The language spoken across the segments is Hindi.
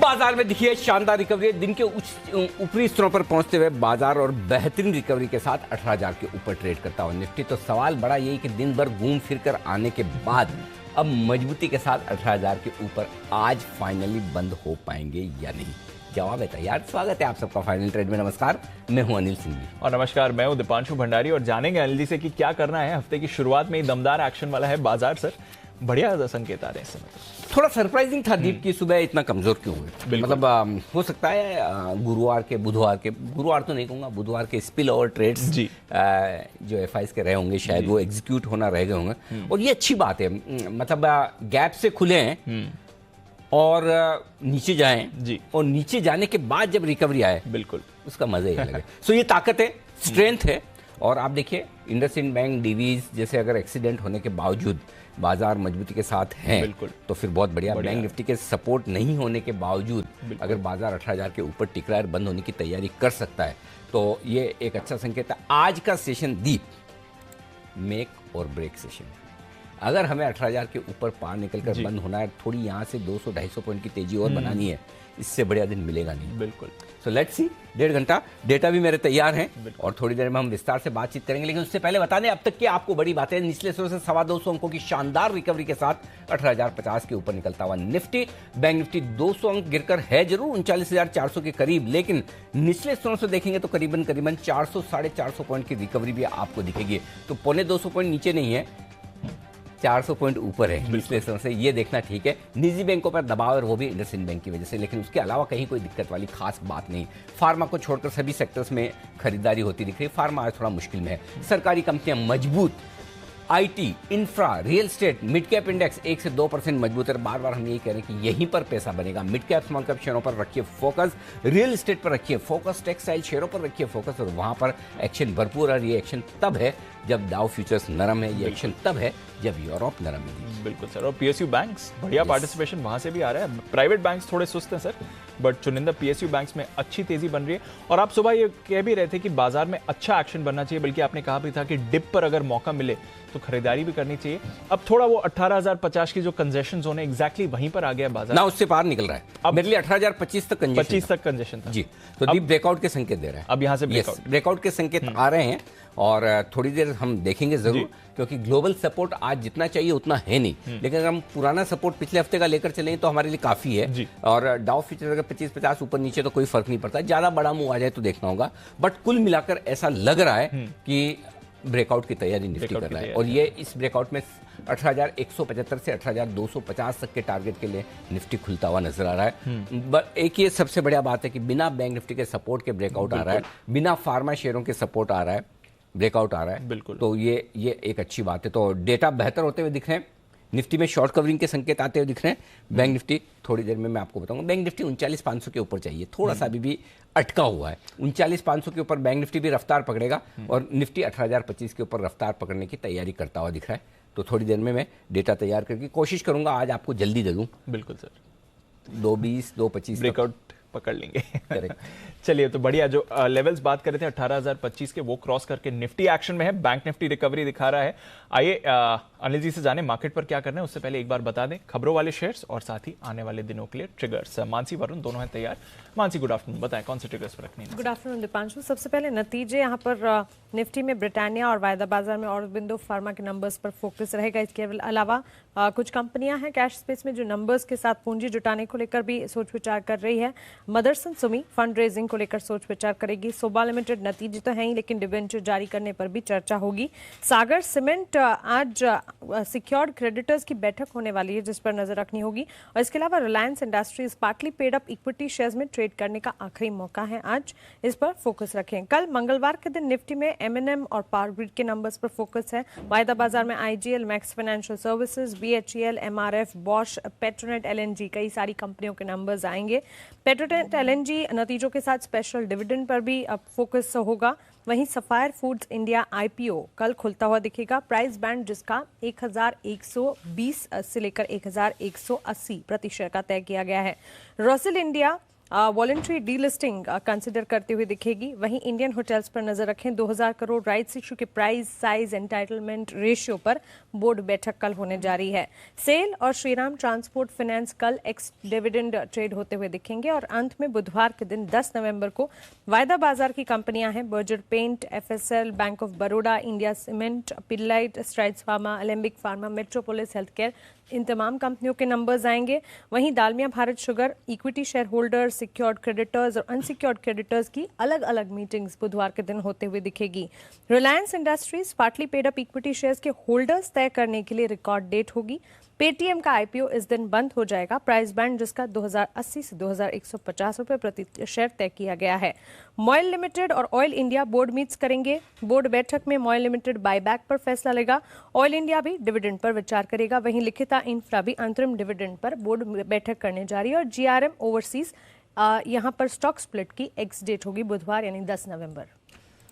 बाजार में दिखी है शानदार रिकवरी। दिन के ऊपरी स्तरों पर पहुंचते हुए बाजार और बेहतरीन रिकवरी के साथ 18,000 के ऊपर ट्रेड करता हुआ निफ्टी। तो सवाल बड़ा यही कि दिन भर घूम फिर कर आने के बाद अब मजबूती के साथ 18,000 के ऊपर आज फाइनली बंद हो पाएंगे या नहीं? जवाब है तैयार। स्वागत है आप सबका फाइनल ट्रेड में। नमस्कार, मैं हूं अनिल सिंह और नमस्कार, मैं हूं दीपांशु भंडारी और जानेंगे अनिल जी से कि क्या करना है। हफ्ते की शुरुआत में ही दमदार एक्शन वाला है बाजार। सर, बढ़िया संकेत आ रहे हैं इस समय। थोड़ा सरप्राइजिंग था दीप की सुबह इतना कमजोर क्यों हुए। मतलब हो सकता है गुरुवार तो नहीं कहूंगा, बुधवार के स्पिल ओवर ट्रेड्स जी जो एफआईज के रहे होंगे शायद वो एग्जीक्यूट होना रह गए होंगे और ये अच्छी बात है। मतलब गैप से खुले हैं और नीचे जाएं जी, और नीचे जाने के बाद जब रिकवरी आए बिल्कुल उसका मजा ही अलग है। सो ये ताकत है, स्ट्रेंथ है। और आप देखिए इंडसइंड बैंक, डीवीज जैसे अगर एक्सीडेंट होने के बावजूद बाजार मजबूती के साथ हैं बिल्कुल, तो फिर बहुत बढ़िया। बैंक निफ्टी के सपोर्ट नहीं होने के बावजूद अगर बाजार 18,000 के ऊपर टिक रहा है, बंद होने की तैयारी कर सकता है, तो ये एक अच्छा संकेत है। आज का सेशन दीप मेक और ब्रेक सेशन। अगर हमें 18,000 के ऊपर पार निकलकर बंद होना है, थोड़ी यहाँ से 200-250 पॉइंट की तेजी और बनानी है, इससे बढ़िया दिन मिलेगा नहीं। बिल्कुल। सो लेट्स सी, 1.5 घंटा डेटा भी मेरे तैयार हैं और थोड़ी देर में हम विस्तार से बातचीत करेंगे। लेकिन उससे पहले बता दें अब तक की आपको बड़ी बातें। निचले स्तरों से 225 अंकों की शानदार रिकवरी के साथ 18,050 के ऊपर निकलता हुआ निफ्टी। बैंक निफ्टी 200 अंक गिरकर है जरूर 39,400 के करीब, लेकिन निचले स्तरों से देखेंगे तो करीबन 400-450 पॉइंट की रिकवरी भी आपको दिखेगी। तो 250 पॉइंट नीचे नहीं है, 400 पॉइंट ऊपर है निचले स्तरों से, ये देखना ठीक है। निजी बैंकों पर दबाव और वो भी इंडसइंड बैंक की वजह से, लेकिन उसके अलावा कहीं कोई दिक्कत वाली खास बात नहीं। फार्मा को छोड़कर सभी सेक्टर्स में खरीदारी होती दिख रही है। फार्मा आज थोड़ा मुश्किल में है। सरकारी कंपनियां मजबूत, IT, infra, real estate, mid cap index 1 से 2% मजबूत है। बार बार हम यही कह रहे हैं कि यहीं पर पैसा बनेगा। मिड कैप स्मॉल कैप शेयरों पर रखिए फोकस, रियल एस्टेट पर रखिए फोकस, टेक्सटाइल शेयरों पर रखिए फोकस, और वहां पर एक्शन भरपूर। और ये एक्शन तब है जब डाउ फ्यूचर्स नरम है, ये एक्शन तब है जब यूरोप नरम है। बिल्कुल सर। और पीएसयू बैंक्स बढ़िया पार्टिसिपेशन वहां से भी आ रहा है। प्राइवेट बैंक्स थोड़े सुस्त हैं सर, बट चुनिंदा पीएसयू बैंक्स में अच्छी तेजी बन रही है। और आप सुबह ये कह भी रहे थे कि बाजार में अच्छा एक्शन बनना चाहिए, बल्कि आपने कहा भी था कि डिप पर अगर मौका मिले तो खरीदारी भी करनी चाहिए। अब थोड़ा वो 18,050 की जो कंजेशन जोन है एग्जैक्टली वहीं पर आ गया बाजार, ना उससे पार निकल रहा है। अब मेरे लिए 18,025 तक कंजेशन था जी। तो डीप ब्रेकआउट के संकेत दे रहा है। अब यहाँ से ब्रेकआउट के संकेत आ रहे हैं और थोड़ी देर हम देखेंगे जरूर, क्योंकि ग्लोबल सपोर्ट आज जितना चाहिए उतना है नहीं। लेकिन अगर हम पुराना सपोर्ट पिछले हफ्ते का लेकर चलें तो हमारे लिए काफी है। और डाउ फ्यूचर अगर 25-50 ऊपर नीचे तो कोई फर्क नहीं पड़ता, ज्यादा बड़ा मूव आ जाए तो देखना होगा। बट कुल मिलाकर ऐसा लग रहा है कि ब्रेकआउट की तैयारी निफ्टी कर रहा है। और ये इस ब्रेकआउट में 18,175 से 18,250 तक के टारगेट के लिए निफ्टी खुलता हुआ नजर आ रहा है। एक ये सबसे बढ़िया बात है कि बिना बैंक निफ्टी के सपोर्ट के ब्रेकआउट आ रहा है, बिना फार्मा शेयरों के सपोर्ट आ रहा है, ब्रेकआउट आ रहा है। बिल्कुल। तो ये एक अच्छी बात है। तो डेटा बेहतर होते हुए दिख रहे हैं। निफ्टी में शॉर्ट कवरिंग के संकेत आते हुए दिख रहे हैं। बैंक निफ्टी थोड़ी देर में मैं आपको बताऊंगा। बैंक निफ्टी 39,500 के ऊपर चाहिए, थोड़ा सा अभी भी अटका हुआ है। 39,500 के ऊपर बैंक निफ्टी भी रफ्तार पकड़ेगा और निफ्टी 18,025 के ऊपर रफ्तार पकड़ने की तैयारी करता हुआ दिख रहा है। तो थोड़ी देर में मैं डेटा तैयार करके कोशिश करूंगा आज आपको जल्दी दे दूं। बिल्कुल सर। 220, 225 ब्रेकआउट पकड़ लेंगे। चलिए, तो बढ़िया जो लेवल्स बात कर रहे थे 18,025 के, वो क्रॉस करके निफ्टी एक्शन में है। बैंक निफ्टी रिकवरी दिखा रहा है। आइए अनिल जी से जाने मार्केट पर क्या करना है। उससे पहले एक बार बता दें खबरों वाले शेयर्स और साथ ही आने वाले दिनों के लिए ट्रिगर्स। मानसी, वरुण दोनों हैं तैयार। मानसी, गुड आफ्टरनून, बताएं कौन से ट्रिगर्स पर रखनी है? Good afternoon Deepanshu. सबसे पहले नतीजे यहाँ पर निफ्टी में ब्रिटानिया और वायदा बाजार में औरबिंदो फार्मा के नंबर्स पर फोकस रहेगा। इसके अलावा कुछ कंपनियां हैं कैश स्पेस में जो नंबर्स के साथ पूंजी जुटाने को लेकर भी सोच विचार कर रही है। मदरसन सुमी फंड रेजिंग को लेकर सोच विचार करेगी। सोबा लिमिटेड नतीजे तो हैं ही, लेकिन डिबेंचर जारी करने पर भी चर्चा होगी। सागर सीमेंट आज सिक्योर्ड क्रेडिटर्स की बैठक होने वाली है जिस पर नजर रखनी होगी। और इसके अलावा Reliance industries partly paid up equity shares में ट्रेड करने का आखिरी मौका है आज, इस पर फोकस रखें। कल मंगलवार के दिन निफ्टी में एमएनएम और पावर ग्रिड के नंबर्स पर फोकस है। वायदा बाजार में IGL, max financial services, BHEL, MRF, Bosch, Petronet, LNG, कई सारी कंपनियों के नंबर्स आएंगे। पेट्रोनेट एलएनजी नतीजों के साथ स्पेशल डिविडेंड पर भी अब फोकस होगा। वहीं सफायर फूड्स इंडिया आईपीओ कल खुलता हुआ दिखेगा। प्राइस बैंड जिसका 1,120 से लेकर 1,180 प्रति शेयर का तय किया गया है। रोसिल इंडिया वॉलंटरी डीलिस्टिंग कंसिडर करते हुए दिखेगी। वहीं इंडियन होटल्स पर नजर रखें। 2000 करोड़ राइट्स इशू के प्राइस साइज एंटाइटलमेंट रेशियो पर बोर्ड बैठक कल होने जा रही है। सेल और श्रीराम ट्रांसपोर्ट फाइनेंस कल एक्स डिविडेंड ट्रेड होते हुए दिखेंगे और अंत में बुधवार के दिन 10 नवंबर को वायदा बाजार की कंपनियां हैं Berger paint, FSL, bank of Baroda, India cement, Pidilite, Strides pharma, Alembic pharma, Metropolis health care, इन तमाम कंपनियों के नंबर्स आएंगे। वहीं Dalmia Bharat sugar, equity share holders, secured creditors और अनसिक्योर्ड क्रेडिटर्स की अलग अलग मीटिंग्स बुधवार के दिन होते हुए दिखेगी। Reliance industries partly paid up equity shares के होल्डर्स तय करने के लिए रिकॉर्ड डेट होगी। पेटीएम का आईपीओ इस दिन बंद हो जाएगा। प्राइस बैंड जिसका 2080 से 2150 रुपए प्रति शेयर तय किया गया है। मॉयल लिमिटेड और ऑयल इंडिया बोर्ड मीट्स करेंगे। बोर्ड बैठक में मॉयल लिमिटेड बायबैक पर फैसला लेगा। ऑयल इंडिया भी डिविडेंड पर विचार करेगा। वहीं लिखिता इंफ्रा भी अंतरिम डिविडेंड पर बोर्ड बैठक करने जा रही है। और जीआरएम ओवरसीज यहां पर स्टॉक स्प्लिट की एक्स डेट होगी बुधवार यानी 10 नवंबर।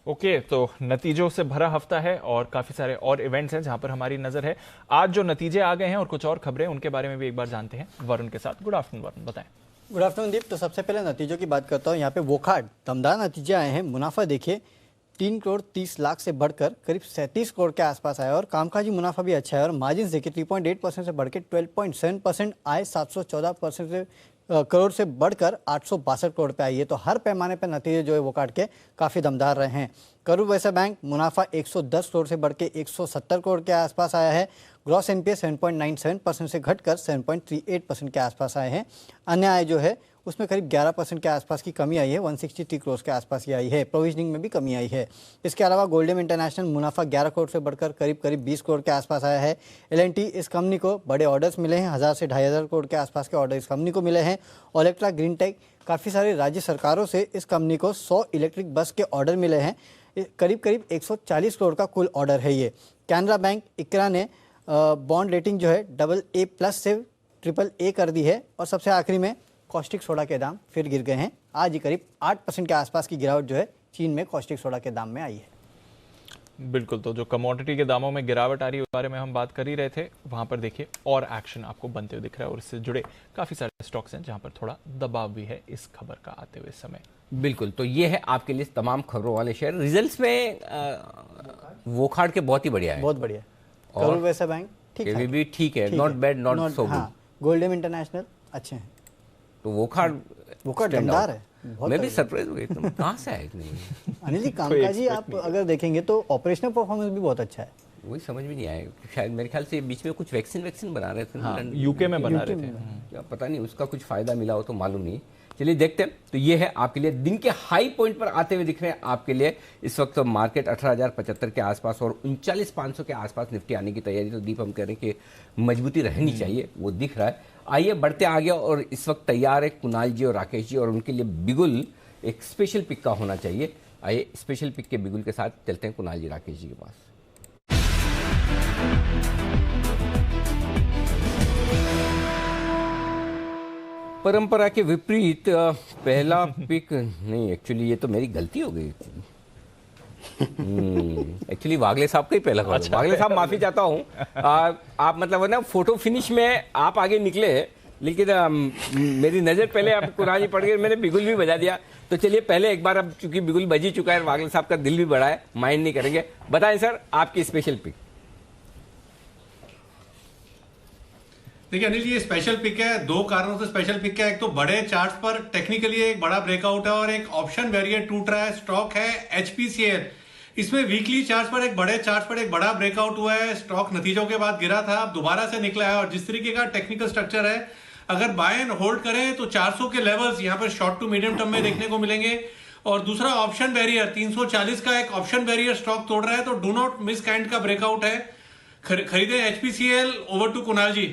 ओके, तो नतीजों से भरा हफ्ता है और काफी सारे और इवेंट्स हैं जहां पर हमारी नजर है। आज जो नतीजे आ गए हैं और कुछ और खबरें उनके बारे में भी एक बार जानते हैं वरुण के साथ। गुड आफ्टरनून वरुण, बताएं। गुड आफ्टरनून दीप। तो सबसे पहले नतीजों की बात करता हूँ। यहाँ पे वोखार्ड दमदार नतीजे आए हैं। मुनाफा देखिए 3 करोड़ 30 लाख से बढ़कर करीब 37 करोड़ के आसपास आया और कामकाजी मुनाफा भी अच्छा है। और मार्जिन देखिए 3.8% से बढ़ के 12.7%, आय 714% से करोड़ से बढ़कर 862 करोड़ पे आई है। तो हर पैमाने पर नतीजे जो है वो काट के काफ़ी दमदार रहे हैं। करूर वैश्य बैंक मुनाफा 110 करोड़ से बढ़ के 170 करोड़ के आसपास आया है। ग्रॉस एनपीए 7.97% से घटकर 7.38% के आसपास आए हैं। अन्य आय जो है उसमें करीब 11% के आसपास की कमी आई है, 163 करोड़ के आसपास की आई है। प्रोविजनिंग में भी कमी आई है। इसके अलावा गोल्डम इंटरनेशनल मुनाफा 11 करोड़ से बढ़कर करीब 20 करोड़ के आसपास आया है। एल&टी इस कंपनी को बड़े ऑर्डर्स मिले हैं, 1000 से 2500 करोड़ के आसपास के ऑर्डर इस कंपनी को मिले हैं। ओलेक्ट्रा ग्रीन टेक काफ़ी सारे राज्य सरकारों से इस कंपनी को 100 इलेक्ट्रिक बस के ऑर्डर मिले हैं। करीब 140 करोड़ का कुल ऑर्डर है ये। कैनरा बैंक इकरा ने बॉन्ड रेटिंग जो है AA+ से AAA कर दी है। और सबसे आखिरी में कॉस्टिक सोडा के दाम फिर गिर गए हैं। आज ही करीब 8% के आसपास की गिरावट जो है चीन में कॉस्टिक सोडा के दाम में आई है। बिल्कुल, तो जो कमोडिटी के दामों में गिरावट आ रही है उस बारे में हम बात कर ही रहे थे। वहां पर देखिए और एक्शन आपको बनते हुए दिख रहा है और इससे जुड़े काफी सारे स्टॉक्स हैं जहां पर थोड़ा दबाव भी है इस खबर का आते हुए समय। बिल्कुल, तो ये है आपके लिए तमाम खबरों वाले शेयर। रिजल्ट्स में वोखार्ड के बहुत ही बढ़िया है, बहुत बढ़िया। करूर वैश्य बैंक ठीक है, not bad, not so good. Goldiam international अच्छे हैं। तो वोखार्ड दमदार है। मैं भी सरप्राइज हो गई, तुम कहाँ से आए इतने? अनिल जी कामकाजी आप अगर देखेंगे तो ऑपरेशनल परफॉर्मेंस भी बहुत अच्छा है। वही समझ में नहीं आया, शायद मेरे ख्याल से बीच में कुछ वैक्सीन बना रहे थे। हाँ, यूके में बना रहे थे। क्या पता नहीं उसका कुछ फायदा मिला हो तो मालूम नहीं। चलिए देखते हैं। तो ये है आपके लिए दिन के हाई पॉइंट पर आते हुए दिख रहे हैं आपके लिए इस वक्त मार्केट 18,075 के आसपास और 39,500 के आसपास निफ्टी आने की तैयारी। तो दीप हम कह रहे हैं कि मजबूती रहनी चाहिए, वो दिख रहा है। आइए बढ़ते आगे। और इस वक्त तैयार है कुणाल जी और राकेश जी और उनके लिए बिगुल एक स्पेशल पिक का होना चाहिए। आइए स्पेशल पिक के बिगुल के साथ चलते हैं कुणाल जी राकेश जी के पास। परंपरा के विपरीत पहला पिक नहीं, एक्चुअली ये तो मेरी गलती हो गई। एक्चुअली वागले साहब का ही पहला कॉल। वागले साहब माफी चाहता हूँ। आप मतलब ना फोटो फिनिश में आप आगे निकले, लेकिन मेरी नजर पहले आप कुरानी पड़ गई, मैंने बिगुल भी बजा दिया। तो चलिए पहले एक बार, अब चूंकि बिगुल बजी चुका है, वागले साहब का दिल भी बड़ा है, माइंड नहीं करेंगे। बताएं सर आपकी स्पेशल पिक। देखिए अनिल जी, ये स्पेशल पिक है, दो कारणों से स्पेशल पिक है। एक तो बड़े चार्ट्स पर टेक्निकली एक बड़ा ब्रेकआउट है और एक ऑप्शन बैरियर टूट रहा है। स्टॉक है HPCL। इसमें वीकली चार्ट पर एक बड़े चार्ट पर एक बड़ा ब्रेकआउट हुआ है। स्टॉक नतीजों के बाद गिरा था, अब दोबारा से निकला है। और जिस तरीके का टेक्निकल स्ट्रक्चर है, अगर बाय एंड होल्ड करें तो 400 के लेवल्स यहाँ पर शॉर्ट टू मीडियम टर्म में देखने को मिलेंगे। और दूसरा ऑप्शन बैरियर 340 का एक ऑप्शन बैरियर स्टॉक तोड़ रहा है, तो डू नॉट मिस काइंड का ब्रेकआउट है। खरीदे HPCL। ओवर टू कुणाल जी।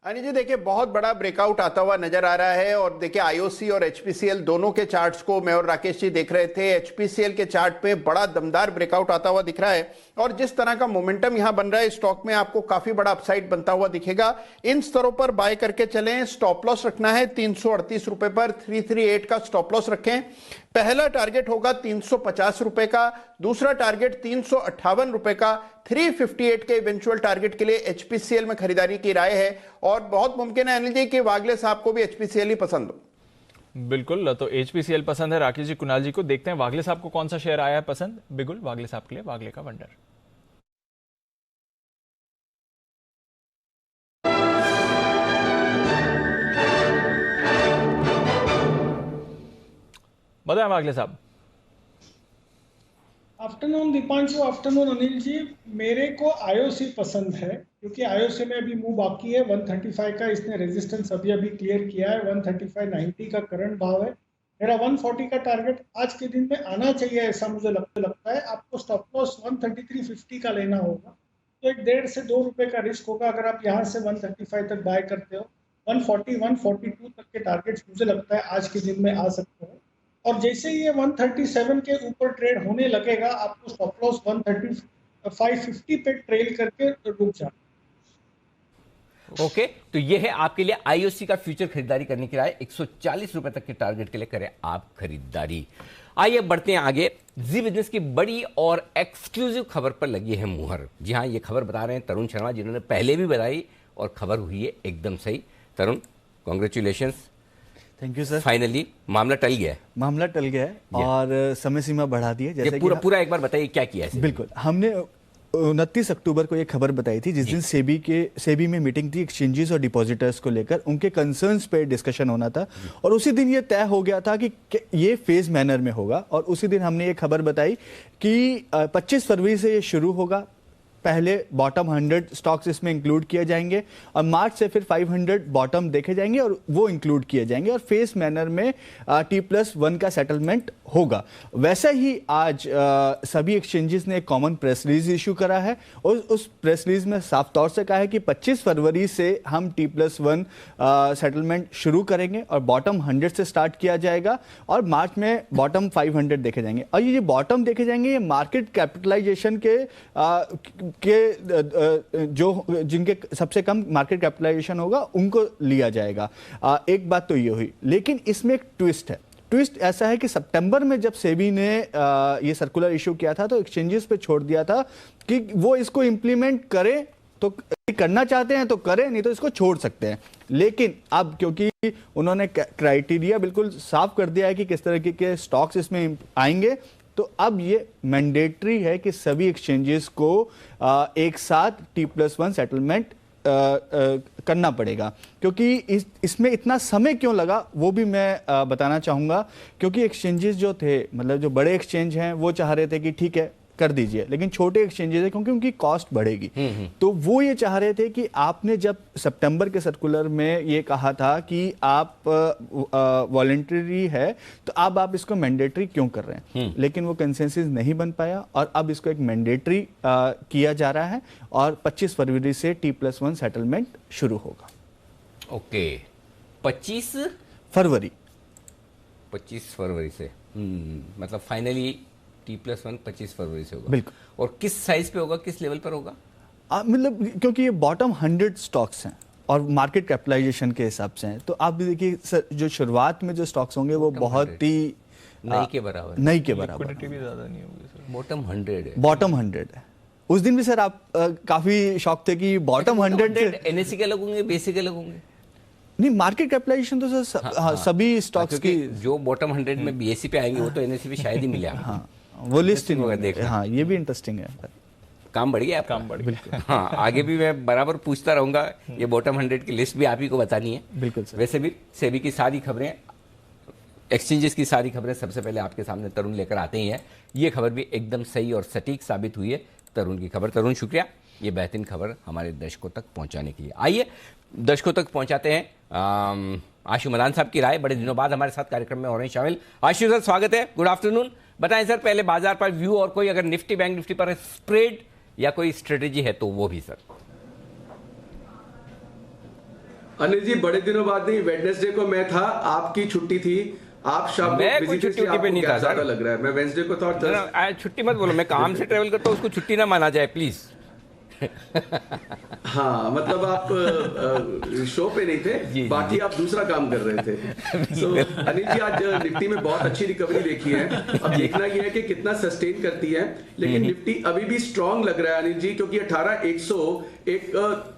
अनिल जी देखिए बहुत बड़ा ब्रेकआउट आता हुआ नजर आ रहा है। और देखिए IOC और HPCL दोनों के चार्ट्स को मैं और राकेश जी देख रहे थे। HPCL के चार्ट पे बड़ा दमदार ब्रेकआउट आता हुआ दिख रहा है और जिस तरह का मोमेंटम यहां बन रहा है स्टॉक में, आपको काफी बड़ा अपसाइड बनता हुआ दिखेगा। इन स्तरों पर बाय करके चलें। स्टॉप लॉस रखना है 338 रुपए पर, 338 का स्टॉप लॉस रखें। पहला टारगेट होगा 350 रुपए का, दूसरा टारगेट 358 रुपए का, 358 के इवेंचुअल टारगेट के लिए एचपीसीएल में खरीदारी की राय है। और बहुत मुमकिन है अनिल जी कि वागले साहब को भी एचपीसीएल ही पसंद हो। बिल्कुल, तो एचपीसीएल पसंद है राकेश जी। कुणाल जी को देखते हैं वागले साहब को कौन सा शेयर आया है पसंद। बिगुल वागले साहब के लिए वागले का वंडर। बताएं वागले साहब। Afternoon Deepanshu, afternoon Anil ji. मेरे को आईओसी पसंद है क्योंकि आईओसी में अभी मूव बाकी है। 135 का इसने रेजिस्टेंस अभी क्लियर किया है। 135.90 का करंट भाव है। मेरा 140 का टारगेट आज के दिन में आना चाहिए, ऐसा मुझे लगता है। आपको स्टॉप लॉस 133.50 का लेना होगा, तो 1.5 से 2 रुपए का रिस्क होगा अगर आप यहाँ से 135 तक बाय करते हो। 140, 142 तक के टारगेट्स मुझे लगता है आज के दिन में आ सकते हैं। और जैसे ही ये 137 के ऊपर ट्रेड होने लगेगा, आपको स्टॉप लॉस 135.50 पे ट्रेल करके रुक जाए। ओके, तो ये है आपके लिए आईओसी का फ्यूचर खरीदारी करने की राय। 140 रुपए तक के टारगेट के लिए करें आप खरीदारी। आइए बढ़ते हैं आगे। जी बिजनेस की बड़ी और एक्सक्लूसिव खबर पर लगी है मुहर। जी हाँ, ये खबर बता रहे हैं तरुण शर्मा, जिन्होंने पहले भी बताई और खबर हुई है एकदम सही। Tarun, congratulations, thank you sir. Finally मामला टल गया है। मामला टल गया है और समय सीमा बढ़ा दी है। जैसे पूरा पूरा एक बार बताइए क्या किया है। बिल्कुल, हमने 29 अक्टूबर को ये खबर बताई थी, जिस दिन सेबी में मीटिंग थी एक्सचेंजेस और डिपॉजिटर्स को लेकर, उनके कंसर्न्स पे डिस्कशन होना था। और उसी दिन ये तय हो गया था कि ये फेज मैनर में होगा। और उसी दिन हमने ये खबर बताई कि 25 फरवरी से ये शुरू होगा। पहले बॉटम 100 स्टॉक्स इसमें इंक्लूड किए जाएंगे और मार्च से फिर 500 बॉटम देखे जाएंगे और वो इंक्लूड किए जाएंगे और फेस मैनर में T+1 का सेटलमेंट होगा। वैसे ही आज सभी एक्सचेंजेस ने एक कॉमन प्रेस रिलीज इशू करा है और उस प्रेस रिलीज में साफ तौर से कहा है कि 25 फरवरी से हम T+1 सेटलमेंट शुरू करेंगे और बॉटम 100 से स्टार्ट किया जाएगा और मार्च में बॉटम 500 देखे जाएंगे। और ये बॉटम देखे जाएंगे, ये मार्केट कैपिटलाइजेशन के जो जिनके सबसे कम मार्केट कैपिटलाइजेशन होगा उनको लिया जाएगा। एक बात तो ये हुई, लेकिन इसमें एक ट्विस्ट है। ट्विस्ट ऐसा है कि सितंबर में जब सेबी ने ये सर्कुलर इशू किया था तो एक्सचेंजेस पे छोड़ दिया था कि वो इसको इंप्लीमेंट करें, तो करना चाहते हैं तो करें, नहीं तो इसको छोड़ सकते हैं। लेकिन अब क्योंकि उन्होंने क्राइटेरिया बिल्कुल साफ कर दिया है कि किस तरह के स्टॉक्स इसमें आएंगे, तो अब ये मैंडेटरी है कि सभी एक्सचेंजेस को एक साथ T+1 सेटलमेंट करना पड़ेगा। क्योंकि इसमें इतना समय क्यों लगा वो भी मैं बताना चाहूँगा। क्योंकि एक्सचेंजेस जो थे, मतलब जो बड़े एक्सचेंज हैं, वो चाह रहे थे कि ठीक है कर दीजिए, लेकिन छोटे एक्सचेंजेस है क्योंकि उनकी कॉस्ट बढ़ेगी, तो वो ये चाह रहे थे कि आपने जब सितंबर के सर्कुलर में ये कहा था कि आप वॉलंटरी है तो अब आप इसको मैंडेटरी क्यों कर रहे हैं, लेकिन वो कंसेंसस नहीं बन पाया और अब इसको एक मैंडेटरी किया जा रहा है और 25 फरवरी से T+1 सेटलमेंट शुरू होगा। ओके, 25 फरवरी से मतलब फाइनली T+1 25 फरवरी से होगा। बिल्कुल। और किस साइज पे होगा, किस लेवल पर होगा? मतलब क्योंकि ये बॉटम 100 स्टॉक्स हैं और मार्केट कैपिटलाइजेशन के हिसाब से हैं, तो आप भी देखिए जो शुरुआत में जो स्टॉक्स होंगे वो बहुत ही नहीं के बराबर लिक्विडिटी भी ज्यादा नहीं होगी सर। बॉटम 100 है। बॉटम 100 है। उस दिन भी सर आप काफी शॉक थे कि बॉटम 100 एनएससी के अलग होंगे, बेसिक के अलग होंगे? नहीं, मार्केट कैपिटलाइजेशन तो सर सभी स्टॉक्स की जो बॉटम 100 में बीएससी पे आएंगे वो तो एनएससी पे शायद ही मिले। हाँ, वो लिस्ट होगा देखना। हाँ, ये भी इंटरेस्टिंग है। काम बढ़ गया, काम बढ़ गया। हाँ, आगे भी मैं बराबर पूछता रहूंगा। ये बॉटम 100 की लिस्ट भी आप ही को बतानी है। बिल्कुल सर। वैसे भी सेबी की सारी खबरें, एक्सचेंजेस की सारी खबरें सबसे पहले आपके सामने तरुण लेकर आते ही हैं। ये खबर भी एकदम सही और सटीक साबित हुई है तरुण की खबर। तरुण, शुक्रिया ये बेहतरीन खबर हमारे दर्शकों तक पहुंचाने के लिए। आइए दर्शकों तक पहुंचाते हैं आशु मदान साहब की राय। बड़े दिनों बाद हमारे साथ कार्यक्रम में हो रहे हैं शामिल। आशु सर, स्वागत है, गुड आफ्टरनून। बताएं सर, पहले बाजार पर व्यू और कोई अगर निफ्टी बैंक निफ्टी पर स्प्रेड या कोई स्ट्रेटेजी है तो वो भी सर। अनिल जी, बड़े दिनों बाद नहीं, वेडनेसडे को मैं था, आपकी छुट्टी थी, आप शाम मैं कोई छुट्टी पे नहीं था सर। लग रहा है मैं वेडनेसडे को था। छुट्टी मत बोलो, मैं काम से ट्रेवल करता हूँ, उसको छुट्टी ना माना जाए प्लीज। हाँ, मतलब आप शो पे नहीं थे, बाकी आप दूसरा काम कर रहे थे। So, अनिल जी, आज निफ्टी में बहुत अच्छी रिकवरी देखी है। अब देखना यह है कि कितना सस्टेन करती है, लेकिन निफ्टी अभी भी स्ट्रांग लग रहा है अनिल जी, क्योंकि 18100 एक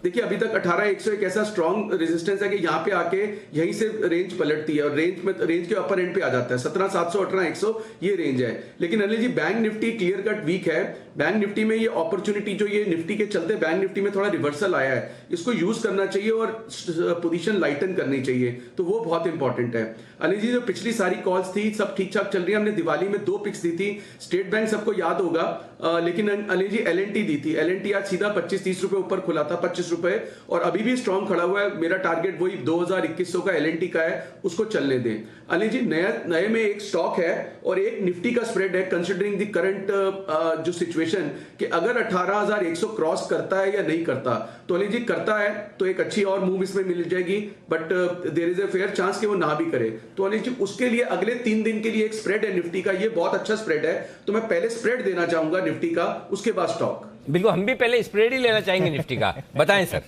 देखिए अभी तक 18100 एक ऐसा स्ट्रांग रेजिस्टेंस है कि यहाँ पे आके यहीं से रेंज पलटती है और रेंज के अपर एंड पे आ जाता है। 17700 18100 ये रेंज है। लेकिन Anil ji, bank Nifty clear cut weak है। बैंक निफ्टी में ये अपॉर्चुनिटी जो ये निफ्टी के चलते बैंक निफ्टी में थोड़ा रिवर्सल आया है, इसको यूज करना चाहिए और पोजीशन लाइटन करनी चाहिए, तो वो बहुत इंपॉर्टेंट है। अनिल जी, जो पिछली सारी कॉल्स थी सब ठीक ठाक चल रही है। हमने दिवाली में 2 पिक्स दी थी। स्टेट बैंक सबको याद होगा, लेकिन अनिल जी एलएनटी दी थी। एलएनटी आज सीधा 25-30 रुपए ऊपर खुला था, 25 रुपए, और अभी भी स्ट्रॉन्ग खड़ा हुआ है। मेरा टारगेट वही 2000-2100 का एलएनटी का है, उसको चलने दें। अनिल जी, नए में एक स्टॉक है और एक निफ्टी का स्प्रेड है, कंसिडरिंग द करंट जो सिचुएशन, कि अगर 18100 क्रॉस करता है या नहीं करता, तो अनिल जी करता है तो एक अच्छी और मूव इसमें मिल जाएगी, but there is a fair chance कि वो ना भी करे। तो अनिल जी, उसके लिए अगले 3 दिन के लिए एक स्प्रेड है निफ्टी का, ये बहुत अच्छा स्प्रेड है, तो मैं पहले स्प्रेड देना चाहूंगा निफ्टी का, उसके बाद स्टॉक। बिल्कुल, हम भी पहले स्प्रेड ही लेना चाहेंगे निफ्टी का। बताएं सर।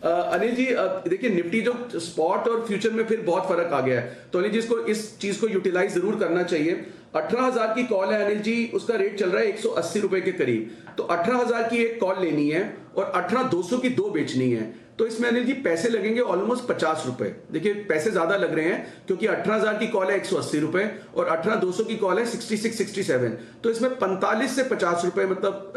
अनिल जी, देखिए निफ्टी जो स्पॉट और फ्यूचर में फिर बहुत फर्क आ गया है, तो अनिल जी इसको इस चीज को यूटिलाइज जरूर करना चाहिए। 18000 की कॉल है अनिल जी, उसका रेट चल रहा है 180 रुपए के करीब, तो 18000 की एक कॉल लेनी है और 18200 की 2 बेचनी है। तो इसमें अनिल जी पैसे लगेंगे ऑलमोस्ट 50 रुपए। देखिए पैसे ज्यादा लग रहे हैं क्योंकि 18000 की कॉल है 180 रुपए और 18200 की कॉल है 66-67, तो इसमें 45 से 50 रुपए, मतलब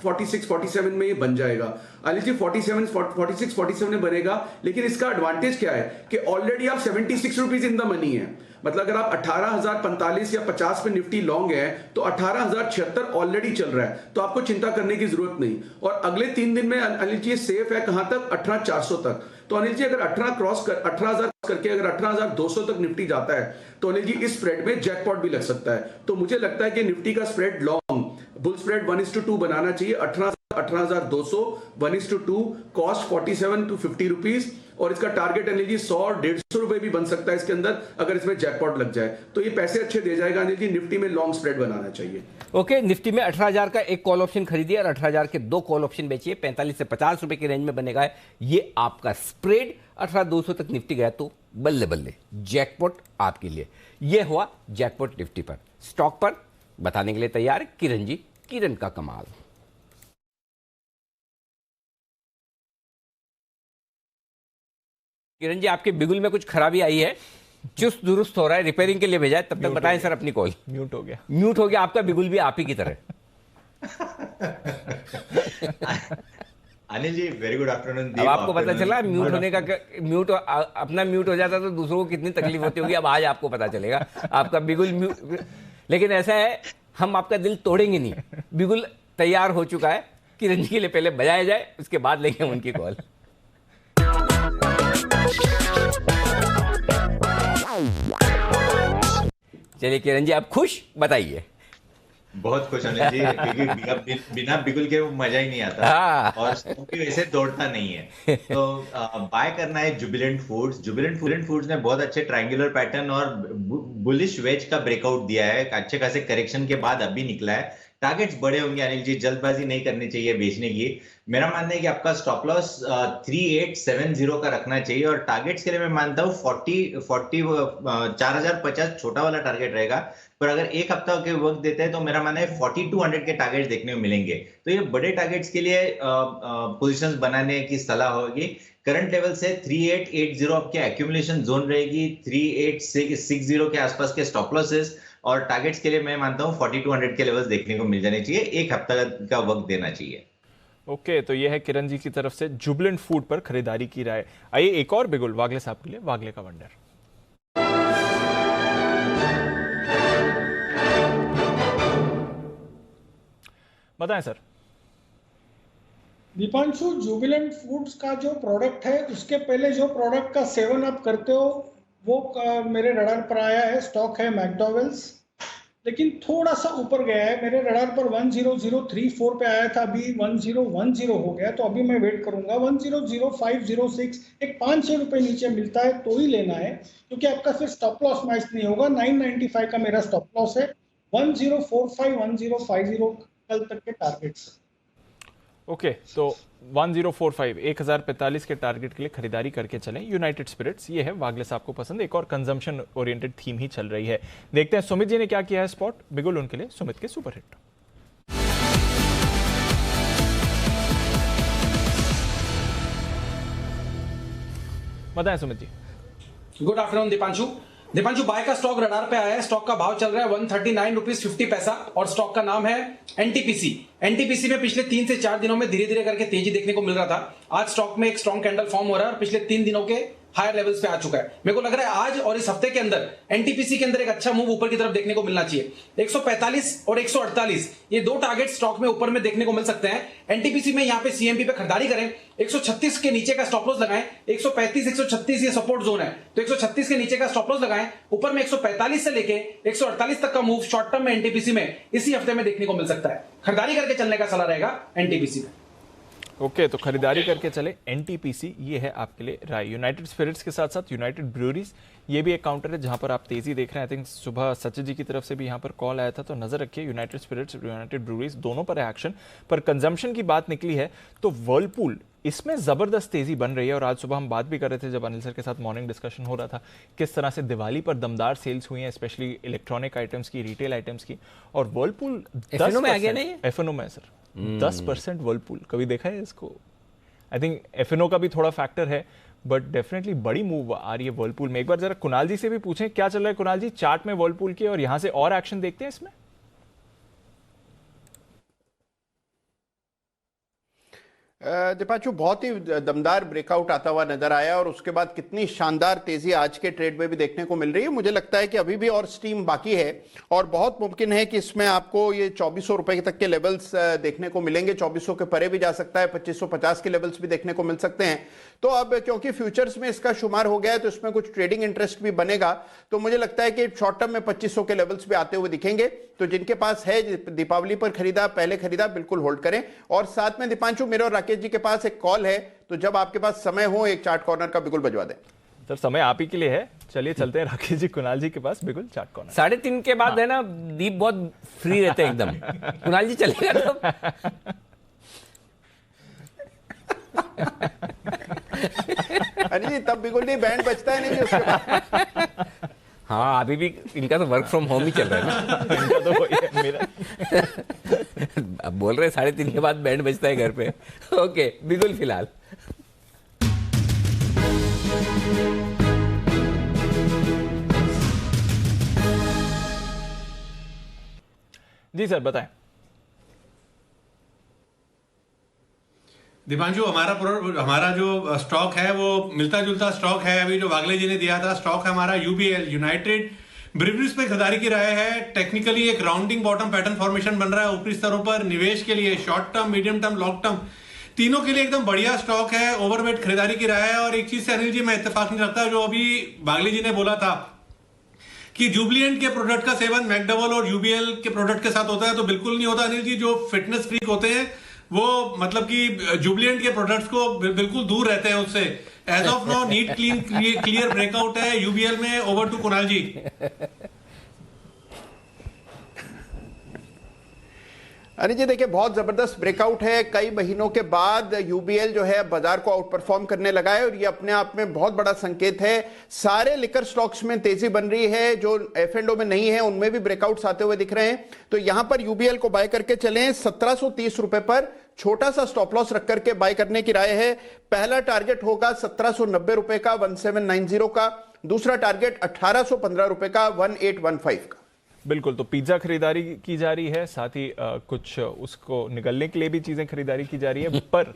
46-47 में ये बन जाएगा। अनिल जी 46-47 में बनेगा, लेकिन इसका एडवांटेज क्या है कि ऑलरेडी आप 76 रुपीज इन द मनी है। मतलब अगर आप 18045 या 50 पे निफ्टी लॉन्ग है तो 18076 ऑलरेडी चल रहा है, तो आपको चिंता करने की जरूरत नहीं। और अगले 3 दिन में अनिल जी सेफ है कहां तक, 18400 तक। तो अनिल जी अगर 18000 करके अगर 18200 तक निफ्टी जाता है तो अनिल जी इस स्प्रेड में जैकपॉट भी लग सकता है। तो मुझे लगता है कि निफ्टी का स्प्रेड लॉन्ग बुल स्प्रेड 1:2 बनाना चाहिए। 18200 1:2, कॉस्ट 47 to 50 रुपीज, और इसका टारगेट अनिल जी 100-150 रुपए भी बन सकता है इसके अंदर, अगर इसमें जैकपॉट लग जाए तो ये पैसे अच्छे दे जाएगा अनिल जी। निफ्टी में लॉन्ग स्प्रेड बनाना चाहिए। ओके, निफ्टी में 18000 का एक कॉल ऑप्शन खरीदिए और 18000 के 2 कॉल ऑप्शन बेचिए। 45 से 50 रुपए की रेंज में बनेगा ये आपका स्प्रेड। 18200 तक निफ्टी गया तो बल्ले बल्ले जैकपॉट आपके लिए। ये हुआ जैकपॉट निफ्टी पर। स्टॉक पर बताने के लिए तैयार है किरण जी। किरण का कमाल। किरण जी, आपके बिगुल में कुछ खराबी आई है, चुस्त दुरुस्त हो रहा है, रिपेयरिंग के लिए भेजा है, तब तक बताएं सर अपनी कॉल। म्यूट हो गया। म्यूट हो गया आपका बिगुल भी आप ही की तरह। Anil ji, very good afternoon. अब आपको पता चला म्यूट होने का, म्यूट अपना म्यूट हो जाता तो दूसरों को कितनी तकलीफ होती होगी। अब आज आपको पता चलेगा आपका बिगुल म्यूट। लेकिन ऐसा है, हम आपका दिल तोड़ेंगे नहीं, बिगुल तैयार हो चुका है। किरण जी के लिए पहले बजाया जाए, उसके बाद लेंगे उनकी कॉल। चलिए किरण जी, आप खुश, बताइए। बहुत खुश अनिल जी, क्योंकि बिना बिगुल के वो मजा ही नहीं आता और स्टॉक भी वैसे दौड़ता नहीं है। तो बाय करना है जुबिलेंट फूड्स। जुबिलेंट फूड्स ने बहुत अच्छे ट्रायंगुलर पैटर्न और बुलिश वेज का ब्रेकआउट दिया है, अच्छे खासे करेक्शन के बाद अभी निकला है। टारगेट्स बड़े होंगे अनिल जी, जल्दबाजी नहीं करनी चाहिए बेचने की। मेरा मानना है कि आपका स्टॉप लॉस 3870 का रखना चाहिए और टारगेट्स के लिए मैं मानता हूँ 4050 छोटा वाला टारगेट रहेगा, पर अगर एक हफ्ता के वक्त देते हैं तो मेरा मानना है 4200 के टारगेट्स देखने को मिलेंगे। तो ये बड़े टारगेट्स के लिए पोजीशंस बनाने की सलाह होगी। करंट लेवल से 3880 आपके एक्यूमुलेशन जोन रहेगी, 3860 के आसपास के स्टॉप लॉसेस, और टारगेट्स के लिए मैं मानता हूं 4200 के लेवल्स देखने को मिल जाने चाहिए। एक हफ्ता का वक्त देना चाहिए। ओके, तो यह है किरण जी की तरफ से जुबिलेंट फूड पर खरीदारी की राय। आइए एक और बिगुल वागले साहब के लिए, वागले का वंडर। बताएं सर। दीपांशु, जुबिलेंट फूड्स का जो प्रोडक्ट है उसके पहले जो प्रोडक्ट का सेवन आप करते हो वो मेरे रडार पर आया है। स्टॉक है मैकडॉवेल्स, लेकिन थोड़ा सा ऊपर गया है। मेरे रडार पर 10034 पे आया था, अभी 1010 हो गया, तो अभी मैं वेट करूंगा। 100506 एक 500 रुपये नीचे मिलता है तो ही लेना है, क्योंकि आपका फिर स्टॉप लॉस मैच नहीं होगा। 995 का मेरा स्टॉप लॉस है। 1045 1050 कल तक के टारगेट से। ओके, तो 1045 1045 के टारगेट के लिए खरीदारी करके चलें। यूनाइटेड स्पिरिट्स, ये है वागले साहब को पसंद, एक और कंजम्पशन ओरिएंटेड थीम ही चल रही है। देखते हैं सुमित जी ने क्या किया है स्पॉट, बिगुल उनके लिए सुमित के सुपर हिट। बताएं Sumit ji. Good afternoon Deepanshu, bye का स्टॉक रडार पे आया है। स्टॉक का भाव चल रहा है 139 रुपीज 50 पैसा और स्टॉक का नाम है एनटीपीसी में पिछले 3 से 4 दिनों में धीरे धीरे करके तेजी देखने को मिल रहा था। आज स्टॉक में एक स्ट्रॉन्ग कैंडल फॉर्म हो रहा है और पिछले 3 दिनों के हायर लेवल्स पे आ चुका है। मेरे को लग रहा है आज और इस हफ्ते के अंदर एनटीपीसी के अंदर एक अच्छा मूव ऊपर की तरफ देखने को मिलना चाहिए। 145 और 148 ये दो टारगेट स्टॉक में ऊपर में देखने को मिल सकते हैं। एनटीपीसी में यहाँ पे सीएमपी पे खरीदारी करें, 136 के नीचे का स्टॉप लॉस लगाएं। 135 136 ये सपोर्ट जोन है, तो 136 के नीचे का स्टॉप लॉस लगाएं। ऊपर में 145 से लेके 148 तक का मूव शॉर्ट टर्म में एनटीपीसी में इसी हफ्ते में देखने को मिल सकता है। खरीदारी करके चलने का सलाह रहेगा एनटीपीसी में। ओके, तो खरीदारी करके चले एनटीपीसी, ये है आपके लिए राय। यूनाइटेड स्पिरिट्स के साथ साथ यूनाइटेड ब्रूअरीज, ये भी एक काउंटर है जहां पर आप तेजी देख रहे हैं। आई थिंक सुबह सचिन जी की तरफ से भी यहां पर कॉल आया था, तो नजर रखिए यूनाइटेड स्पिरिट्स, यूनाइटेड ब्रूअरीज दोनों पर है एक्शन। पर कंजम्पशन की बात निकली है तो वर्लपूल, इसमें जबरदस्त तेजी बन रही है। और आज सुबह हम बात भी कर रहे थे जब अनिल सर के साथ मॉर्निंग डिस्कशन हो रहा था, किस तरह से दिवाली पर दमदार सेल्स हुई हैं, स्पेशली इलेक्ट्रॉनिक आइटम्स की, रिटेल आइटम्स की। और वर्लपूल एफएनओ में आ गया नहीं, एफएनओ में है सर 10% वर्लपूल। कभी देखा है इसको? आई थिंक एफएनओ का भी थोड़ा फैक्टर है, बट डेफिनेटली बड़ी मूव आ रही है वर्लपूल में। एक बार जरा कुणाल जी से भी पूछें क्या चल रहा है कुणाल जी चार्ट में वर्लपूल के, और यहां से और एक्शन देखते हैं इसमें। दीपांशु, बहुत ही दमदार ब्रेकआउट आता हुआ नजर आया और उसके बाद कितनी शानदार तेजी आज के ट्रेड में भी देखने को मिल रही है। मुझे लगता है कि अभी भी और स्टीम बाकी है और बहुत मुमकिन है कि इसमें आपको ये 2400 रुपए तक के लेवल्स देखने को मिलेंगे। 2400 के परे भी जा सकता है, 2550 के लेवल्स भी देखने को मिल सकते हैं। तो अब क्योंकि फ्यूचर्स में इसका शुमार हो गया है तो इसमें कुछ ट्रेडिंग इंटरेस्ट भी बनेगा, तो मुझे लगता है कि शॉर्ट टर्म में 2500 के लेवल्स भी आते हुए दिखेंगे। तो जिनके पास है, दीपावली पर खरीदा, पहले खरीदा, बिल्कुल होल्ड करें। और साथ में दीपांशु, मेरे और राकेश जी के पास एक कॉल है, तो जब आपके पास समय हो एक चार्ट कॉर्नर का बिल्कुल बजवा दें। सर समय आप ही के लिए है, चलिए चलते हैं राकेश जी कुणाल जी के पास, बिल्कुल चार्ट कॉर्नर। 3:30 के बाद है ना दीप बहुत फ्री रहते हैं एकदम। कुणाल जी चलेगा तो अरे जी तब बिल्कुल नहीं, बैंड बजता है नहीं उसके बाद। हाँ, अभी भी इनका तो वर्क फ्रॉम होम ही चल रहा है ना। इनका तो वही है मेरा। अब बोल रहे 3:30 के बाद बैंड बजता है घर पे। ओके, बिल्कुल फिलहाल जी सर बताएं। दीपांशु, हमारा जो स्टॉक है वो मिलता जुलता स्टॉक है। अभी जो वागले जी ने दिया था स्टॉक है हमारा यूबीएल, यूनाइटेड ब्रिवरीज पे खरीदारी की राय है। टेक्निकली एक राउंडिंग बॉटम पैटर्न फॉर्मेशन बन रहा है ऊपरी स्तरों पर। निवेश के लिए short term, medium term, long term तीनों के लिए एकदम बढ़िया स्टॉक है। ओवरवेट खरीदारी की राय है। और एक चीज से अनिल जी मैं इत्तेफाक नहीं रखता, जो अभी वागले जी ने बोला था कि जुबिलिएंट के प्रोडक्ट का सेवन मैकडबल और यूबीएल के प्रोडक्ट के साथ होता है, तो बिल्कुल नहीं होता अनिल जी। जो फिटनेस फ्रीक होते हैं वो मतलब कि जुबिलिएंट के प्रोडक्ट्स को बिल्कुल दूर रहते हैं उससे। As of now neat clean clear breakout है यूबीएल में। Over to Kunal ji. अरे जी देखिए, बहुत जबरदस्त ब्रेकआउट है। कई महीनों के बाद यूबीएल जो है बाजार को आउट परफॉर्म करने लगा है और ये अपने आप में बहुत बड़ा संकेत है। सारे लिकर स्टॉक्स में तेजी बन रही है, जो एफ&ओ में नहीं है उनमें भी ब्रेकआउट्स आते हुए दिख रहे हैं। तो यहां पर यूबीएल को बाय करके चलें। 1730 रुपए पर छोटा सा स्टॉप लॉस रख करके बाय करने की राय है। पहला टारगेट होगा 1790 रुपए का, 1790 का। दूसरा टारगेट 1815 रुपए का, 1815 का। बिल्कुल, तो पिज्जा खरीदारी की जा रही है, साथ ही कुछ उसको निगलने के लिए भी चीजें खरीदारी की जा रही है। पर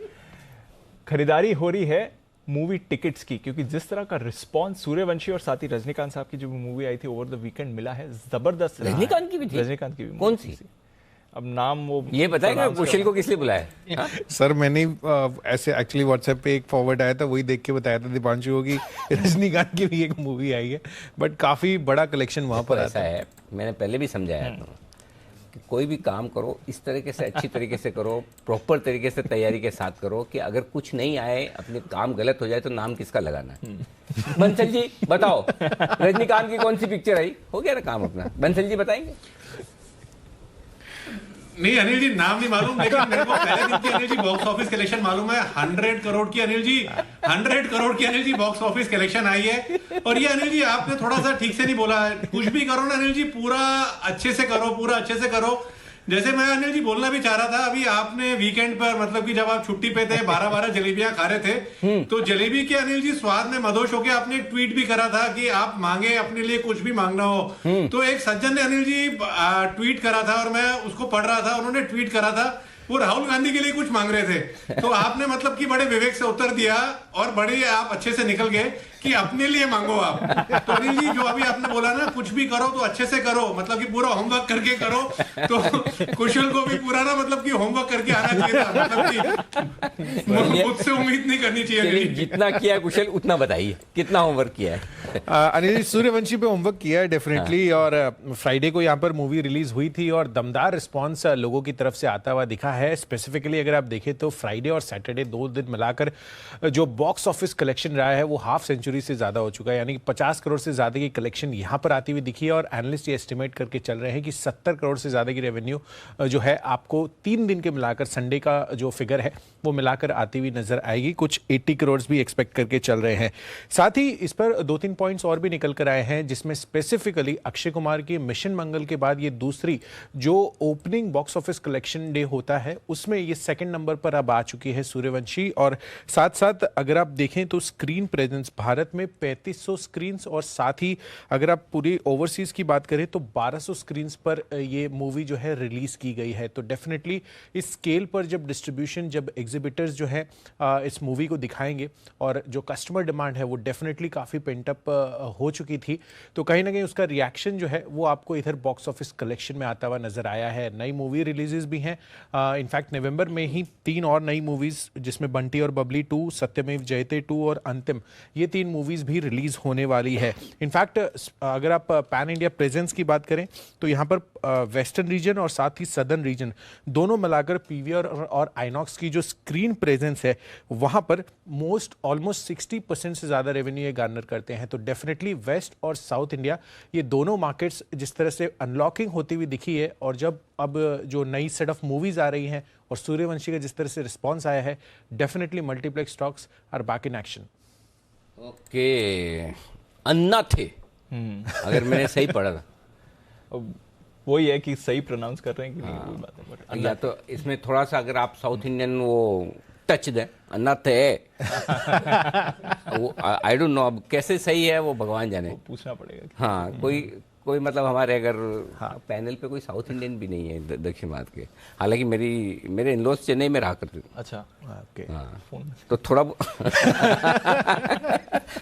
खरीदारी हो रही है मूवी टिकट्स की, क्योंकि जिस तरह का रिस्पांस सूर्यवंशी और साथ ही रजनीकांत साहब की जो मूवी आई थी ओवर द वीकेंड मिला है, जबरदस्त। रजनीकांत की भी थी? रजनीकांत की भी। कौन सी? अब नाम वो ये बताएगा कुशल को किस लिए बुलाया? सर मैंने ऐसे एक्चुअली व्हाट्सएप पे एक फॉरवर्ड आया था, वही देख के बताया था दीपांशु को कि रजनीकांत की भी एक मूवी आई है, बट काफी बड़ा कलेक्शन वहां पर ऐसा है। मैंने पहले भी समझाया था कि कोई भी काम करो इस तरीके से, अच्छी तरीके से करो, प्रॉपर तरीके से तैयारी के साथ करो कि अगर कुछ नहीं आए, अपने काम गलत हो जाए तो नाम किसका लगाना है। बंसल जी बताओ, रजनीकांत की कौन सी पिक्चर आई? हो गया ना काम अपना। बंसल जी बताएंगे। नहीं अनिल जी नाम नहीं मालूम, लेकिन मेरे को पहले दिन की Anil ji box office collection मालूम है। 100 करोड़ की अनिल जी, 100 करोड़ की Anil ji box office collection आई है। और ये अनिल जी आपने थोड़ा सा ठीक से नहीं बोला है। कुछ भी करो ना अनिल जी, पूरा अच्छे से करो, पूरा अच्छे से करो। जैसे मैं अनिल जी बोलना भी चाह रहा था, अभी आपने वीकेंड पर मतलब कि जब आप छुट्टी पे थे 12-12 जलेबियां खा रहे थे, तो जलेबी के अनिल जी स्वाद में मदोश होके आपने एक ट्वीट भी करा था कि आप मांगे अपने लिए कुछ भी मांगना हो। तो एक सज्जन ने अनिल जी ट्वीट करा था और मैं उसको पढ़ रहा था। उन्होंने ट्वीट करा था, वो राहुल गांधी के लिए कुछ मांग रहे थे, तो आपने मतलब कि बड़े विवेक से उत्तर दिया और बड़े आप अच्छे से निकल गए कि अपने लिए मांगो आप। तो अनिल जी जो अभी आपने बोला ना, कुछ भी करो तो अच्छे से करो, मतलब कि पूरा होमवर्क करके करो। तो कुशल को भी पूरा ना मतलब कि होमवर्क करके आना चाहिए था, मतलब कि मुझसे उम्मीद नहीं करनी चाहिए। जितना किया कुशल उतना बताइए, कितना होमवर्क किया है? अनिल जी सूर्यवंशी पे होमवर्क किया है डेफिनेटली। और फ्राइडे को यहाँ पर मूवी रिलीज हुई थी और दमदार रिस्पांस लोगों की तरफ से आता हुआ दिखा है। स्पेसिफिकली अगर आप देखें तो फ्राइडे और सैटरडे 2 दिन मिलाकर जो बॉक्स ऑफिस कलेक्शन रहा है वो हाफ सेंचुरी से ज्यादा हो चुका है, यानी कि 50 करोड़ से ज्यादा की कलेक्शन यहां पर आती हुई दिखी है। और एनालिस्ट ये एस्टिमेट करके चल रहे हैं कि 70 करोड़ से ज्यादा की रेवेन्यू जो है आपको 3 दिन के मिलाकर, संडे का जो फिगर है वो मिलाकर आती हुई नजर आएगी। कुछ 80 करोड़ भी एक्सपेक्ट करके चल रहे हैं। साथ ही इस पर 2-3 पॉइंट्स और भी निकल कर आए हैं, जिसमें स्पेसिफिकली अक्षय कुमार की मिशन मंगल के बाद ये दूसरी जो opening box office collection day होता है उसमें ये सेकंड नंबर पर अब आ चुकी है सूर्यवंशी। और साथ साथ अगर आप देखें तो स्क्रीन प्रेजेंस भारत में 3500 स्क्रीन, और साथ ही अगर आप पूरी ओवरसीज की बात करें तो 1200 स्क्रीन पर ये मूवी जो है रिलीज की गई है। तो डेफिनेटली इस स्केल पर जब डिस्ट्रीब्यूशन, जब एग्जिबिटर्स जो है इस मूवी को दिखाएंगे और जो कस्टमर डिमांड है वो डेफिनेटली काफ़ी पेंटअप हो चुकी थी, तो कहीं ना कहीं उसका रिएक्शन जो है वो आपको इधर बॉक्स ऑफिस कलेक्शन में आता हुआ नजर आया है। नई मूवी रिलीजेस भी हैं। इनफैक्ट नवंबर में ही 3 और नई मूवीज, जिसमें बंटी और बबली 2, सत्यमेव जयते 2 और अंतिम, ये 3 मूवीज भी रिलीज होने वाली है। इनफैक्ट अगर आप पैन इंडिया प्रेजेंस की बात करें तो यहाँ पर वेस्टर्न रीजन और साथ ही सदर्न रीजन दोनों मिलाकर पीवीआर और आइनॉक्स की जो स्क्रीन प्रेजेंस है वहां पर ऑलमोस्ट 60% से ज्यादा रेवेन्यू ये गार्नर करते हैं। तो डेफिनेटली वेस्ट और साउथ इंडिया, ये दोनों मार्केट्स जिस तरह से अनलॉकिंग होती हुई दिखी है, और जब अब जो नई सेट ऑफ मूवीज आ रही हैं और सूर्यवंशी का जिस तरह से रिस्पॉन्स आया है, definitely multiplex stocks are back in action. Okay, Anna थे अगर मैंने सही पढ़ा था। वही है कि सही प्रोनाउंस कर रहे हैं कि नहीं, कोई बात है, बट या तो इसमें थोड़ा सा अगर आप साउथ इंडियन वो टच दें, अन्ना थे वो आई डोंट नो अब कैसे सही है वो भगवान जाने, पूछना पड़ेगा। हाँ, कोई मतलब हमारे अगर पैनल पे कोई साउथ इंडियन भी नहीं है दक्षिण भारत के, हालांकि मेरे इन-लॉज चेन्नई में रहा करते थे। अच्छा, ओके। हाँ, तो थोड़ा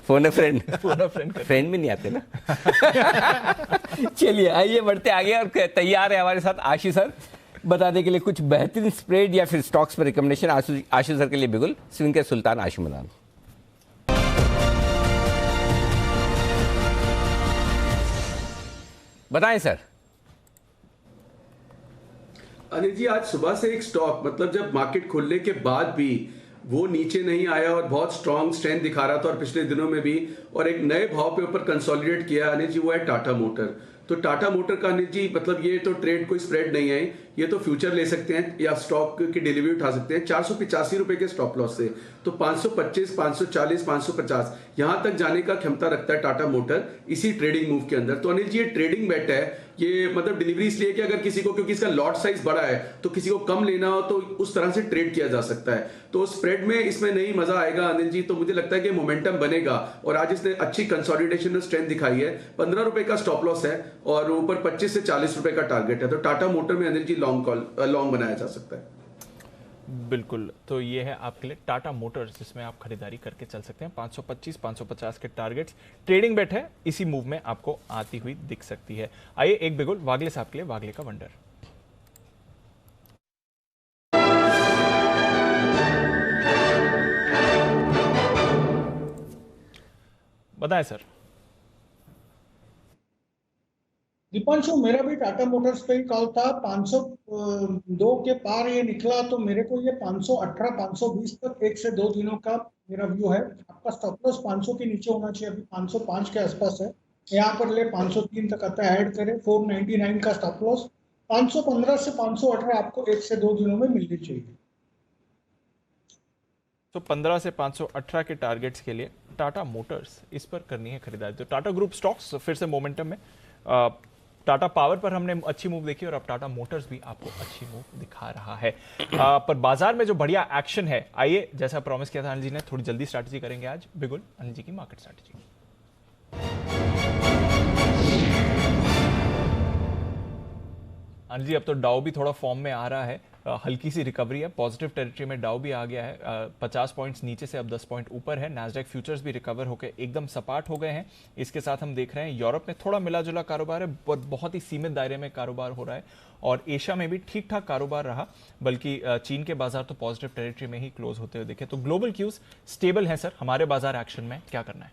फोन फ्रेंड में नहीं आते ना। चलिए आइए बढ़ते आगे, और तैयार है हमारे साथ आशीष सर बताने के लिए कुछ बेहतरीन स्प्रेड या फिर स्टॉक्स पर रिकमेंडेशन। आशीष सर के लिए बिगुल स्विंग के सुल्तान आशिम मदान। बताएं सर। अनिल जी, आज सुबह से एक स्टॉक, मतलब जब मार्केट खुलने के बाद भी वो नीचे नहीं आया और बहुत स्ट्रॉन्ग स्ट्रेंथ दिखा रहा था, और पिछले दिनों में भी, और एक नए भाव पे ऊपर कंसोलिडेट किया अनिल जी, वो है टाटा मोटर। तो टाटा मोटर का अनिल जी मतलब ये तो ट्रेड कोई स्प्रेड नहीं है, ये तो फ्यूचर ले सकते हैं या स्टॉक की डिलीवरी उठा सकते हैं 485 रुपए के स्टॉप लॉस से। तो 525, 540, 550 यहां तक जाने का क्षमता रखता है टाटा मोटर इसी ट्रेडिंग मूव के अंदर। तो अनिल जी ये ट्रेडिंग बेट है, ये मतलब डिलीवरी इसलिए कि अगर किसी को, क्योंकि इसका लॉट साइज बड़ा है, तो किसी को कम लेना हो तो उस तरह से ट्रेड किया जा सकता है। तो स्प्रेड में इसमें नहीं मजा आएगा अनिल जी, तो मुझे लगता है कि मोमेंटम बनेगा, और आज इसने अच्छी कंसोलिडेशन और स्ट्रेंथ दिखाई है। 15 रुपए का स्टॉप लॉस है और ऊपर 25 से 40 रुपए का टारगेट है। तो टाटा मोटर में अनिल जी लॉन्ग बनाया जा सकता है। बिल्कुल, तो ये है आपके लिए टाटा मोटर्स, जिसमें आप खरीदारी करके चल सकते हैं। 525, 550 के टारगेट्स, ट्रेडिंग बेट है, इसी मूव में आपको आती हुई दिख सकती है। आइए एक बिगुल वागले साहब के लिए, वागले का वंडर। बताएं सर। दीपांशु, मेरा भी टाटा मोटर्स पे ही कॉल था। 502 के पार ये निकला, तो मेरे को ये 518, 520 तक 1 से 2 दिनों का मेरा व्यू है। आपका स्टॉप लॉस 500 के नीचे होना चाहिए, अभी 505 के आसपास है। यहाँ पर ले 503 तक आता है, ऐड करें 499 का स्टॉप लॉस, 515 से 518 आपको 1 से 2 दिनों में मिलनी चाहिए। तो 15 से 518 के टारगेट्स के लिए टाटा मोटर्स इस पर करनी है खरीदारी। तो टाटा ग्रुप स्टॉक्स फिर से मोमेंटम में, टाटा पावर पर हमने अच्छी मूव देखी और अब टाटा मोटर्स भी आपको अच्छी मूव दिखा रहा है। पर बाजार में जो बढ़िया एक्शन है, आइए जैसा प्रॉमिस किया था अनिल जी ने, थोड़ी जल्दी स्ट्रैटेजी करेंगे आज बिगुल अनिल जी की मार्केट स्ट्रैटेजी। अनिल जी अब तो डाउ भी थोड़ा फॉर्म में आ रहा है, हल्की सी रिकवरी है, पॉजिटिव टेरिटरी में डाउ भी आ गया है, 50 पॉइंट्स नीचे से अब 10 पॉइंट ऊपर है। नैस्डैक फ्यूचर्स भी रिकवर होकर एकदम सपाट हो गए हैं। इसके साथ हम देख रहे हैं यूरोप में थोड़ा मिला जुला कारोबार है, पर बहुत ही सीमित दायरे में कारोबार हो रहा है, और एशिया में भी ठीक ठाक कारोबार रहा, बल्कि चीन के बाजार तो पॉजिटिव टेरिटरी में ही क्लोज होते हुए दिखे। तो ग्लोबल क्यूज स्टेबल है सर, हमारे बाजार एक्शन में क्या करना है?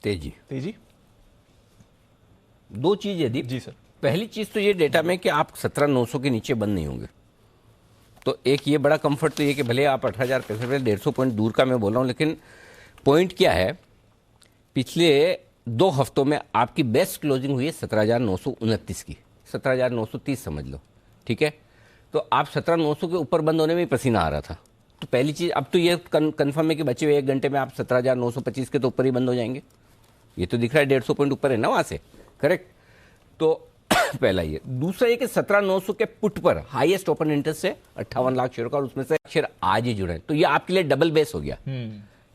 तेजी दो चीज है दीप जी सर। पहली चीज तो ये डेटा में कि आप 17,900 के नीचे बंद नहीं होंगे। तो एक ये बड़ा कंफर्ट तो ये कि भले आप 18,065 150 पॉइंट दूर का मैं बोल रहा हूँ, लेकिन पॉइंट क्या है, पिछले 2 हफ्तों में आपकी बेस्ट क्लोजिंग हुई है 17,929 की, 17,930 समझ लो, ठीक है। तो आप 17,900 के ऊपर बंद होने में ही पसीना आ रहा था। तो पहली चीज अब तो ये कन्फर्म है कि बचे हुए 1 घंटे में आप 17,925 के तो ऊपर ही बंद हो जाएंगे। ये तो दिख रहा है 150 पॉइंट ऊपर है ना वहां से, करेक्ट। तो पहला ये, दूसरा ये कि 17,900 के पुट पर हाईएस्ट ओपन इंटरेस्ट है 58 लाख शेयर का, और उसमें से शेयर आज ही जुड़े, तो ये आपके लिए डबल बेस हो गया।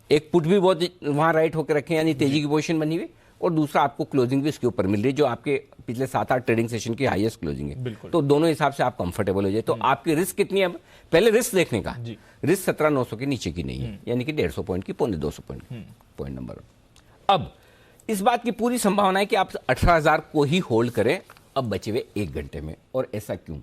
एक पुट भी बहुत वहां राइट होकर रखे, यानी तेजी की पोजीशन बनी हुई, और दूसरा आपको क्लोजिंग भी इसके ऊपर मिल रही है जो आपके पिछले 7-8 ट्रेडिंग सेशन की हाईएस्ट क्लोजिंग है। तो दोनों हिसाब से आप कंफर्टेबल हो जाए। तो आपकी रिस्क कितनी है, पहले रिस्क देखने का, रिस्क 17,900 के नीचे की नहीं है, यानी कि 150 पॉइंट की, 250 पॉइंट, पॉइंट नंबर। अब इस बात की पूरी संभावना है कि आप 18,000 को ही होल्ड करें अब बचे हुए 1 घंटे में। और ऐसा क्यों?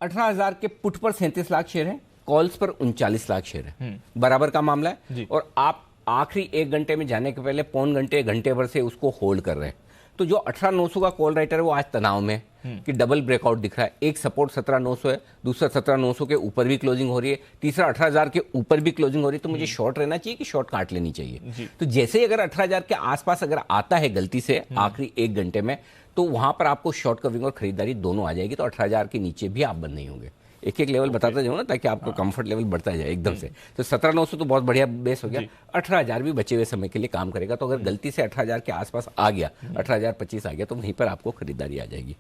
18,000 के पुट पर 37 लाख शेयर हैं, कॉल्स पर 39 लाख शेयर है, बराबर का मामला है। और आप आखिरी 1 घंटे में जाने के पहले पौन घंटे, घंटे भर से उसको होल्ड कर रहे हैं। तो जो 18,900 का कॉल राइटर है वो आज तनाव में है कि डबल ब्रेकआउट दिख रहा है। एक सपोर्ट 17,900 है, दूसरा 17,900 के ऊपर भी क्लोजिंग हो रही है, तीसरा 18,000 के ऊपर भी क्लोजिंग हो रही है। तो मुझे शॉर्ट रहना चाहिए कि शॉर्ट काट लेनी चाहिए? तो जैसे ही अगर 18,000 के आसपास अगर आता है गलती से आखिरी 1 घंटे में, तो वहां पर आपको शॉर्ट कवरिंग और खरीदारी दोनों आ जाएगी। तो 18,000 के नीचे भी आप बंद नहीं होंगे। एक एक लेवल बताते जाओ ना, ताकि आपको कंफर्ट लेवल बढ़ता जाए एकदम से। तो 17,900 तो बहुत बढ़िया बेस हो गया, 18,000 भी बचे हुए समय के लिए काम करेगा। तो अगर गलती से 18,000 के आसपास आ गया, 18,025 आ गया, तो वहीं पर आपको खरीदारी आ जाएगी,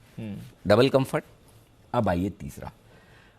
डबल कंफर्ट। अब आइए तीसरा,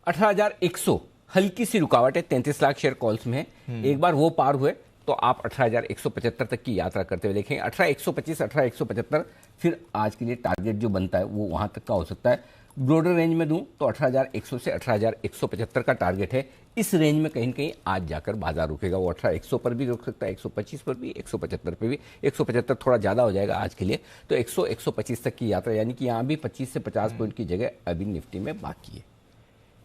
18,100 हल्की सी रुकावट है, 33 लाख शेयर कॉल्स में है। एक बार वो पार हुए तो आप 18,175 तक की यात्रा करते हुए देखेंगे। 18,125, 18,175 फिर आज के लिए टारगेट जो बनता है वो वहां तक का हो सकता है। ब्रॉडर रेंज में दूं तो 18,100 से 18,175 का टारगेट है। इस रेंज में कहीं न कहीं आज जाकर बाजार रुकेगा। वो 18,100 पर भी रुक सकता है, 125 पर भी, 175 पर भी। 175 थोड़ा ज़्यादा हो जाएगा आज के लिए। तो 100, 125 तक की यात्रा, यानी कि यहाँ भी 25 से 50 पॉइंट की जगह अभी निफ्टी में बाकी है।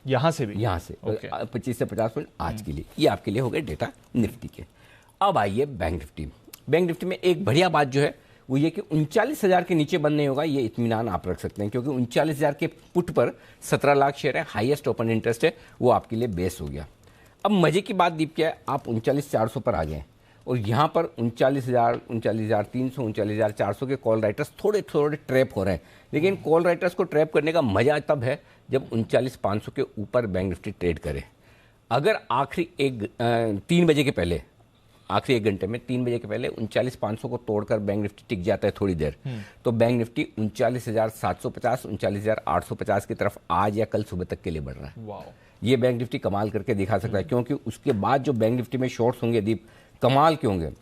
यहाँ से भी, यहाँ से 25 से 50 पॉइंट आज के लिए। ये आपके लिए हो गए डेटा निफ्टी के। अब आइए बैंक निफ्टी। बैंक निफ्टी में एक बढ़िया बात जो है वो ये कि 39,000 के नीचे बंद नहीं होगा, ये इत्मीनान आप रख सकते हैं, क्योंकि 39,000 के पुट पर 17 लाख शेयर है, हाईएस्ट ओपन इंटरेस्ट है, वो आपके लिए बेस हो गया। अब मजे की बात दीप क्या है, आप 39,400 पर आ गए और यहाँ पर 39,000, 39,300, 39,400 के कॉल राइटर्स थोड़े थोड़े ट्रैप हो रहे हैं। लेकिन कॉल राइटर्स को ट्रैप करने का मजा तब है जब 39,500 के ऊपर बैंक निफ्टी ट्रेड करे। अगर आखिरी 3 बजे के पहले, आखिरी 1 घंटे में 3 बजे के पहले 39,500 को तोड़कर बैंक निफ्टी टिक जाता है थोड़ी देर, तो बैंक निफ्टी 39,750, 39,850 की तरफ आज या कल सुबह तक के लिए बढ़ रहा है। ये बैंक निफ्टी कमाल करके दिखा सकता है, क्योंकि उसके बाद जो बैंक निफ्टी में शॉर्ट्स होंगे दीप, कमाल के होंगे।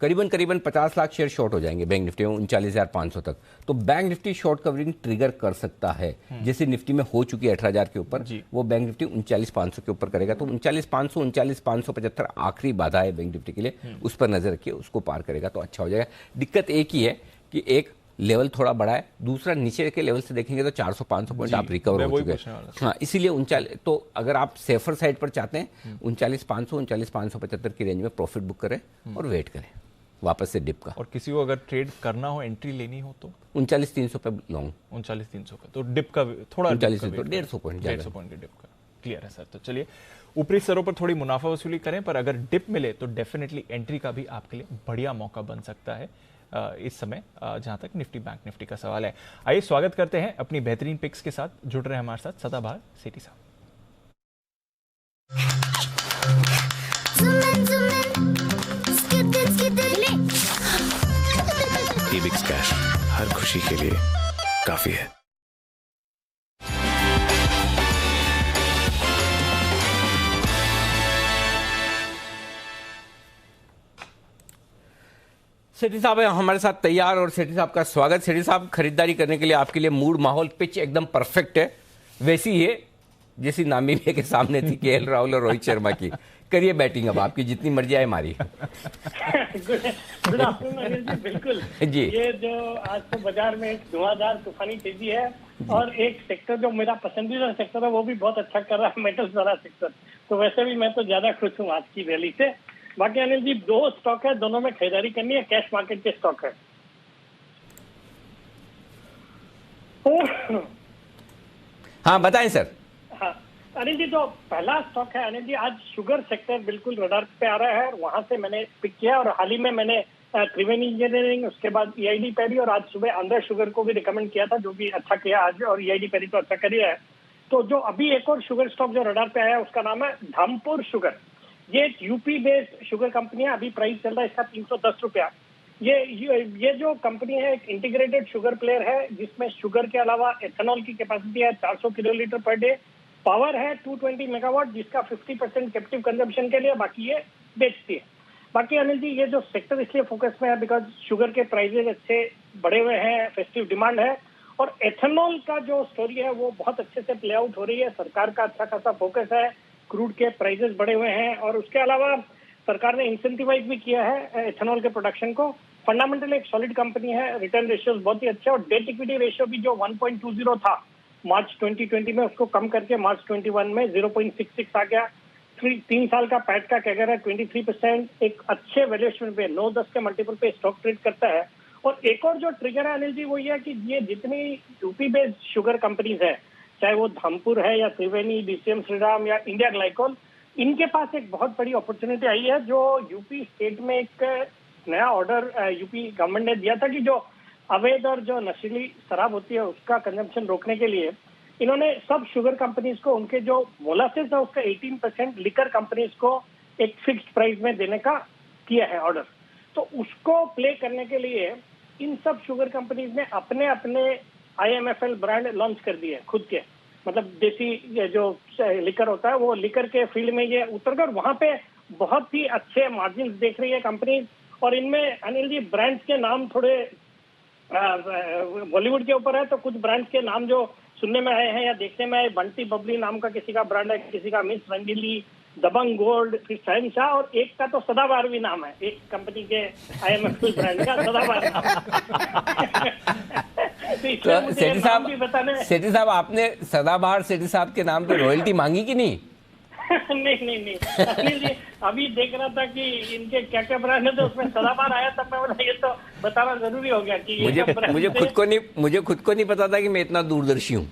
करीबन 50 लाख शेयर शॉर्ट हो जाएंगे बैंक निफ्टी में 39,500 तक। तो bank Nifty short covering trigger कर सकता है, जैसे निफ्टी में हो चुकी है 18,000 के ऊपर, वो बैंक निफ्टी 39,500 के ऊपर करेगा। तो 39,500, 39,575 आखिरी बाधा है बैंक निफ्टी के लिए, उस पर नजर रखिए, उसको पार करेगा तो अच्छा हो जाएगा। दिक्कत एक ही है कि एक लेवल थोड़ा बड़ा है, दूसरा नीचे के लेवल से देखेंगे तो 400-500 पॉइंट आप रिकवर हो चुके हैं। हाँ, इसीलिए 39, तो अगर आप सेफर साइड पर चाहते हैं 39,500, 39,575 की रेंज में प्रॉफिट बुक करें और वेट करें वापस से डिप का। और किसी को अगर ट्रेड करना हो, एंट्री लेनी हो तो 39,300 पे लॉन्ग, 39,300 पे, तो डिप का थोड़ा 150 पॉइंट के डिप का क्लियर है सर। तो चलिए ऊपरी स्तरों पर थोड़ी मुनाफा वसूली करें, पर अगर डिप मिले तो डेफिनेटली एंट्री का भी आपके लिए बढ़िया मौका बन सकता है। इस समय जहां तक निफ्टी बैंक निफ्टी का सवाल है। आइए स्वागत करते हैं अपनी बेहतरीन पिक्स के साथ। जुड़ रहे हैं हमारे साथ सदाबहार सेठी साहब। ईबिक्स कैश हर खुशी के लिए काफी है। सेठी साहब हमारे साथ तैयार और सेठी साहब का स्वागत। सेठी साहब, खरीदारी करने के लिए आपके लिए मूड माहौल पिच एकदम परफेक्ट है, वैसी ही है जैसी नामीबिया के सामने थी केएल राहुल और रोहित शर्मा की। करिए बैटिंग अब आपकी, जितनी मर्जी आए मारी। Good afternoon Anil ji. बिल्कुल जी, ये जो आज तो बाजार में एक धुआंधार तूफानी तेजी है और एक सेक्टर जो मेरा पसंदीदा सेक्टर है वो भी बहुत अच्छा कर रहा है, मेटल्स वाला सेक्टर। तो वैसे भी मैं तो ज्यादा खुश हूँ आज की रैली से। बाकी अनिल जी 2 स्टॉक है, दोनों में खरीदारी करनी है, कैश मार्केट के स्टॉक है। हाँ बताएं सर। हाँ अनिल जी, जो पहला स्टॉक है अनिल जी, आज शुगर सेक्टर बिल्कुल रडार पे आ रहा है और वहां से मैंने पिक किया। और हाल ही में मैंने त्रिवेणी इंजीनियरिंग, उसके बाद ईआईडी पैरी और आज सुबह आंध्र शुगर को भी रिकमेंड किया था, जो भी अच्छा किया आज, और ईआईडी पैरी तो अच्छा कर ही है। तो जो अभी एक और शुगर स्टॉक जो रडार पे आया है उसका नाम है धामपुर शुगर। ये यूपी बेस्ड शुगर कंपनी है, अभी प्राइस चल रहा है इसका 310 रुपया। ये जो कंपनी है एक इंटीग्रेटेड शुगर प्लेयर है, जिसमें शुगर के अलावा एथेनॉल की कैपेसिटी है 400 किलोलीटर पर डे, पावर है 220 मेगावाट, जिसका 50% कैप्टिव कंजम्पशन के लिए, बाकी ये बेचती है। बाकी अनिल जी ये जो सेक्टर इसलिए फोकस में है बिकॉज शुगर के प्राइसेज अच्छे बढ़े हुए हैं, फेस्टिव डिमांड है, और एथेनॉल का जो स्टोरी है वो बहुत अच्छे से प्ले आउट हो रही है। सरकार का अच्छा खासा फोकस है, क्रूड के प्राइसेस बढ़े हुए हैं, और उसके अलावा सरकार ने इंसेंटिवाइज भी किया है एथेनॉल के प्रोडक्शन को। फंडामेंटली एक सॉलिड कंपनी है, रिटर्न रेशियोज बहुत ही अच्छे, और डेट इक्विटी रेशियो भी जो 1.20 था मार्च 2020 में, उसको कम करके मार्च 21 में 0.66 आ गया। 3 साल का पैट का कैगर है 23%, एक अच्छे वैल्यूएशन पे 9-10 के मल्टीपल पे स्टॉक ट्रेड करता है। और एक और जो ट्रिगर है अनिल जी वो ये है कि ये जितनी यूपी बेस्ड शुगर कंपनीज है, चाहे वो धामपुर है या त्रिवेणी, डीसीएम श्रीराम या इंडिया ग्लाइकोल, इनके पास एक बहुत बड़ी अपॉर्चुनिटी आई है। जो यूपी स्टेट में एक नया ऑर्डर यूपी गवर्नमेंट ने दिया था कि जो अवैध और जो नशीली शराब होती है उसका कंजम्पशन रोकने के लिए इन्होंने सब शुगर कंपनीज को उनके जो मोलासेस है उसका 18% लिकर कंपनीज को एक फिक्स्ड प्राइस में देने का किया है ऑर्डर। तो उसको प्ले करने के लिए इन सब शुगर कंपनीज ने अपने अपने IMFL ब्रांड लॉन्च कर दिए खुद के, मतलब देसी जो लिकर होता है वो लिकर के फील्ड में ये उतरकर वहां पे बहुत ही अच्छे मार्जिन देख रही है कंपनी। और इनमें अनिल जी ब्रांड्स के नाम थोड़े बॉलीवुड के ऊपर है, तो कुछ ब्रांड्स के नाम जो सुनने में आए हैं या देखने में आए, बंटी बबली नाम का किसी का ब्रांड है, किसी का मिस रंगीली, दबंग गोल्ड, फिर शहनशाह, और एक का तो सदाबहार भी नाम है, एक कंपनी के IMFL ब्रांड का सदाबहार तो सेठी साहब आपने सदाबहार सेठी साहब के नाम पे रॉयल्टी मांगी कि नहीं? नहीं अनिल जी, अभी देख रहा था कि इनके क्या क्या ब्रांड है, तो उसमें सदाबहार आया, तब मैं बोला ये तो बताना जरूरी हो गया कि मुझे खुद को नहीं पता था कि मैं इतना दूरदर्शी हूँ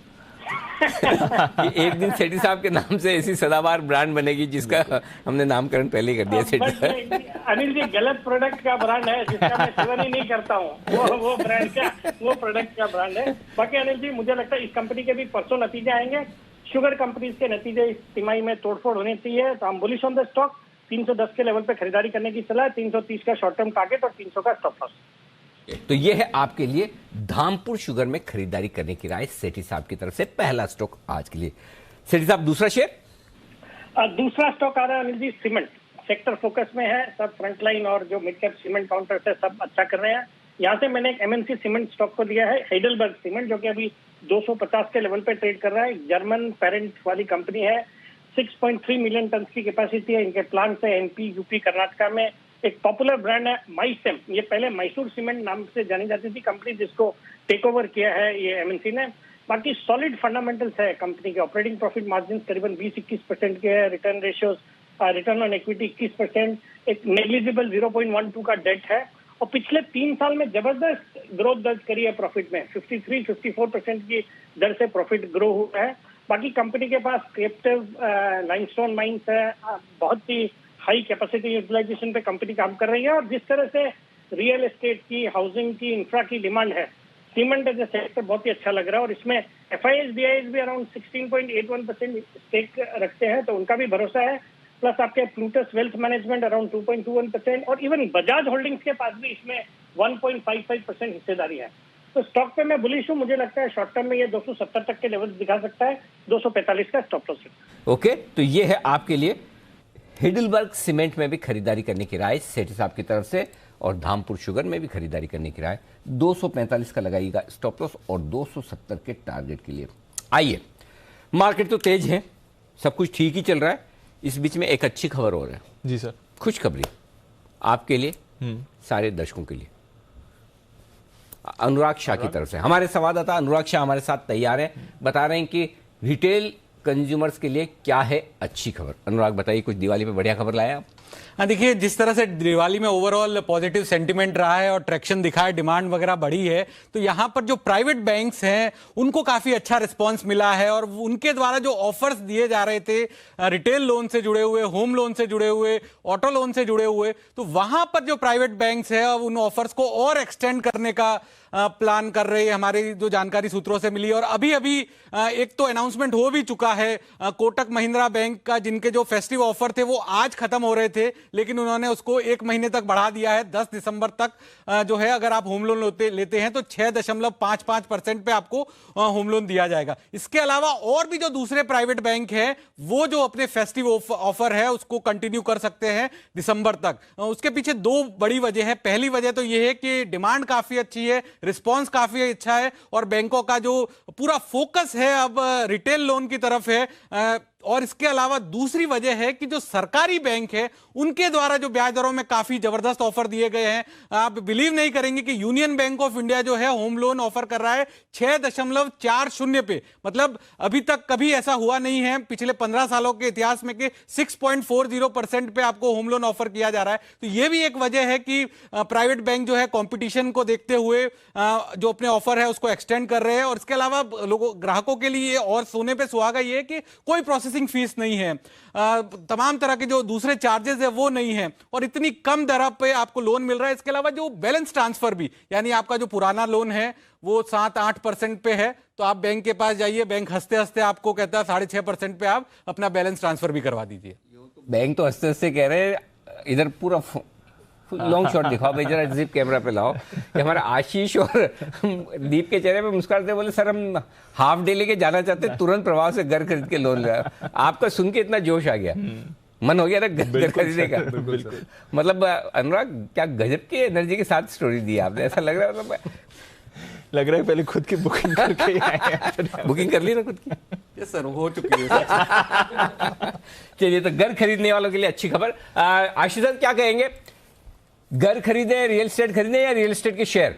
कि एक दिन सेठी साहब के नाम से ऐसी सदाबहार ब्रांड बनेगी जिसका हमने नामकरण पहले कर दिया। सेठी साहब अनिल जी गलत प्रोडक्ट का ब्रांड है जिसका मैं सेवन ही नहीं करता हूँ, वो ब्रांड का वो प्रोडक्ट का ब्रांड है। बाकी अनिल जी मुझे लगता है इस कंपनी के भी परसों नतीजे आएंगे, शुगर कंपनीज के नतीजे इस तिमाही में तोड़फोड़ होनी चाहिए, तो हम बुलिश ऑन द स्टॉक। 310 के लेवल पे खरीदारी करने की सलाह है, 330 का शॉर्ट टर्म टारगेट और 300 का स्टॉप लॉस। तो ये है आपके लिए धामपुर शुगर में खरीदारी करने की राय सेठी साहब की तरफ से, पहला स्टॉक आज के लिए। सेठी साहब दूसरा शेयर? दूसरा स्टॉक आ रहा है Anil ji cement, sector focus में है, सब फ्रंटलाइन और जो मिड कैप सीमेंट काउंटर्स है सब अच्छा कर रहे हैं। यहाँ से मैंने एक MNC सीमेंट स्टॉक को दिया है, हाइडेलबर्ग सीमेंट, जो कि अभी 250 के लेवल पे ट्रेड कर रहा है। जर्मन पेरेंट वाली कंपनी है, 6.3 मिलियन टन की कैपेसिटी है, इनके प्लांट्स है MP, UP, कर्नाटका में। एक पॉपुलर ब्रांड है माइसेम, ये पहले मैसूर सीमेंट नाम से जानी जाती थी कंपनी, जिसको टेक ओवर किया है ये MNC ने। बाकी सॉलिड फंडामेंटल्स है कंपनी के, ऑपरेटिंग प्रॉफिट मार्जिन करीबन 20-21% के है, return ratios, return on equity 21%, एक नेग्लिजिबल 0.12 का डेट है, और पिछले 3 साल में जबरदस्त ग्रोथ दर्ज करी है प्रॉफिट में, 53-54% की दर से प्रॉफिट ग्रो हुआ है। बाकी कंपनी के पास कैप्टिव लाइमस्टोन माइंस है, बहुत ही हाई कैपेसिटी यूटिलाइजेशन पे कंपनी काम कर रही है, और जिस तरह से रियल एस्टेट की, हाउसिंग की, इंफ्रा की डिमांड है, सीमेंट एज ए सेक्टर बहुत ही अच्छा लग रहा है। और इसमें FIS DIS भी अराउंड 16.81% स्टेक रखते हैं, तो उनका भी भरोसा है। प्लस आपके प्लूटस वेल्थ मैनेजमेंट अराउंड 2.21% और इवन बजाज होल्डिंग्स के पास भी इसमें 1.55% हिस्सेदारी है। तो स्टॉक पे मैं बुलिश हूँ। मुझे लगता है शॉर्ट टर्म में ये 270 तक के लेवल्स दिखा सकता है, 245 का स्टॉप लॉस है। ओके, तो ये है आपके लिए हिडलबर्ग सीमेंट में भी खरीदारी करने की राय सेठी साहब की तरफ से, और धामपुर शुगर में भी खरीदारी करने की राय। 245 का लगाइएगा स्टॉप लॉस और 270 के टारगेट के लिए। आइए, मार्केट तो तेज है, सब कुछ ठीक ही चल रहा है। इस बीच में एक अच्छी खबर हो रही है जी सर, खुशखबरी आपके लिए, सारे दर्शकों के लिए। अनुराग शाह की तरफ से हमारे संवाददाता अनुराग शाह हमारे साथ तैयार है, बता रहे हैं कि रिटेल कंज्यूमर्स के लिए क्या है अच्छी खबर। अनुराग बताइए, कुछ दिवाली पे बढ़िया खबर लाया आप? हाँ, देखिए, जिस तरह से दिवाली में ओवरऑल पॉजिटिव सेंटीमेंट रहा है और ट्रैक्शन दिखा है, डिमांड वगैरह बढ़ी है, तो यहाँ पर जो प्राइवेट बैंक्स हैं उनको काफी अच्छा रिस्पांस मिला है और उनके द्वारा जो ऑफर्स दिए जा रहे थे रिटेल लोन से जुड़े हुए, होम लोन से जुड़े हुए, ऑटो लोन से जुड़े हुए, तो वहां पर जो प्राइवेट बैंक्स है उन ऑफर्स को और एक्सटेंड करने का प्लान कर रहे हैं, हमारी जो जानकारी सूत्रों से मिली। और अभी अभी एक तो अनाउंसमेंट हो भी चुका है कोटक महिंद्रा बैंक का, जिनके जो फेस्टिव ऑफर थे वो आज खत्म हो रहे थे, लेकिन उन्होंने उसको 1 महीने तक बढ़ा दिया है। 10 दिसंबर तक जो है, अगर आप होम लोन लेते हैं तो 6.55% पे आपको होम लोन दिया जाएगा। इसके अलावा और भी जो दूसरे प्राइवेट बैंक है वो जो अपने फेस्टिव ऑफर है उसको कंटिन्यू कर सकते हैं दिसंबर तक। उसके पीछे 2 बड़ी वजह है। पहली वजह तो यह है कि डिमांड काफी अच्छी है, रिस्पांस काफी अच्छा है और बैंकों का जो पूरा फोकस है अब रिटेल लोन की तरफ है। और इसके अलावा दूसरी वजह है कि जो सरकारी बैंक है उनके द्वारा जो ब्याज दरों में काफी जबरदस्त ऑफर दिए गए हैं। आप बिलीव नहीं करेंगे कि यूनियन बैंक ऑफ इंडिया जो है होम लोन ऑफर कर रहा है 6.40 पे, मतलब अभी तक कभी ऐसा हुआ नहीं है पिछले 15 सालों के इतिहास में कि 6.40% पे आपको होम लोन ऑफर किया जा रहा है। तो यह भी एक वजह है कि प्राइवेट बैंक जो है कंपटीशन को देखते हुए जो अपने ऑफर है उसको एक्सटेंड कर रहे हैं। और इसके अलावा लोगों ग्राहकों के लिए और सोने पे सुहागा यह है कि कोई प्रोसेसिंग फीस नहीं है, तमाम तरह के जो दूसरे चार्जेस है वो नहीं है और इतनी कम दर पे आपको लोन मिल रहा है। इसके अलावा जो बैलेंस ट्रांसफर भी, यानी आपका जो पुराना लोन है वो 7-8% पे है, तो आप बैंक के पास जाइए, बैंक हंसते हंसते आपको कहता है 6.5% पे आप अपना बैलेंस ट्रांसफर भी करवा दीजिए। बैंक तो हंसते हंसते कह रहे हैं, इधर पूरा लॉन्ग शॉट दिखाओ भाई, जरा जिप कैमरा पे लाओ कि हमारा आशीष और दीप के चेहरे पे मुस्कुराते बोले सर हम हाफ डे लेके जाना चाहते, तुरंत प्रभाव से घर खरीद के लोन लिया। आपका सुन के इतना जोश आ गया, मन हो गया ना घर खरीदने का। मतलब अनुराग, क्या गजब की एनर्जी के साथ स्टोरी दी आपने, ऐसा लग रहा है मतलब लग रहा है पहले खुद की बुकिंग करके आए हैं। बुकिंग कर ली ना खुद की? यस सर, हो चुकी है। चलिए, तो घर खरीदने वालों के लिए अच्छी खबर। आशीष सर क्या कहेंगे, घर खरीदे, रियल एस्टेट खरीदे या रियल एस्टेट के शेयर?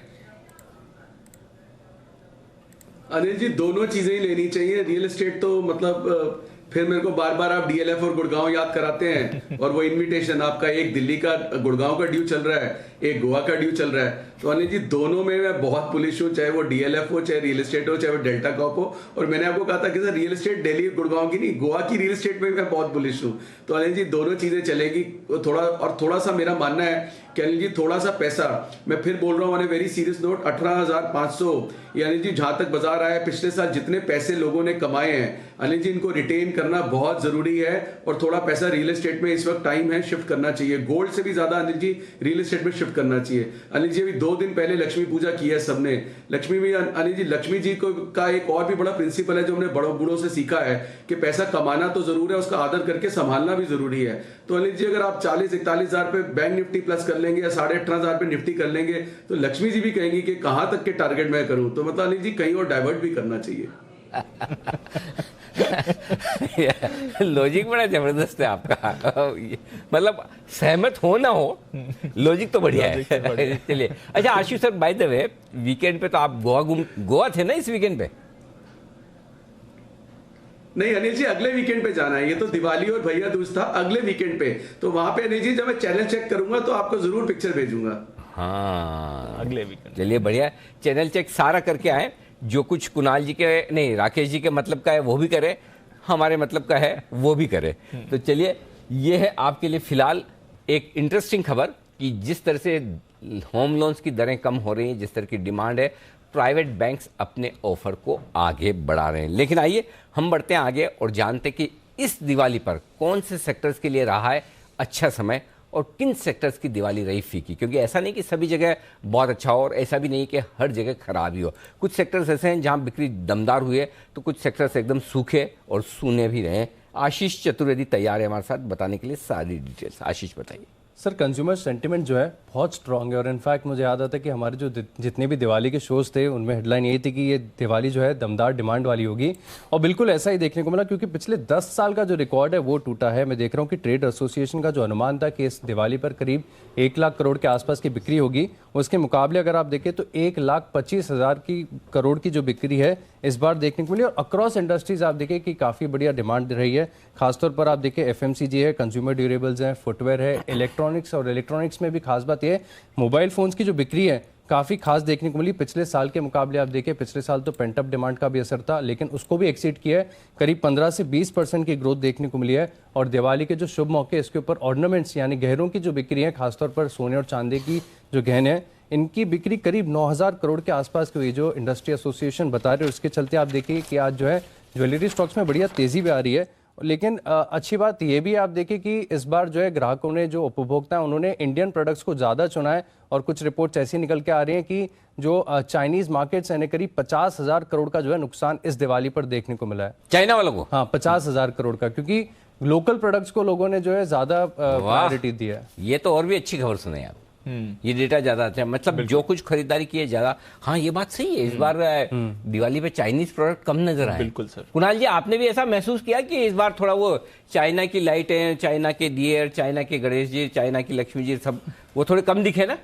अनिल जी, दोनों चीजें ही लेनी चाहिए। रियल एस्टेट तो मतलब फिर मेरे को बार बार आप DLF और गुड़गांव याद कराते हैं और वो इनविटेशन आपका, एक दिल्ली का गुड़गांव का ड्यू चल रहा है, एक गोवा का ड्यू चल रहा है। तो अनिल जी, दोनों में मैं बहुत पुलिस हूँ, चाहे वो DLF हो, चाहे रियल एस्टेट हो, चाहे वो डेल्टा कॉप हो। और मैंने आपको कहा था कि sir real estate Delhi Gurgaon की नहीं, गोवा की रियल एस्टेट में मैं बहुत बुलिश हूँ। तो अनिल जी, दोनों चीजें चलेगी। थोड़ा सा मेरा मानना है कि अनिल जी थोड़ा सा पैसा, मैं फिर बोल रहा हूँ on a very serious note, 18,500 यानी जी जहां तक बाजार आया पिछले साल जितने पैसे लोगों ने कमाए हैं अनिल जी, इनको रिटेन करना बहुत जरूरी है और थोड़ा पैसा रियल एस्टेट में इस वक्त टाइम है शिफ्ट करना चाहिए। गोल्ड से भी ज्यादा अनिल जी रियल एस्टेट में शिफ्ट करना चाहिए। अनिल जी, अभी 2 दिन पहले लक्ष्मी पूजा की है सबने, लक्ष्मी भी अनिल जी, लक्ष्मी जी को का एक और भी बड़ा प्रिंसिपल है जो हमने बड़ों बूढ़ों से सीखा है कि पैसा कमाना तो जरूर है, उसका आदर करके संभालना भी जरूरी है। तो अनिल जी, अगर आप 40-41 हजार पे बैंक निफ्टी प्लस कर लेंगे या 18,500 पे निफ्टी कर लेंगे तो लक्ष्मी जी भी कहेंगी कि कहां तक के टारगेट मैं करूं। तो मतलब अनिल जी कहीं और डाइवर्ट भी करना चाहिए। लॉजिक बड़ा जबरदस्त है आपका, मतलब सहमत हो ना हो, लॉजिक तो बढ़िया है। चलिए, अच्छा Ashish sir, by the way weekend पे तो आप गोवा थे ना इस वीकेंड पे? नहीं अनिल जी, अगले वीकेंड पे जाना है, ये तो दिवाली और भैया दूज था, अगले वीकेंड पे। तो वहां पे अनिल जी जब मैं चैनल चेक करूंगा तो आपको जरूर पिक्चर भेजूंगा। हाँ, अगले वीकेंड। चलिए बढ़िया, चैनल चेक सारा करके आए, जो कुछ कुणाल जी के नहीं राकेश जी के मतलब का है वो भी करे, हमारे मतलब का है वो भी करे। तो चलिए, ये है आपके लिए फिलहाल एक इंटरेस्टिंग खबर कि जिस तरह से होम लोन्स की दरें कम हो रही हैं, जिस तरह की डिमांड है, प्राइवेट बैंक्स अपने ऑफर को आगे बढ़ा रहे हैं। लेकिन आइए हम बढ़ते हैं आगे और जानते हैं कि इस दिवाली पर कौन से सेक्टर्स के लिए रहा है अच्छा समय और किन सेक्टर्स की दिवाली रही फीकी। क्योंकि ऐसा नहीं कि सभी जगह बहुत अच्छा हो और ऐसा भी नहीं कि हर जगह खराब ही हो। कुछ सेक्टर्स ऐसे हैं जहां बिक्री दमदार हुई है, तो कुछ सेक्टर्स एकदम सूखे और सूने भी रहे हैं। आशीष चतुर्वेदी तैयार है हमारे साथ बताने के लिए सारी डिटेल्स। आशीष बताइए। सर, कंज्यूमर सेंटिमेंट जो है बहुत स्ट्रांग है और इनफैक्ट मुझे याद आता है कि हमारे जो जितने भी दिवाली के शोज थे उनमें हेडलाइन यही थी कि ये दिवाली जो है दमदार डिमांड वाली होगी, और बिल्कुल ऐसा ही देखने को मिला क्योंकि पिछले 10 साल का जो रिकॉर्ड है वो टूटा है। मैं देख रहा हूँ कि ट्रेड एसोसिएशन का जो अनुमान था कि इस दिवाली पर करीब 1 लाख करोड़ के आसपास की बिक्री होगी, उसके मुकाबले अगर आप देखें तो 1,25,000 करोड़ की जो बिक्री है इस बार देखने को मिली। और अक्रॉस इंडस्ट्रीज आप देखें कि काफ़ी बढ़िया डिमांड रही है। खासतौर पर आप देखें FMCG है, कंज्यूमर ड्यूरेबल्स हैं, फुटवेयर है, इलेक्ट्रॉनिक्स, और इलेक्ट्रॉनिक्स में भी खास बात यह है मोबाइल फोन्स की जो बिक्री है काफ़ी खास देखने को मिली। पिछले साल के मुकाबले आप देखें, पिछले साल तो पेंटअप डिमांड का भी असर था, लेकिन उसको भी एक्सीड किया है। करीब 15 से 20% की ग्रोथ देखने को मिली है। और दिवाली के जो शुभ मौके इसके ऊपर ऑर्नामेंट्स यानी गहरों की जो बिक्री है, खासतौर पर सोने और चांदी की जो गहने हैं, इनकी बिक्री करीब 9,000 करोड़ के आसपास की हुई, जो इंडस्ट्री एसोसिएशन बता रहे हैं। उसके चलते आप देखिए कि आज जो है ज्वेलरी स्टॉक्स में बढ़िया तेजी भी आ रही है। लेकिन अच्छी बात यह भी आप देखिए कि इस बार जो है ग्राहकों ने, जो उपभोक्ता हैं, उन्होंने इंडियन प्रोडक्ट्स को ज़्यादा चुना है। और कुछ रिपोर्ट्स ऐसी निकल के आ रही हैं कि जो चाइनीज मार्केट्स हैं, करीब 50,000 करोड़ का जो है नुकसान इस दिवाली पर देखने को मिला है चाइना वालों को। हाँ, 50,000 करोड़ का, क्योंकि लोकल प्रोडक्ट्स को लोगों ने जो है ज्यादा प्रायोरिटी दी है। ये तो और भी अच्छी खबर सुने आप। ये डेटा ज्यादा अच्छा है, मतलब जो कुछ खरीदारी की है ज्यादा। हाँ, ये बात सही है। इस बार दिवाली पे चाइनीज प्रोडक्ट कम नजर आए। बिल्कुल सर। कुणाल जी, आपने भी ऐसा महसूस किया कि इस बार थोड़ा वो चाइना की लाइटें, चाइना के दिए, चाइना के गणेश जी, चाइना की लक्ष्मी जी, सब वो थोड़े कम दिखे ना?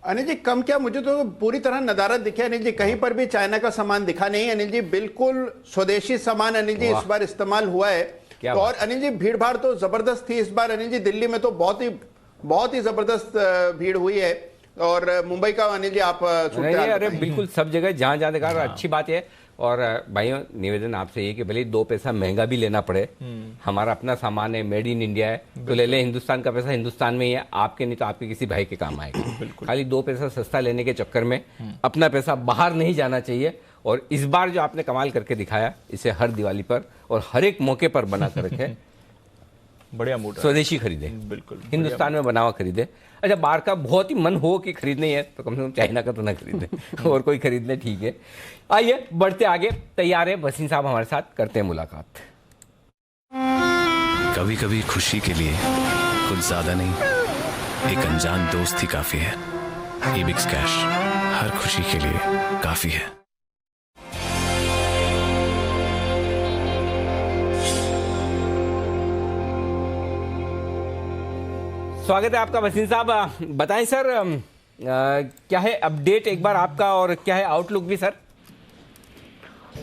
अनिल जी, कम क्या, मुझे तो पूरी तरह नदारत दिखे अनिल जी। कहीं पर भी चाइना का सामान दिखा नहीं अनिल जी। बिल्कुल स्वदेशी सामान अनिल जी इस बार इस्तेमाल हुआ है। तो और अनिल जी, भीड़ भाड़ तो जबरदस्त थी इस बार अनिल जी। दिल्ली में तो बहुत ही जबरदस्त भीड़ हुई है। और मुंबई का अनिल जी आप अरे बिल्कुल सब जगह जहां जहां देखा। अच्छी बात है। और भाइयों, निवेदन आपसे ये कि भले 2 पैसा महंगा भी लेना पड़े, हमारा अपना सामान है, मेड इन इंडिया है, तो ले ले। हिंदुस्तान का पैसा हिंदुस्तान में ही है, आपके नहीं तो आपके किसी भाई के काम आएगा। खाली 2 पैसा सस्ता लेने के चक्कर में अपना पैसा बाहर नहीं जाना चाहिए। और इस बार जो आपने कमाल करके दिखाया, इसे हर दिवाली पर और हर एक मौके पर बना कर रखे। बढ़िया मूड, स्वदेशी खरीदे, बिल्कुल हिंदुस्तान में बना हुआ खरीदे। अच्छा, बाहर का बहुत ही मन हो कि खरीदने है तो कम से कम चाइना का तो ना खरीदे, और कोई खरीदने ठीक है। आइए बढ़ते आगे। तैयार है वसीम साहब हमारे साथ, करते हैं मुलाकात। कभी कभी खुशी के लिए कुछ ज्यादा नहीं, एक अनजान दोस्त ही काफी है। एबिक्स कैश हर खुशी के लिए काफी है। स्वागत है आपका वसीम साहब। बताएं सर, क्या है अपडेट एक बार आपका, और क्या है आउटलुक भी सर?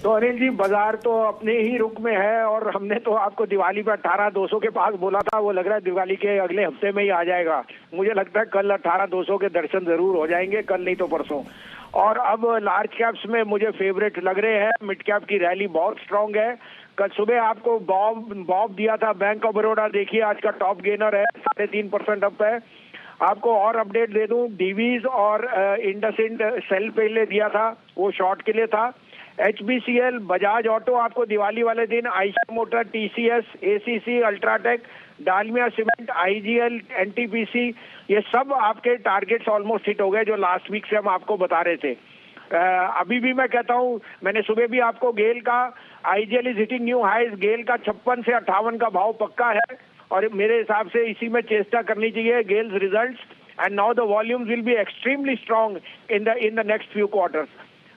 तो अनिल जी, बाजार तो अपने ही रुख में है, और हमने तो आपको दिवाली पर 18,200 के पास बोला था। वो लग रहा है दिवाली के अगले हफ्ते में ही आ जाएगा। मुझे लगता है कल 18,200 के दर्शन जरूर हो जाएंगे, कल नहीं तो परसों। और अब लार्ज कैप्स में मुझे फेवरेट लग रहे हैं। मिड कैप की रैली बहुत स्ट्रांग है। कल सुबह आपको बॉब दिया था बैंक ऑफ बड़ौदा, देखिए आज का टॉप गेनर है, 3.5% अप है। आपको और अपडेट दे दूं, डीवीज और इंडसइंड सेल पहले दिया था, वो शॉर्ट के लिए था। HBCL, बजाज ऑटो आपको दिवाली वाले दिन, Eicher motor, TCS, ACC, UltraTech, Dalmia cement, IGL, NTPC, ये सब आपके टारगेट्स ऑलमोस्ट हिट हो गए जो लास्ट वीक से हम आपको बता रहे थे। अभी भी मैं कहता हूँ, मैंने सुबह भी आपको गेल का IGL is hitting new highs, GAIL का 56 से 58 का भाव पक्का है, और मेरे हिसाब से इसी में चेष्टा करनी चाहिए Gales results. And now the volumes will be extremely strong in the next few quarters.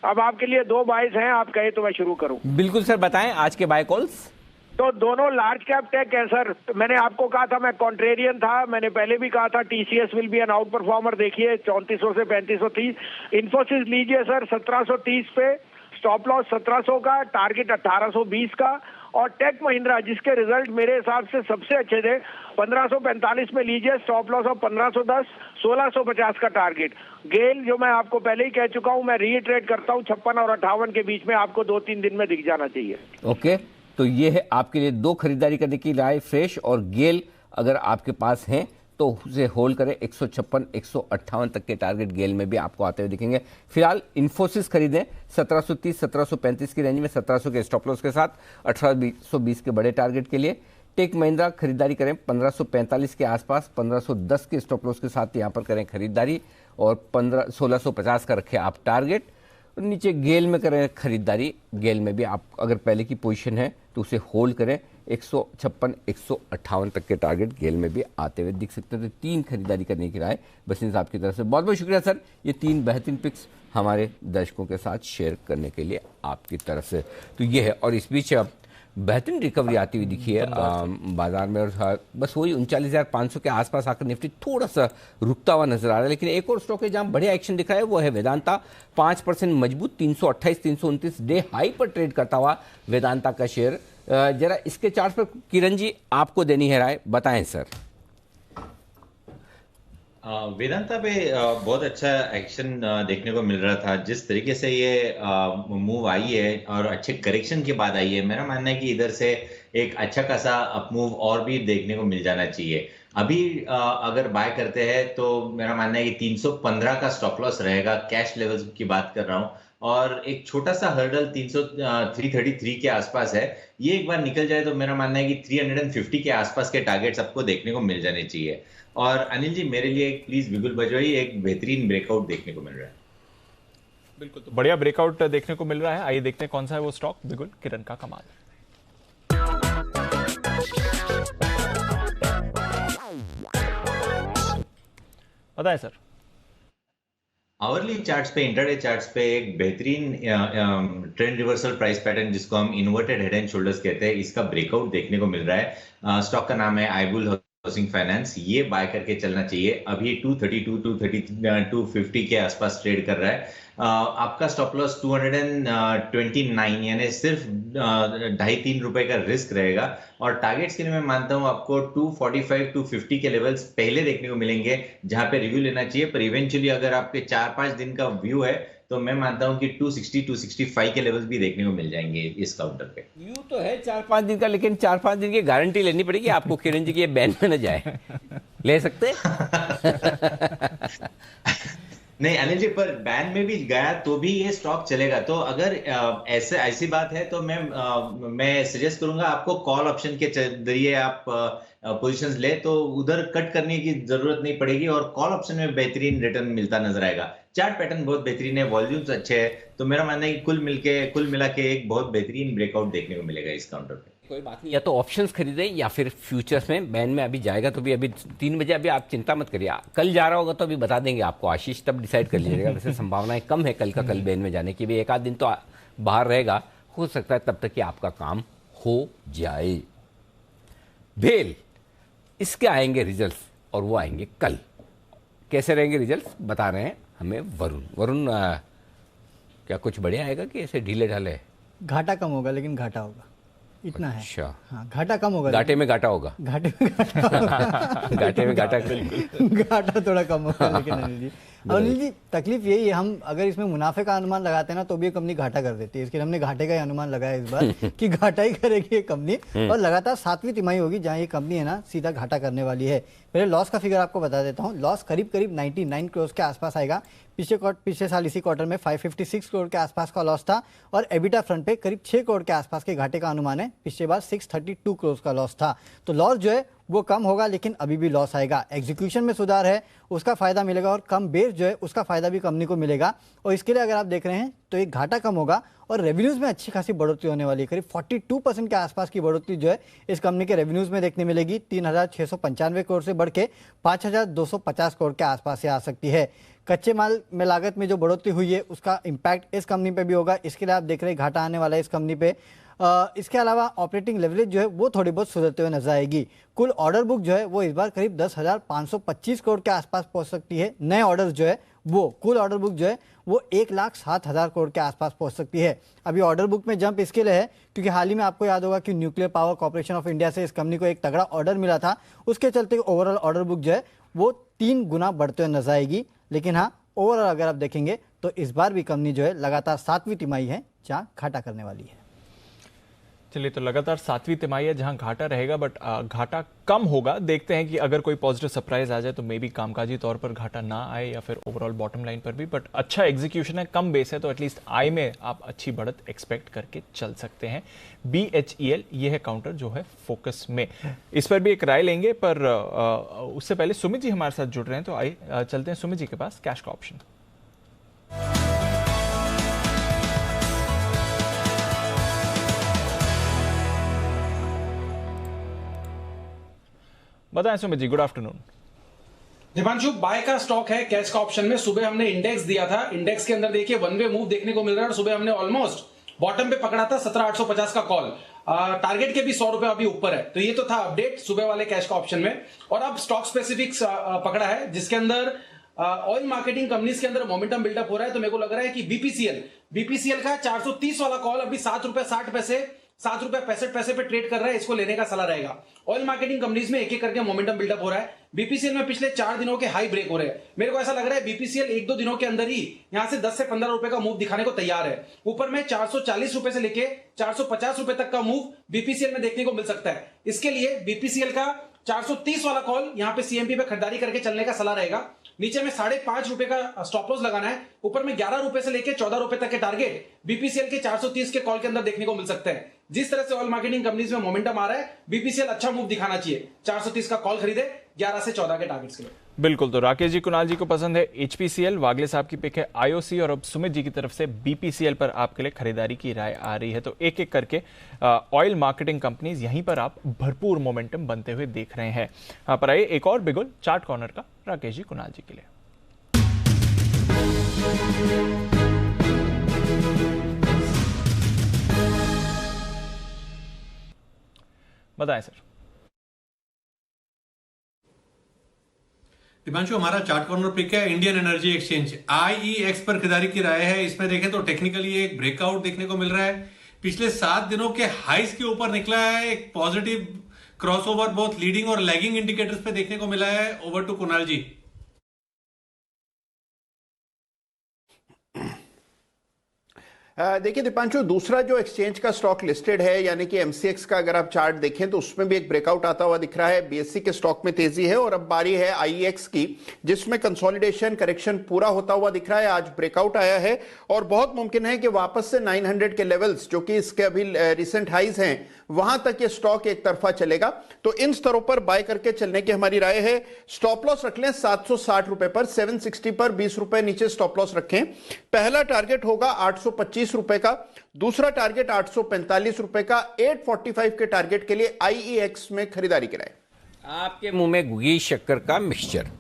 अब आपके लिए 2 बाइज हैं, आप कहे तो मैं शुरू करूं। बिल्कुल सर, बताएं आज के बाय कॉल्स। तो दोनों लार्ज कैप टेक है सर। मैंने आपको कहा था, मैं कॉन्ट्रेरियन था, मैंने पहले भी कहा था TCS will be an outperformer. देखिए 3400 से 3530। इन्फोसिस लीजिए सर 1730 पे, स्टॉप लॉस 1700 का, टारगेट 1820 का। और टेक महिंद्रा जिसके रिजल्ट मेरे हिसाब से सबसे अच्छे थे, 1545 में लीजिए, स्टॉप लॉस ऑफ 1510, 1650 का टारगेट। गेल जो मैं आपको पहले ही कह चुका हूं, मैं रीइटरेट करता हूं, 56 और 58 के बीच में आपको 2-3 दिन में दिख जाना चाहिए। ओके, तो ये है आपके लिए 2 खरीदारी करने की राय, फ्रेश और गेल अगर आपके पास हैं तो उसे होल्ड करें। 156 158 तक के टारगेट गेल में भी आपको आते हुए दिखेंगे। फिलहाल इन्फोसिस खरीदें 1730 1735 की रेंज में 1700 के स्टॉप लॉस के साथ 1820 के बड़े टारगेट के लिए। टेक महिंद्रा खरीदारी करें 1545 के आसपास 1510 के स्टॉप लॉस के साथ यहाँ पर करें खरीदारी और 1650 का रखें आप टारगेट। नीचे गेल में करें खरीदारी। गेल में भी आप अगर पहले की पोजीशन है तो उसे होल्ड करें। 156 158 तक के टारगेट गेल में भी आते हुए दिख सकते हैं। तो 3 खरीदारी करने की राय बसिन साहब की तरफ से। बहुत बहुत शुक्रिया सर, ये 3 बेहतरीन पिक्स हमारे दर्शकों के साथ शेयर करने के लिए आपकी तरफ से। तो ये है, और इस बीच बेहतरीन रिकवरी आती हुई दिखी है बाजार में, और बस वही 39,500 के आसपास आकर निफ्टी थोड़ा सा रुकता हुआ नजर आ रहा है। लेकिन एक और स्टॉक है जहां बढ़िया एक्शन दिखा है, वो है वेदांता। 5% मजबूत 328 329 डे हाई पर ट्रेड करता हुआ वेदांता का शेयर। जरा इसके चार्ट पर किरण जी आपको देनी है राय, बताएं सर। वेदांता पे बहुत अच्छा एक्शन देखने को मिल रहा था। जिस तरीके से ये मूव आई है और अच्छे करेक्शन के बाद आई है, मेरा मानना है कि इधर से एक अच्छा खासा अपमूव और भी देखने को मिल जाना चाहिए। अभी अगर बाय करते हैं तो मेरा मानना है कि 315 का स्टॉप लॉस रहेगा, कैश लेवल्स की बात कर रहा हूं, और एक छोटा सा हर्डल 333 के आसपास है। ये एक बार निकल जाए तो मेरा मानना है कि 350 के आसपास के टारगेट्स आपको देखने को मिल जाने चाहिए। और अनिल जी, मेरे लिए प्लीज बिगुल बजवाई, एक बेहतरीन ब्रेकआउट देखने को मिल रहा है। बिल्कुल, तो बढ़िया ब्रेकआउट देखने को मिल रहा है। आइए देखते हैं कौन सा है वो स्टॉक। बिगुल, किरण का कमाल। बताएं सर। आवरली चार्ट्स पे, इंट्राडे चार्ट्स पे एक बेहतरीन ट्रेंड रिवर्सल प्राइस पैटर्न, जिसको हम इन्वर्टेड हेड एंड शोल्डर्स कहते हैं, इसका ब्रेकआउट देखने को मिल रहा है। स्टॉक का नाम है आईबुल हाउसिंग फाइनेंस। ये बाय करके चलना चाहिए। अभी 232 250 के आसपास ट्रेड कर रहा है। आपका स्टॉप लॉस 229 यानी सिर्फ 2.5-3 रुपए का रिस्क रहेगा। और टारगेट्स के लिए मैं मानता हूं आपको 245 250 के लेवल्स पहले देखने को मिलेंगे, जहां पे रिव्यू लेना चाहिए। पर इवेंचुअली अगर आपके 4-5 दिन का व्यू है तो मैं मानता हूं कि 260 265 के लेवल्स भी देखने को मिल जाएंगे इस काउंटर पे। व्यू तो है 4-5 दिन का, लेकिन 4-5 दिन की गारंटी लेनी पड़ेगी आपको किरण जी की ये बैन में न जाए। ले सकते नहीं अनिल जी, पर बैन में भी गया तो भी ये स्टॉक चलेगा। तो अगर ऐसी बात है तो मैं सजेस्ट करूंगा आपको कॉल ऑप्शन के जरिए आप पोजीशंस ले, तो उधर कट करने की जरूरत नहीं पड़ेगी और कॉल ऑप्शन में बेहतरीन रिटर्न मिलता नजर आएगा। चार्ट पैटर्न बहुत बेहतरीन है, वॉल्यूम्स अच्छे हैं, तो मेरा मानना है कि कुल मिला के एक बहुत बेहतरीन ब्रेकआउट देखने को मिलेगा इस काउंटर पे। कोई बात नहीं, या तो ऑप्शंस खरीदें या फिर फ्यूचर्स में। बैन में अभी जाएगा तो भी अभी 3 बजे, अभी आप चिंता मत करिए। कल जा रहा होगा तो अभी बता देंगे आपको, आशीष तब डिसाइड कर लीजिएगा। वैसे संभावनाएं कम है कल बैन में जाने की भी। 1 आध दिन तो बाहर रहेगा, हो सकता है तब तक कि आपका काम हो जाए। भेल, इसके आएंगे रिजल्ट्स और वो आएंगे कल। कैसे रहेंगे रिजल्ट्स बता रहे हैं हमें वरुण। क्या कुछ बढ़िया आएगा कि ऐसे ढीले ढाले? घाटा कम होगा, लेकिन घाटा होगा, इतना है। अच्छा, हाँ, घाटा कम होगा, घाटे में घाटा होगा। घाटे में घाटा घाटे में घाटा घाटा थोड़ा कम होगा। लेकिन अनिल जी तकलीफ यही है, हम अगर इसमें मुनाफे का अनुमान लगाते हैं ना तो भी कंपनी घाटा कर देती है। इसके लिए हमने घाटे का ही अनुमान लगाया इस बार कि घाटा ही करेगी ये कंपनी, और लगातार 7वीं तिमाही होगी जहां ये कंपनी है ना सीधा घाटा करने वाली है। पहले लॉस का फिगर आपको बता देता हूँ। लॉस करीब 99 करोड़ के आसपास आएगा। पिछले साल इसी क्वार्टर में 556 करोड़ के आसपास का लॉस था, और एबिटा फ्रंट पे करीब 6 करोड़ के आसपास के घाटे का अनुमान है। पिछले बार 632 करोड़ का लॉस था, तो लॉस जो है वो कम होगा, लेकिन अभी भी लॉस आएगा। एग्जीक्यूशन में सुधार है, उसका फायदा मिलेगा, और कम बेस जो है उसका फायदा भी कंपनी को मिलेगा। और इसके लिए अगर आप देख रहे हैं तो एक घाटा कम होगा और रेवेन्यूज में अच्छी खासी बढ़ोतरी होने वाली है। करीब 42% के आसपास की बढ़ोतरी जो है इस कंपनी के रेवेन्यूज में देखने मिलेगी। 3,695 करोड़ से बढ़ के 5,250 करोड़ के आसपास से आ सकती है। कच्चे माल में लागत में जो बढ़ोतरी हुई है उसका इम्पैक्ट इस कंपनी पे भी होगा। इसके लिए आप देख रहे हैं घाटा आने वाला है इस कंपनी पे। इसके अलावा ऑपरेटिंग लेवरेज जो है वो थोड़ी बहुत सुधरते हुए नजर आएगी। कुल ऑर्डर बुक जो है वो इस बार करीब 10,525 करोड़ के आसपास पहुंच सकती है। नए ऑर्डर जो है वो कुल ऑर्डर बुक जो है वो 1,07,000 करोड़ के आसपास पहुंच सकती है। अभी ऑर्डर बुक में जंप इसके लिए है क्योंकि हाल ही में आपको याद होगा कि nuclear power corporation of India से इस कंपनी को एक तगड़ा ऑर्डर मिला था। उसके चलते ओवरऑल ऑर्डर बुक जो है वो 3 गुना बढ़ते हुए नजर आएगी। लेकिन हाँ, ओवरऑल अगर आप देखेंगे तो इस बार भी कंपनी जो है लगातार 7वीं तिमाही है जहां घाटा करने वाली है। चलिए, तो लगातार 7वीं तिमाही है जहां घाटा रहेगा, बट घाटा कम होगा। देखते हैं कि अगर कोई पॉजिटिव सरप्राइज आ जाए तो मे बी कामकाजी तौर पर घाटा ना आए या फिर ओवरऑल बॉटम लाइन पर भी। बट अच्छा एग्जीक्यूशन है, कम बेस है, तो एटलीस्ट आई में आप अच्छी बढ़त एक्सपेक्ट करके चल सकते हैं। BHEL ये है काउंटर जो है फोकस में, इस पर भी एक राय लेंगे। पर उससे पहले सुमित जी हमारे साथ जुड़ रहे हैं, तो आइए चलते हैं सुमित जी के पास। कैश का ऑप्शन बताएं Sumit ji, good afternoon. Deepanshu, bye का स्टॉक है कैश का ऑप्शन में। सुबह हमने इंडेक्स दिया था, इंडेक्स के अंदर देखिए वन वे मूव देखने को मिल रहा है और सुबह हमने ऑलमोस्ट बॉटम पे पकड़ा था 17,850 का कॉल। टारगेट के भी 100 रुपए अभी ऊपर है, तो ये तो था अपडेट सुबह वाले कैश का ऑप्शन में। और अब स्टॉक स्पेसिफिक्स पकड़ा है जिसके अंदर ऑयल मार्केटिंग कंपनीज के अंदर मोमेंटम बिल्डअप हो रहा है। तो मेरे को लग रहा है कि बीपीसीएल का 430 वाला कॉल अभी 7 रुपए 60 पैसे 7 रुपए 65 पैसे पे ट्रेड कर रहा है, इसको लेने का सलाह रहेगा। ऑयल मार्केटिंग कंपनीज में एक एक करके मोमेंटम बिल्डअप हो रहा है। बीपीसीएल में पिछले 4 दिनों के हाई ब्रेक हो रहे हैं। मेरे को ऐसा लग रहा है बीपीसीएल 1-2 दिनों के अंदर ही यहां से 10 से 15 रुपए का मूव दिखाने को तैयार है। ऊपर में 440 रुपए से लेके 450 रुपए तक का मूव बीपीसीएल में देखने को मिल सकता है। इसके लिए बीपीसीएल का 430 वाला कॉल यहां पे सीएमपी पे खरीदारी करके चलने का सलाह रहेगा। नीचे में 5.5 रुपए का स्टॉप लॉस लगाना है। ऊपर में 11 रुपए से लेके 14 रुपए तक के टारगेट बीपीसीएल के 430 के कॉल के अंदर देखने को मिल सकते हैं। जिस तरह से ऑयल मार्केटिंग कंपनीज में मोमेंटम आ रहा है, बीपीसीएल अच्छा मूव दिखाना चाहिए। 430 का कॉल खरीदे 11 से 14 के टारगेट्स के लिए। बिल्कुल, तो राकेश जी, कुणाल जी को पसंद है HPCL, वागले साहब की पिक है IOC और अब सुमित जी की तरफ से BPCL पर आपके लिए खरीदारी की राय आ रही है। तो एक एक करके ऑयल मार्केटिंग कंपनीज यहीं पर आप भरपूर मोमेंटम बनते हुए देख रहे हैं। यहाँ पर आइए एक और बिगुल चार्ट कॉर्नर का राकेश जी, कुणाल जी के लिए। बताएं सर। दिपांशु, हमारा चार्ट कॉर्नर पिक है इंडियन एनर्जी एक्सचेंज IEX पर खरीदारी की राय है। इसमें देखें तो टेक्निकली एक ब्रेकआउट देखने को मिल रहा है। पिछले 7 दिनों के हाइस के ऊपर निकला है। एक पॉजिटिव क्रॉसओवर बोथ लीडिंग और लैगिंग इंडिकेटर्स पे देखने को मिला है। ओवर टू कुणाल जी। देखिए दीपांशु, दूसरा जो एक्सचेंज का स्टॉक लिस्टेड है यानी कि MCX का अगर आप चार्ट देखें तो उसमें भी एक ब्रेकआउट आता हुआ दिख रहा है। BSE के स्टॉक में तेजी है और अब बारी है IEX की, जिसमें कंसोलिडेशन करेक्शन पूरा होता हुआ दिख रहा है। आज ब्रेकआउट आया है और बहुत मुमकिन है कि वापस से 900 के लेवल्स जो कि इसके अभी रिसेंट हाइज हैं वहां तक ये स्टॉक एक तरफा चलेगा। तो इन स्तरों पर बाय करके चलने की हमारी राय है। स्टॉप लॉस रख लें 760 रुपए पर, 760 पर 20 रुपए नीचे स्टॉप लॉस रखें। पहला टारगेट होगा 825 रुपए का, दूसरा टारगेट 845 रुपए का। 845 के टारगेट के लिए IEX में खरीदारी कराएं। आपके मुंह में घुगी शक्कर का मिक्सचर।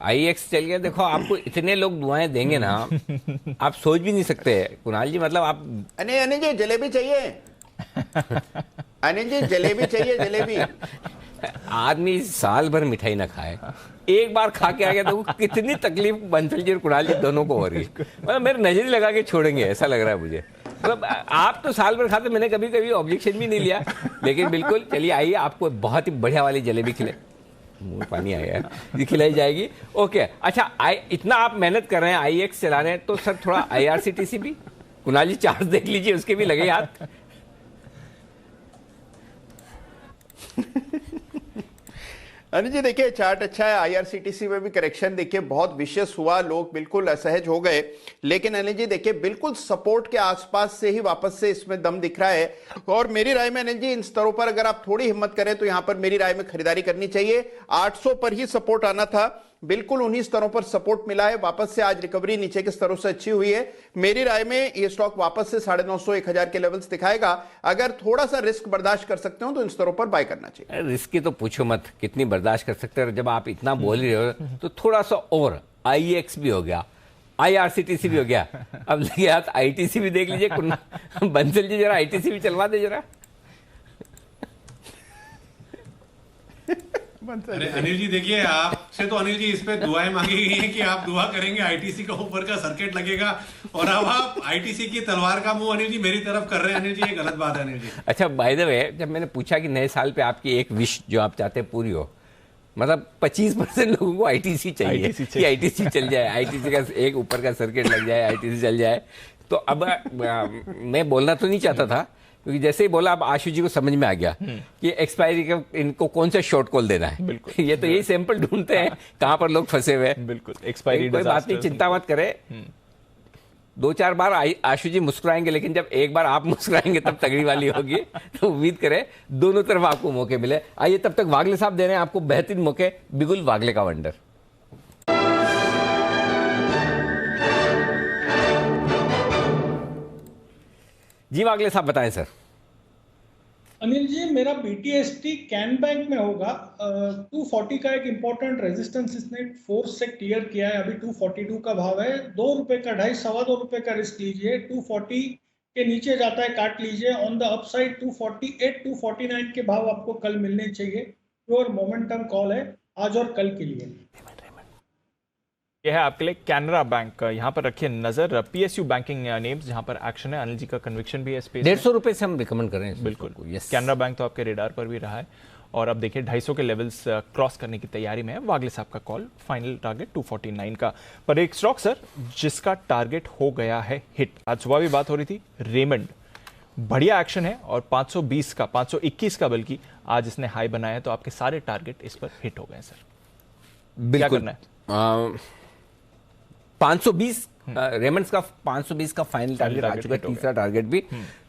IEX चल गया। देखो, आपको इतने लोग दुआएं देंगे ना, आप सोच भी नहीं सकते कुणाल जी। मतलब आप अनिल जी जलेबी चाहिए? अनिल जी जलेबी चाहिए? जलेबी। आदमी साल भर मिठाई ना खाए, एक बार खा के आ गया तो कितनी तकलीफ बंसल जी और कुणाल जी दोनों को हो रही है। मतलब मेरे नजर लगा के छोड़ेंगे ऐसा लग रहा है मुझे। मतलब आप तो साल भर खाते, मैंने कभी कभी ऑब्जेक्शन भी नहीं लिया। लेकिन बिल्कुल चलिए, आइए आपको बहुत ही बढ़िया वाली जलेबी खिले, मुंह पानी आया है, ये खिलाई जाएगी। ओके, अच्छा, इतना आप मेहनत कर रहे हैं, IEX चला रहे हैं, तो सर थोड़ा IRCTC भी, कुणाल जी चार्ट देख लीजिए, उसके भी लगे हाथ। अनिल जी देखिए, चार्ट अच्छा है। IRCTC में भी करेक्शन देखिए बहुत विशेष हुआ, लोग बिल्कुल असहज हो गए। लेकिन अनिल जी देखिए, बिल्कुल सपोर्ट के आसपास से ही वापस से इसमें दम दिख रहा है। और मेरी राय में अनिल जी, इन स्तरों पर अगर आप थोड़ी हिम्मत करें तो यहां पर मेरी राय में खरीदारी करनी चाहिए। 800 पर ही सपोर्ट आना था, बिल्कुल उन्हीं स्तरों पर सपोर्ट मिला है। वापस से आज रिकवरी नीचे के स्तरों से अच्छी हुई है। मेरी राय में ये स्टॉक वापस से 950 1000 के लेवल्स दिखाएगा। अगर थोड़ा सा रिस्क बर्दाश्त कर सकते हो तो इन स्तरों पर बाय करना चाहिए। रिस्क की तो पूछो मत, कितनी बर्दाश्त कर सकते हैं। जब आप इतना बोल रहे हो तो थोड़ा सा और IEX भी हो गया, IRCTC भी हो गया, अब लगे हाथ ITC भी देख लीजिए। बंसल जी जरा ITC भी चलवा दे जरा। अरे अनिल जी देखिए, आपसे तो अनिल जी इस पे दुआएं मांगी गई हैं कि आप दुआ करेंगे ITC का ऊपर का सर्किट लगेगा, और अब आप ITC की तलवार का मुंह अनिल जी मेरी तरफ कर रहे हैं। अनिल जी ये गलत बात है अनिल जी। अच्छा, बाय द वे, जब मैंने पूछा कि नए साल पे आपकी एक विश जो आप चाहते हैं पूरी हो, मतलब 25% लोगों को ITC चाहिए कि ITC चल जाए, ITC का एक ऊपर का सर्किट लग जाए, ITC चल जाए। तो अब मैं बोलना तो नहीं चाहता था, क्योंकि जैसे ही बोला अब आशु जी को समझ में आ गया कि एक्सपायरी का इनको कौन सा शॉर्ट कॉल देना है। बिल्कुल ये तो यही सैंपल ढूंढते हैं कहां पर लोग फंसे हुए हैं। बिल्कुल एक्सपायरी कोई बात नहीं, चिंता मत करे, 2-4 बार आशु जी मुस्कुराएंगे, लेकिन जब एक बार आप मुस्कुराएंगे तब तगड़ी वाली होगी। तो उम्मीद करें दोनों तरफ आपको मौके मिले। आइए तब तक वागले साहब दे रहे हैं आपको बेहतरीन मौके, बिगुल वागले का वंडर। जी वागले साहब बताएं सर। अनिल जी, मेरा BTST कैन बैंक में होगा। 240 का एक इम्पोर्टेंट रेजिस्टेंस इसने फोर्स से क्लियर किया है, अभी 242 का भाव है। 2 रुपए का 2.5-2 रुपए का रिस्क लीजिए। 240 के नीचे जाता है काट लीजिए। ऑन द अपसाइड 248-249 के भाव आपको कल मिलने चाहिए। प्योर मोमेंटम कॉल है आज और कल के लिए। यह है आपके लिए कैनरा बैंक। यहाँ पर रखिए नजर, PSU बैंकिंग नेम्स जहाँ पर एक्शन है। अनिल जी का कन्विक्शन भी है स्पेस 150 रुपए से हम रिकमेंड कर रहे हैं। बिल्कुल, कैनरा बैंक तो आपके रेडार पर भी रहा है और अब देखिए 250 के लेवल्स क्रॉस करने की तैयारी में है। वागले साहब का कॉल, फाइनल टारगेट 249 का। पर एक स्टॉक सर जिसका टारगेट हो गया है हिट, आज सुबह भी बात हो रही थी, रेमंड बढ़िया एक्शन है और 520 का 521 का बल्कि आज इसने हाई बनाया है, तो आपके सारे टारगेट इस पर हिट हो गए सर। बिल्कुल क्या करना है? 520 रेमंड्स का 520 का फाइनल टारगेट आ चुका है, तीसरा टारगेट भी।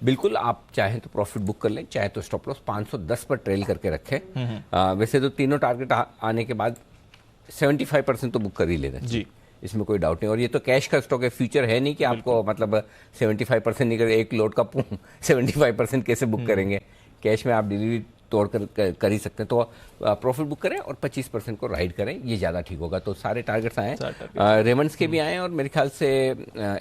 बिल्कुल आप चाहें तो प्रॉफिट बुक कर लें, चाहे तो स्टॉप लॉस 510 पर ट्रेल करके रखें। वैसे तो तीनों टारगेट आने के बाद 75% तो बुक कर ही लेना जी, इसमें कोई डाउट नहीं। और ये तो कैश का स्टॉक है, फ्यूचर है नहीं कि आपको मतलब 75% नहीं कर, एक लोड का 75% कैसे बुक करेंगे। कैश में आप डिलीवरी तोड़ कर ही सकते हैं, तो प्रॉफिट बुक करें और 25% को राइड करें, ये ज़्यादा ठीक होगा। तो सारे टारगेट्स आए, रेमंड्स के भी आए और मेरे ख्याल से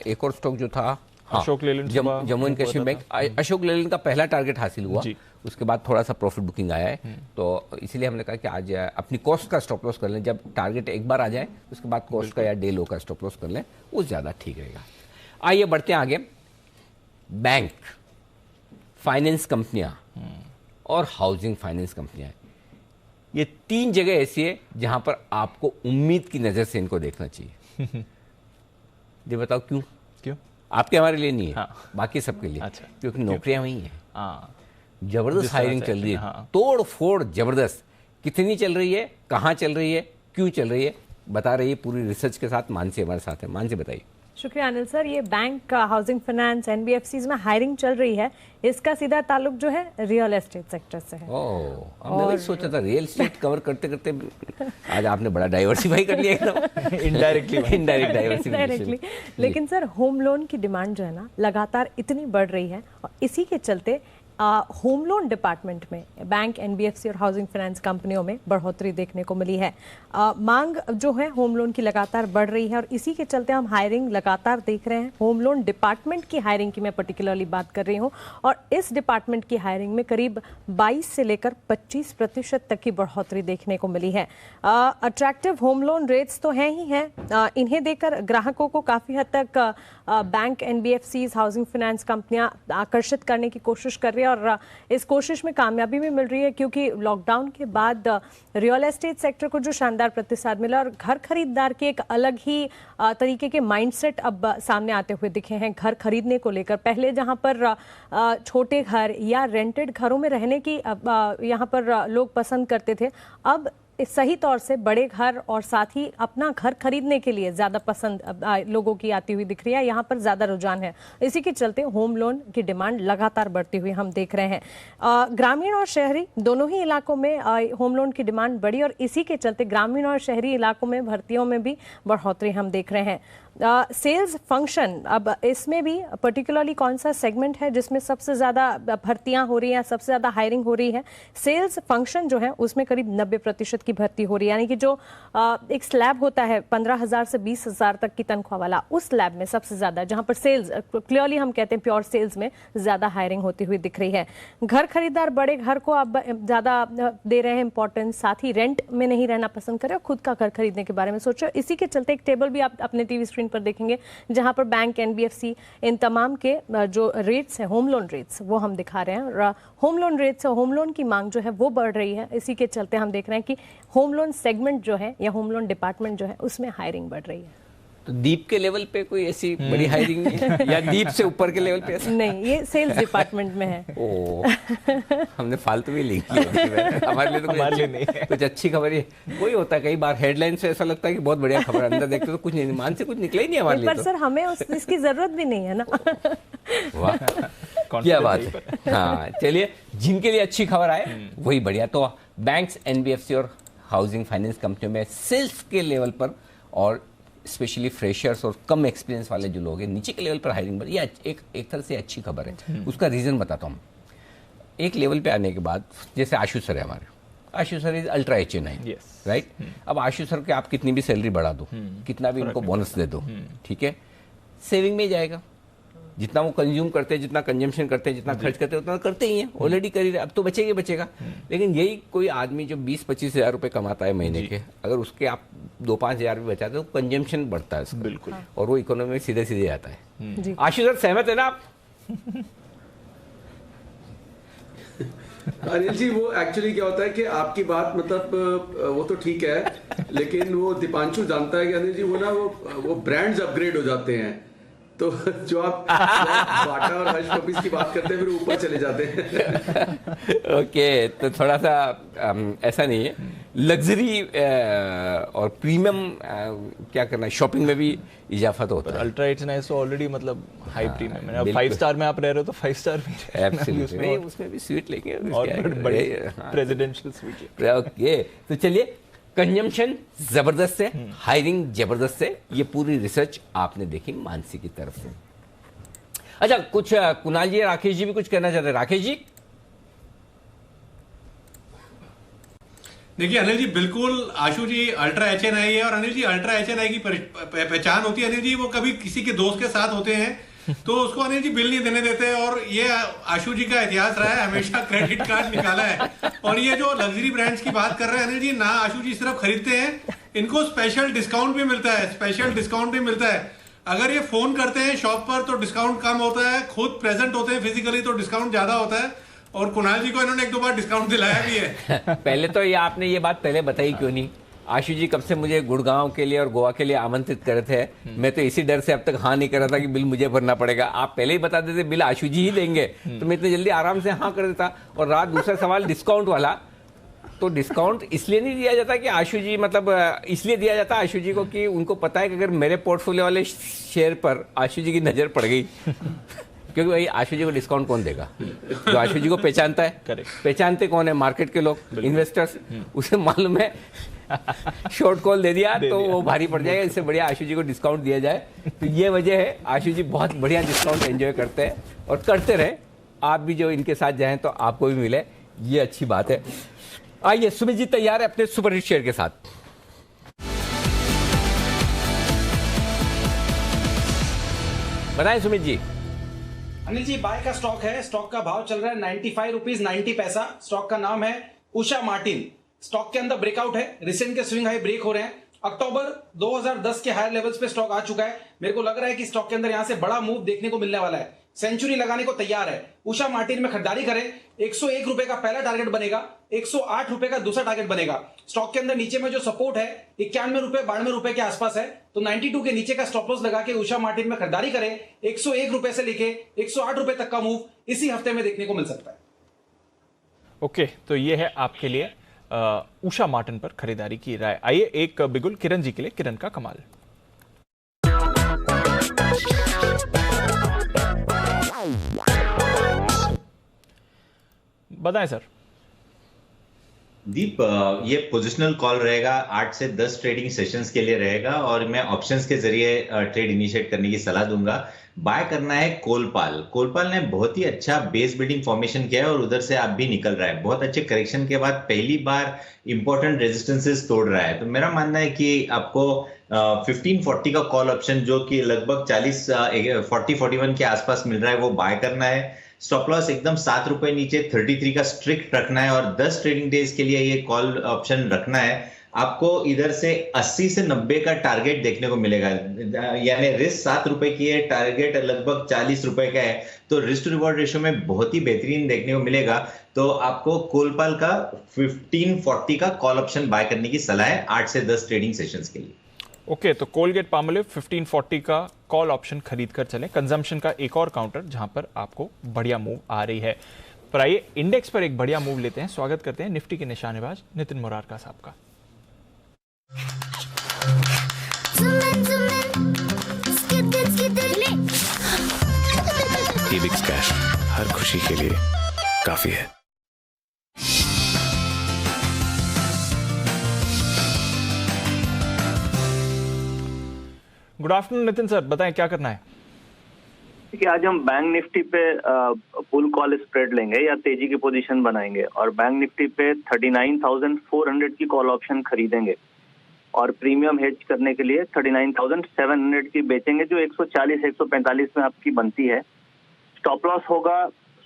एक और स्टॉक जो था, हाँ, अशोक लेलैंड, जम्मू एंड कश्मीर बैंक, अशोक लेलैंड का पहला टारगेट हासिल हुआ, उसके बाद थोड़ा सा प्रॉफिट बुकिंग आया है। तो इसीलिए हमने कहा कि आज अपनी कॉस्ट का स्टॉप लॉस कर लें, जब टारगेट एक बार आ जाए उसके बाद कॉस्ट का या डे लो का स्टॉप लॉस कर लें, वो ज़्यादा ठीक रहेगा। आइए बढ़ते हैं आगे। बैंक, फाइनेंस कंपनियां और हाउसिंग फाइनेंस कंपनियां, ये 3 जगह ऐसी है जहां पर आपको उम्मीद की नजर से इनको देखना चाहिए। ये बताओ क्यों? आपके हमारे लिए नहीं है, हाँ, बाकी सबके लिए। अच्छा, क्योंकि नौकरियां वही हैं। हाँ, जबरदस्त हायरिंग चल रही है, हाँ, तोड़ फोड़ जबरदस्त। कितनी चल रही है, कहां चल रही है, क्यों चल रही है, बता रही है पूरी रिसर्च के साथ। मानसी हमारे साथ है, मानसी बताइए। शुक्रिया अनिल सर। ये बैंक, हाउसिंग फाइनेंस, NBFCs में हायरिंग चल रही है, इसका सीधा ताल्लुक जो है रियल एस्टेट सेक्टर से है। हमने वही सोचा था, रियल एस्टेट कवर करते करते आज आपने बड़ा डाइवर्सिफाई कर लिया एकदम। Indirect diversification. लेकिन सर होम लोन की डिमांड जो है ना लगातार इतनी बढ़ रही है और इसी के चलते होम लोन डिपार्टमेंट में बैंक, NBFC और हाउसिंग फाइनेंस कंपनियों में बढ़ोतरी देखने को मिली है। मांग जो है होम लोन की लगातार बढ़ रही है और इसी के चलते हम हायरिंग लगातार देख रहे हैं। होम लोन डिपार्टमेंट की हायरिंग की मैं पर्टिकुलरली बात कर रही हूँ और इस डिपार्टमेंट की हायरिंग में करीब 22 से लेकर 25% तक की बढ़ोतरी देखने को मिली है। अट्रैक्टिव होम लोन रेट्स तो हैं ही हैं, इन्हें देकर ग्राहकों को काफ़ी हद तक बैंक, NBFCs, हाउसिंग फाइनेंस कंपनियां आकर्षित करने की कोशिश कर रही है और इस कोशिश में कामयाबी भी मिल रही है, क्योंकि लॉकडाउन के बाद रियल एस्टेट सेक्टर को जो शानदार प्रतिसाद मिला और घर खरीदार के एक अलग ही तरीके के माइंडसेट अब सामने आते हुए दिखे हैं घर खरीदने को लेकर। पहले जहां पर छोटे घर या रेंटेड घरों में रहने की यहां पर लोग पसंद करते थे, अब सही तौर से बड़े घर और साथ ही अपना घर खरीदने के लिए ज़्यादा पसंद लोगों की आती हुई दिख रही है। यहाँ पर ज़्यादा रुझान है, इसी के चलते होम लोन की डिमांड लगातार बढ़ती हुई हम देख रहे हैं। ग्रामीण और शहरी दोनों ही इलाकों में होम लोन की डिमांड बढ़ी और इसी के चलते ग्रामीण और शहरी इलाकों में भर्तियों में भी बढ़ोतरी हम देख रहे हैं। सेल्स फंक्शन, अब इसमें भी पर्टिकुलरली कौन सा सेगमेंट है जिसमें सबसे ज़्यादा भर्तियां हो रही हैं, सबसे ज़्यादा हायरिंग हो रही है? सेल्स फंक्शन जो है उसमें करीब 90% की भर्ती हो रही है, यानी कि जो एक स्लैब होता है 15,000 से 20,000 तक की तनख्वाह वाला, उस स्लैब में सबसे ज़्यादा, जहां पर सेल्स क्लियरली हम कहते हैं प्योर सेल्स में ज़्यादा हायरिंग होती हुई दिख रही है। घर खरीदार बड़े घर को अब ज़्यादा दे रहे हैं इंपॉर्टेंस, साथ ही रेंट में नहीं रहना पसंद कर रहे और खुद का घर खरीदने के बारे में सोच रहे। इसी के चलते एक टेबल भी आप अपने टीवी स्क्रीन पर देखेंगे जहां पर बैंक, NBFC इन तमाम के जो रेट्स हैं, होम लोन रेट्स, वो हम दिखा रहे हैं। और होम लोन रेट्स और होम लोन की मांग जो है वो बढ़ रही है, इसी के चलते हम देख रहे हैं कि होम लोन सेगमेंट जो है या होम लोन डिपार्टमेंट जो है उसमें हायरिंग बढ़ रही है। तो दीप के लेवल पे कोई ऐसी बड़ी हायरिंग नहीं है या दीप से ऊपर के लेवल पे ऐसा? नहीं, ये सेल्स डिपार्टमेंट में है। ओ, हमने फालतू में लिंक किया। हमारे लिए तो कुछ अच्छी खबर है। वही होता है कई बार हेडलाइन से ऐसा लगता है कि बहुत बढ़िया खबर, अंदर देखते तो कुछ नहीं, मान से कुछ निकला ही नहीं हमारे लिए। पर सर हमें इसकी जरूरत भी नहीं है ना। वाह, क्या बात है। हाँ चलिए, जिनके लिए अच्छी खबर आए वही बढ़िया। तो बैंक्स, एनबीएफसी और हाउसिंग फाइनेंस कंपनियों में सेल्स के लेवल पर और स्पेशली फ्रेशर्स और कम एक्सपीरियंस वाले जो लोग हैं नीचे के लेवल पर हायरिंग बढ़ी, ये एक तरह से अच्छी खबर है। उसका रीज़न बताता हूँ। एक लेवल पे आने के बाद जैसे आशु सर है हमारे, Ashu sir is ultra HNI, right. अब आशु सर के आप कितनी भी सैलरी बढ़ा दो, कितना भी उनको बोनस दे दो, ठीक है, सेविंग में ही जाएगा। जितना वो कंज्यूम करते हैं, जितना कंजम्पशन करते हैं, जितना खर्च करते हैं, उतना करते ही हैं, ऑलरेडी कर ही रहे। अब तो बचेगा। लेकिन यही कोई आदमी जो 20-25 हज़ार रुपये कमाता है महीने के, अगर उसके आप 2-5 हज़ार भी बचाते हो, कंजम्पशन बढ़ता है उसका, बिल्कुल, और वो इकोनॉमी में सीधे आता है। आशु सर सहमत है ना आप? अनिल जी, वो एक्चुअली क्या होता है कि आपकी बात मतलब वो तो ठीक है, लेकिन वो दीपांशु जानता है कि अनिल जी वो ब्रांड्स अपग्रेड हो जाते हैं। तो जो आप बाटा और हर्ष पपीज की बात करते हैं फिर ऊपर चले जाते हैं। ओके, तो थोड़ा सा ऐसा नहीं है, लग्जरी और प्रीमियम क्या करना है, शॉपिंग में भी इजाफा तो होता है। अल्ट्रा HNI तो ऑलरेडी मतलब हाई प्रीमियम है। अब 5 स्टार में आप रह रहे हो तो 5 स्टार भी एब्सोल्युटली, उसमें भी स्वीट लेंगे और बड़े प्रेसिडेंशियल स्वीट। ओके, तो चलिए, कंजम्पशन जबरदस्त है, हायरिंग जबरदस्त है, ये पूरी रिसर्च आपने देखी मानसी की तरफ से। अच्छा, कुछ कुणाल जी, राकेश जी भी कुछ कहना चाहते हैं। राकेश जी। देखिए अनिल जी, बिल्कुल आशु जी अल्ट्रा HNI है, और अनिल जी अल्ट्रा HNI की पहचान होती है अनिल जी, वो कभी किसी के दोस्त के साथ होते हैं तो उसको अनिल जी बिल नहीं देने देते, और ये आशु जी का इतिहास रहा है, हमेशा क्रेडिट कार्ड निकाला है। और ये जो लग्जरी ब्रांड्स की बात कर रहे हैं अनिल जी, ना आशु जी सिर्फ खरीदते हैं, इनको स्पेशल डिस्काउंट भी मिलता है। अगर ये फोन करते हैं शॉप पर तो डिस्काउंट कम होता है, खुद प्रेजेंट होते हैं फिजिकली तो डिस्काउंट ज्यादा होता है, और कुणाल जी को इन्होंने 1-2 बार डिस्काउंट दिलाया भी है। पहले तो ये आपने ये बात पहले बताई क्यों नहीं? आशु जी कब से मुझे गुड़गांव के लिए और गोवा के लिए आमंत्रित करे थे, मैं तो इसी डर से अब तक हाँ नहीं कर रहा था कि बिल मुझे भरना पड़ेगा। आप पहले ही बता देते बिल आशु जी ही देंगे तो मैं इतनी जल्दी आराम से हाँ कर देता। और रात दूसरा सवाल डिस्काउंट वाला, तो डिस्काउंट इसलिए नहीं दिया जाता कि आशु जी, मतलब इसलिए दिया जाता आशु जी को कि उनको पता है कि अगर मेरे पोर्टफोलियो वाले शेयर पर आशु जी की नजर पड़ गई क्योंकि भाई आशु जी को डिस्काउंट कौन देगा? जो आशु जी को पहचानता है, पहचानते कौन है? मार्केट के लोग, इन्वेस्टर्स। उसे मालूम है शॉर्ट कॉल दे दिया तो वो भारी पड़ जाएगा, इससे बढ़िया आशु जी को डिस्काउंट दिया जाए। तो ये वजह है, आशु जी बहुत बढ़िया डिस्काउंट एंजॉय करते हैं और करते रहे। आप भी जो इनके साथ जाएं तो आपको भी मिले, ये अच्छी बात है। आइए, सुमित जी तैयार है अपने सुपर हिट शेयर के साथ। बताएं सुमित जी। अनिल जी, बाय का स्टॉक है, स्टॉक का भाव चल रहा है 95 रुपीज 90 पैसा। स्टॉक का नाम है उषा मार्टिन। स्टॉक के अंदर ब्रेकआउट है, रिसेंट के स्विंग हाई ब्रेक हो रहे हैं। अक्टूबर 2010 के हायर लेवल्स पे स्टॉक आ चुका है। मेरे को लग रहा है कि स्टॉक के अंदर यहां से बड़ा मूव देखने को मिलने वाला है। सेंचुरी लगाने को तैयार है। उषा मार्टिन में खरीदारी करें। 101 रुपए का पहला टारगेट बनेगा, 108 रुपए का दूसरा टारगेट बनेगा। स्टॉक के अंदर नीचे में जो सपोर्ट है 91 रुपए 92 रुपए के आसपास है, तो 92 के नीचे का स्टॉप लॉस लगा के उषा मार्टिन में खरीदारी करें। 101 रुपए से लेके 108 रुपए तक का मूव इसी हफ्ते में देखने को मिल सकता है। ओके, तो ये है आपके लिए उषा मार्टिन पर खरीदारी की राय। आइए एक बिगुल किरण जी के लिए, किरण का कमाल। बताएं सर। दीप, ये पोजिशनल कॉल रहेगा, 8 से 10 ट्रेडिंग सेशंस के लिए रहेगा और मैं ऑप्शंस के जरिए ट्रेड इनिशिएट करने की सलाह दूंगा। बाय करना है कोलपाल। कोलपाल ने बहुत ही अच्छा बेस बिल्डिंग फॉर्मेशन किया है और उधर से आप भी निकल रहा है। बहुत अच्छे करेक्शन के बाद पहली बार इंपॉर्टेंट रेजिस्टेंसेस तोड़ रहा है। तो मेरा मानना है कि आपको 1540 का कॉल ऑप्शन जो कि लगभग 40-41 के आसपास मिल रहा है वो बाय करना है। स्टॉप लॉस एकदम 7 रुपए नीचे 33 का स्ट्रिक्ट रखना है और 10 ट्रेडिंग डेज के लिए ये कॉल ऑप्शन रखना है। आपको इधर से 80 से 90 का टारगेट देखने को मिलेगा, यानी रिस्क 7 रुपए की है, टारगेट लगभग 40 रुपए का है, तो रिस्क टू रिवॉर्ड रेशियो में बहुत ही बेहतरीन देखने को मिलेगा। तो आपको कोलपाल का 1540 का कॉल ऑप्शन बाय करने की सलाह है 8 से 10 ट्रेडिंग सेशंस के लिए। ओके, तो कोलगेट पामोलिव 1540 का कॉल ऑप्शन खरीद कर चलें। कंजम्पशन का एक और काउंटर जहां पर आपको बढ़िया मूव आ रही है। पर आइए इंडेक्स पर एक बढ़िया मूव लेते हैं। स्वागत करते हैं निफ्टी के निशानेबाज नितिन मोरारका साहब का। एबिक्स कैश हर खुशी के लिए काफी है। गुड आफ्टरनून नितिन सर, बताएं क्या करना है। देखिए, आज हम बैंक निफ्टी पे बुल कॉल स्प्रेड लेंगे या तेजी की पोजीशन बनाएंगे और बैंक निफ्टी पे 39,400 की कॉल ऑप्शन खरीदेंगे और प्रीमियम हेज करने के लिए 39,700 की बेचेंगे, जो 140-145 में आपकी बनती है। स्टॉप लॉस होगा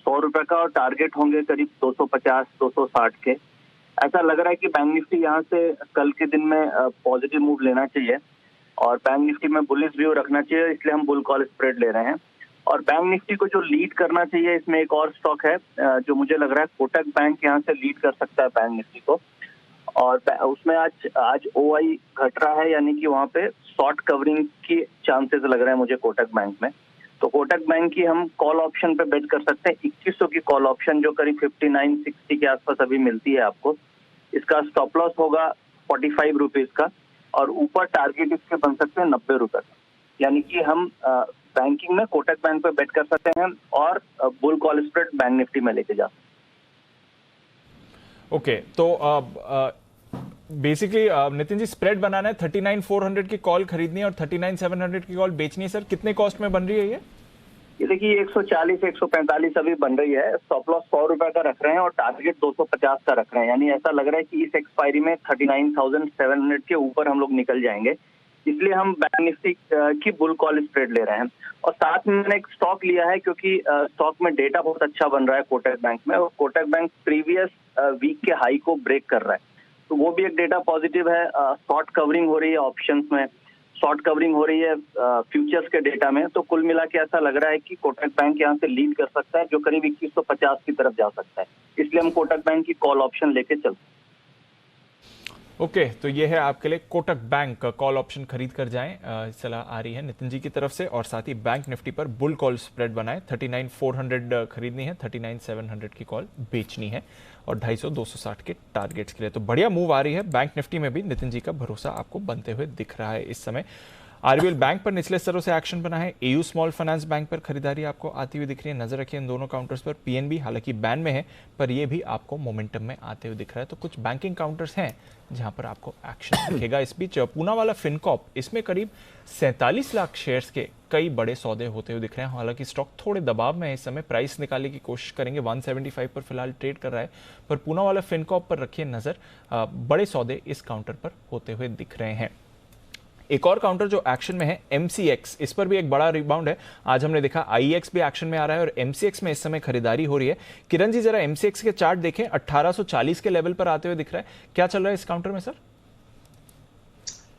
100 रुपए का और टारगेट होंगे करीब 250-260 के। ऐसा लग रहा है कि बैंक निफ्टी यहाँ से कल के दिन में पॉजिटिव मूव लेना चाहिए और बैंक निफ्टी में बुलिश व्यू रखना चाहिए, इसलिए हम बुल कॉल स्प्रेड ले रहे हैं। और बैंक निफ्टी को जो लीड करना चाहिए, इसमें एक और स्टॉक है जो मुझे लग रहा है कोटक बैंक यहाँ से लीड कर सकता है बैंक निफ्टी को। और उसमें आज ओआई घट रहा है, यानी कि वहाँ पे शॉर्ट कवरिंग की चांसेस लग रहे हैं मुझे कोटक बैंक में। तो कोटक बैंक की हम कॉल ऑप्शन पे बेट कर सकते हैं, 2100 की कॉल ऑप्शन जो करीब 59-60 के आसपास अभी मिलती है आपको। इसका स्टॉप लॉस होगा 45 रुपीज का और ऊपर टारगेट इसके बन सकते हैं 90 रुपए का। यानी कि हम बैंकिंग में कोटक बैंक पे बेट कर सकते हैं और bull call spread bank Nifty में लेके जा सकते हैं। ओके, तो बेसिकली नितिन जी, स्प्रेड बनाना है, 39,400 की कॉल खरीदनी है और 39,700 की कॉल बेचनी है। सर, कितने कॉस्ट में बन रही है ये देखिए 140-145 अभी बन रही है। स्टॉप लॉस 100 रुपए का रख रहे हैं और टारगेट 250 का रख रहे हैं। यानी ऐसा लग रहा है कि इस एक्सपायरी में 39,700 के ऊपर हम लोग निकल जाएंगे, इसलिए हम बैंक निफ्टी की बुल कॉल स्प्रेड ले रहे हैं। और साथ में मैंने एक स्टॉक लिया है क्योंकि स्टॉक में डेटा बहुत अच्छा बन रहा है कोटक बैंक में, और कोटक बैंक प्रीवियस वीक के हाई को ब्रेक कर रहा है, तो वो भी एक डेटा पॉजिटिव है। शॉर्ट कवरिंग हो रही है ऑप्शंस में, शॉर्ट कवरिंग हो रही है फ्यूचर्स के डेटा में। तो कुल मिला के ऐसा लग रहा है कि कोटक बैंक यहाँ से लीड कर सकता है, जो करीब 2150 की तरफ जा सकता है, इसलिए हम कोटक बैंक की कॉल ऑप्शन लेके चलते हैं। ओके, तो ये है आपके लिए कोटक बैंक का कॉल ऑप्शन खरीद कर जाएं। सलाह आ रही है नितिन जी की तरफ से। और साथ ही बैंक निफ्टी पर बुल कॉल स्प्रेड बनाएं, 39,400 खरीदनी है, 39,700 की कॉल बेचनी है और 250-260 के टारगेट्स के लिए। तो बढ़िया मूव आ रही है बैंक निफ्टी में भी। नितिन जी का भरोसा आपको बनते हुए दिख रहा है इस समय। आरबीएल बैंक पर निचले स्तरों से एक्शन बना है। एयू स्मॉल फाइनेंस बैंक पर खरीदारी आपको आती हुई दिख रही है। नजर रखिए इन दोनों काउंटर्स पर। पीएनबी हालांकि बैन में है, पर यह भी आपको मोमेंटम में आते हुए दिख रहा है। तो कुछ बैंकिंग काउंटर्स हैं जहां पर आपको एक्शन दिखेगा। इस बीच पूना वाला फिनकॉप, इसमें करीब 47 लाख शेयर्स के कई बड़े सौदे होते हुए दिख रहे हैं। हालांकि स्टॉक थोड़े दबाव में है इस समय, प्राइस निकालने की कोशिश करेंगे। 175 पर फिलहाल ट्रेड कर रहा है, पर पूना वाला फिनकॉप पर रखिए नजर। बड़े सौदे इस काउंटर पर होते हुए दिख रहे हैं। एक और काउंटर जो एक्शन में है एमसीएक्स, इस पर भी एक बड़ा रिबाउंड है। आज हमने देखा आईएक्स भी एक्शन में आ रहा है और एमसीएक्स में इस समय खरीदारी हो रही है। किरण जी, जरा एमसीएक्स के चार्ट देखें, 1840 के लेवल पर आते हुए दिख रहा है। क्या चल रहा है इस काउंटर में सर?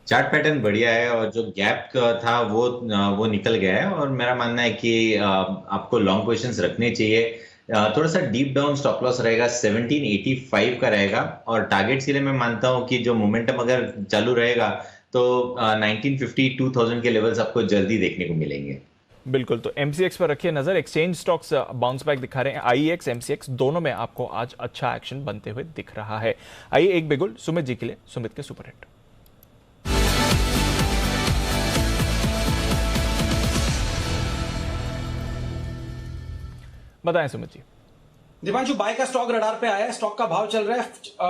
चार्ट पैटर्न बढ़िया है और जो गैप था वो निकल गया है और मेरा मानना है कि आपको लॉन्ग पोजीशंस रखने चाहिए। थोड़ा सा डीप डाउन स्टॉप लॉस रहेगा, 1785 का रहेगा और टारगेट्स के लिए मैं मानता हूं कि जो मोमेंटम अगर चालू रहेगा तो 1950-2000 के लेवल्स आपको जल्दी देखने को मिलेंगे। बिल्कुल, तो एमसीएक्स पर रखिए नजर। एक्सचेंज स्टॉक्स बाउंस बैक दिखा रहे हैं। आईएक्स, एमसीएक्स दोनों में आपको आज अच्छा एक्शन बनते हुए दिख रहा है। आइए एक बिगुल सुमित जी के लिए, सुमित के सुपरहिट। बताएं सुमित जी। दीपांशु, बाय का स्टॉक रडार पे आया है। स्टॉक का भाव चल रहा है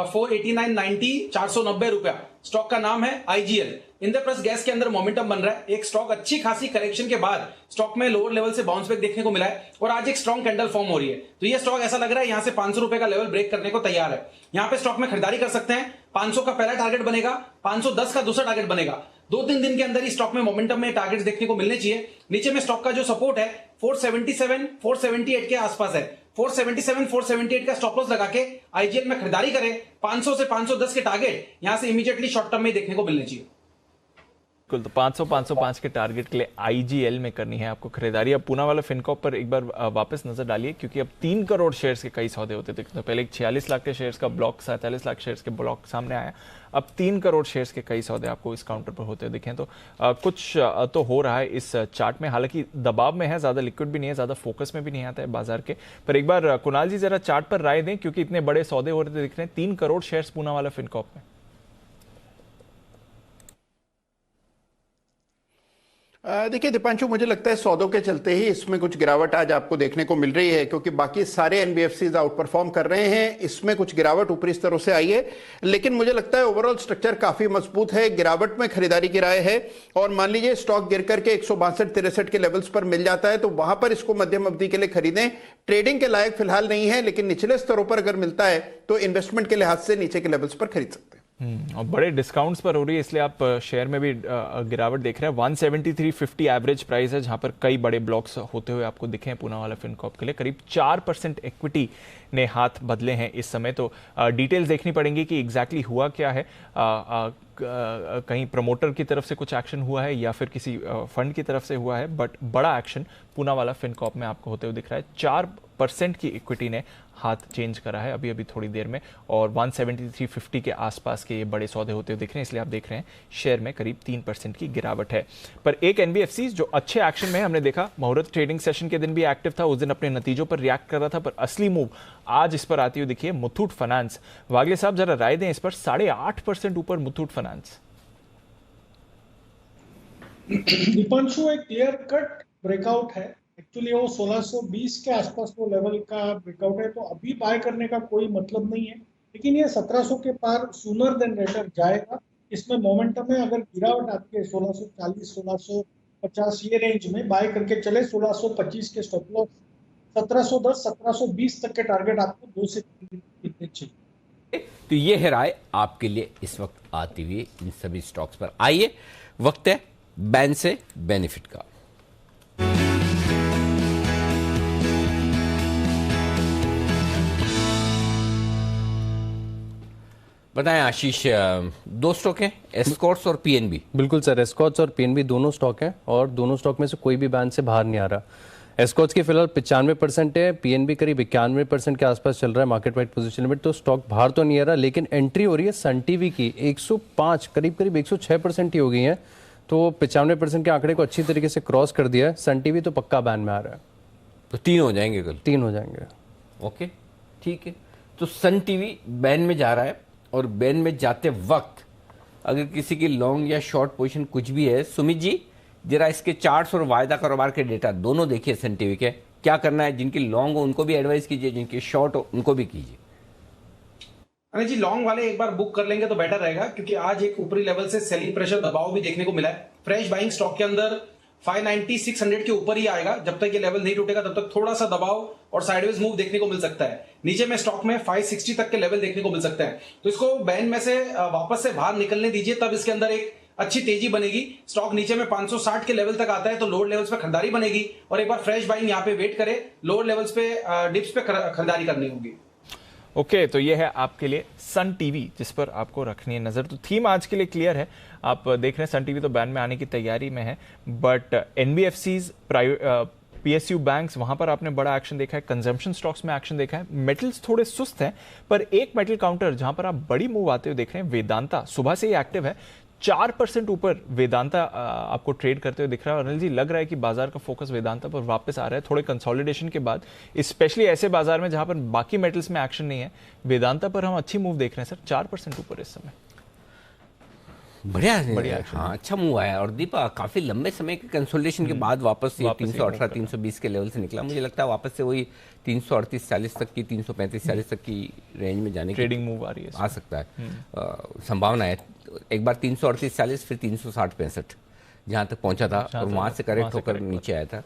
489.90, 490 रुपया। स्टॉक का नाम है आईजीएल। इंद्रप्रस्थ गैस के अंदर मोमेंटम बन रहा है। एक स्टॉक अच्छी खासी करेक्शन के बाद स्टॉक में लोअर लेवल से बाउंस बैक देखने को मिला है और आज एक स्ट्रॉन्ग कैंडल फॉर्म हो रही है। तो ये स्टॉक ऐसा लग रहा है यहां से 500 रुपए का लेवल ब्रेक करने को तैयार है। यहां पे स्टॉक में खरीदारी कर सकते हैं। 500 का पहला टारगेट बनेगा, 510 का दूसरा टारगेट बनेगा। 2-3 दिन के अंदर ही स्टॉक में मोमेंटम में टारगेट्स देखने को मिलने चाहिए। नीचे में स्टॉक का जो सपोर्ट है 477, 478 के आसपास है। 477, 478 का स्टॉप लॉस लगा के आईजीएल में खरीदारी करें। 500 से 510 के टारगेट यहां से इमीडिएटली शॉर्ट टर्म में देखने को मिलने चाहिए। बिल्कुल, तो 505 के टारगेट के लिए IGL में करनी है आपको खरीदारी। अब पूना वाला फिनकॉप पर एक बार वापस नजर डालिए, क्योंकि अब 3 करोड़ शेयर्स के कई सौदे होते थे। तो पहले एक 46 लाख के शेयर्स का ब्लॉक, 47 लाख शेयर्स के ब्लॉक सामने आया। अब 3 करोड़ शेयर्स के कई सौदे आपको इस काउंटर पर होते दिखें। तो कुछ तो हो रहा है इस चार्ट में, हालांकि दबाव में है, ज्यादा लिक्विड भी नहीं है, ज्यादा फोकस में भी नहीं आता है बाजार के। पर एक बार कुणाल जी जरा चार्ट पर राय दें, क्योंकि इतने बड़े सौदे हो रहे दिख रहे हैं। 3 करोड़ शेयर्स पूना वाला फिनकॉप में। देखिए दीपांशु, मुझे लगता है सौदों के चलते ही इसमें कुछ गिरावट आज आपको देखने को मिल रही है, क्योंकि बाकी सारे एनबीएफसीज आउट परफॉर्म कर रहे हैं। इसमें कुछ गिरावट ऊपरी स्तरों से आई है, लेकिन मुझे लगता है ओवरऑल स्ट्रक्चर काफी मजबूत है। गिरावट में खरीदारी की राय है, और मान लीजिए स्टॉक गिर करके 162-63 के लेवल्स पर मिल जाता है तो वहां पर इसको मध्यम अवधि के लिए खरीदें। ट्रेडिंग के लायक फिलहाल नहीं है, लेकिन निचले स्तरों पर अगर मिलता है तो इन्वेस्टमेंट के लिहाज से नीचे के लेवल्स पर खरीद सकते हैं। और बड़े डिस्काउंट्स पर हो रही है, इसलिए आप शेयर में भी गिरावट देख रहे हैं। 173.50 एवरेज प्राइस है, जहां पर कई बड़े ब्लॉक्स होते हुए आपको दिखे हैं पूना वाला फिनकॉप के लिए। करीब 4% इक्विटी ने हाथ बदले हैं इस समय। तो डिटेल्स देखनी पड़ेंगी कि एग्जैक्टली हुआ क्या है। कहीं प्रमोटर की तरफ से कुछ एक्शन हुआ है या फिर किसी फंड की तरफ से हुआ है, बट बड़ा एक्शन पूना वाला फिनकॉप में आपको होते हुए दिख रहा है। 4% की इक्विटी ने हाथ चेंज करा है अभी अभी थोड़ी देर में, और 173.50 के आसपास के ये बड़े सौदे होते हुए दिख रहे हैं। इसलिए आप देख रहे हैं शेयर में करीब 3% की गिरावट है। पर एक एनबीएफसी जो अच्छे एक्शन में है, हमने देखा मुहूर्त ट्रेडिंग सेशन के दिन भी एक्टिव था, उस दिन अपने नतीजों पर रिएक्ट कर रहा था, पर असली मूव आज इस पर आती हुई दिखी है मुथूट फाइनेंस। वागले साहब जरा राय दें इस पर। 8.5% ऊपर मुथूट फाइनेंस। दीपांशु, एक क्लियर कट ब्रेकआउट है। एक्चुअली वो 1620 के आसपास वो लेवल का ब्रेकआउट है, तो अभी बाय करने का कोई मतलब नहीं है, लेकिन ये 1700 के पार सूनर देन लेटर जाएगा। इसमें मोमेंटम है, अगर गिरावट आती है 1640 1650 ये रेंज में बाय करके चले। 1625 के स्टॉप लॉस, 1710 1720 तक के टारगेट आपको 2 से 3 दिन चाहिए। तो ये है राय आपके लिए इस वक्त आती हुई इन सभी स्टॉक्स पर। आइए, वक्त है बैन से बेनिफिट का। बताएं आशीष, 2 स्टॉक हैं, एस्कॉर्ट्स और पीएनबी। बिल्कुल सर, एस्कॉर्ट्स और पीएनबी दोनों स्टॉक हैं, और दोनों स्टॉक में से कोई भी बैंड से बाहर नहीं आ रहा। एस्कॉर्ट्स की फिलहाल 95% है, पीएनबी करीब 91% के आसपास चल रहा है मार्केट वाइड पोजीशन लिमिट। तो स्टॉक बाहर तो नहीं आ रहा, लेकिन एंट्री हो रही है सन टीवी की 105 करीब 106% ही हो गई है। तो 95% के आंकड़े को अच्छी तरीके से क्रॉस कर दिया है। सन टीवी तो पक्का बैन में आ रहा है। तो 3 हो जाएंगे कल? 3 हो जाएंगे। ओके, ठीक है। तो सन टीवी बैन में जा रहा है, और बैन में जाते वक्त अगर किसी की लॉन्ग या शॉर्ट पोजीशन कुछ भी है, सुमित जी जरा इसके चार्ट्स और वायदा कारोबार के डेटा दोनों देखिए सन टीवी के। क्या करना है, जिनकी लॉन्ग हो उनको भी एडवाइस कीजिए, जिनकी शॉर्ट हो उनको भी कीजिए। अनिल जी, लॉन्ग वाले एक बार बुक कर लेंगे तो बेटर रहेगा, क्योंकि आज एक ऊपरी लेवल से सेलिंग प्रेशर दबाव भी देखने को मिला है। फ्रेश बाइंग स्टॉक के अंदर 590 600 के ऊपर ही आएगा। जब तक ये लेवल नहीं टूटेगा तब तक थोड़ा सा दबाव और साइडवेज मूव देखने को मिल सकता है। नीचे में स्टॉक में 560 तक के लेवल देखने को मिल सकता है। तो इसको बैन में से वापस से बाहर निकलने दीजिए, तब इसके अंदर एक अच्छी तेजी बनेगी। स्टॉक नीचे में 560 के लेवल तक आता है तो लोअर लेवल्स पे खरीदारी बनेगी, और एक बार फ्रेश बाइंग यहाँ पे वेट करे, लोअर लेवल्स पे डिप्स पे खरीदारी करनी होगी। ओके, तो ये है आपके लिए सन टीवी जिस पर आपको रखनी है नजर। तो थीम आज के लिए क्लियर है, आप देख रहे हैं सन टीवी तो बैन में आने की तैयारी में है, बट एनबीएफसीज, पीएसयू बैंक्स, वहां पर आपने बड़ा एक्शन देखा है। कंजम्पशन स्टॉक्स में एक्शन देखा है। मेटल्स थोड़े सुस्त हैं, पर एक मेटल काउंटर जहां पर आप बड़ी मूव आते हुए देख रहे हैं, वेदांता सुबह से ही एक्टिव है। 4% ऊपर वेदांता आपको ट्रेड करते हुए दिख रहा है। अनिल जी, लग रहा है कि बाजार का फोकस वेदांता पर वापस आ रहा है थोड़े कंसोलिडेशन के बाद, स्पेशली ऐसे बाजार में जहां पर बाकी मेटल्स में एक्शन नहीं है। वेदांता पर हम अच्छी मूव देख रहे हैं सर, 4% ऊपर इस समय। बढ़िया, हाँ, अच्छा मूव आया। और दीपा काफी लंबे समय के कंसोलिडेशन के बाद वापस 318 320 के लेवल से निकला। मुझे लगता है वापस से वही 338-40 तक की, 335-40 तक की रेंज में जाने की ट्रेडिंग मूव आ रही है, आ सकता है, संभावना है। एक बार 338-40, फिर 360-65 जहां तक पहुंचा था, और वहां से करेक्ट होकर नीचे आया था।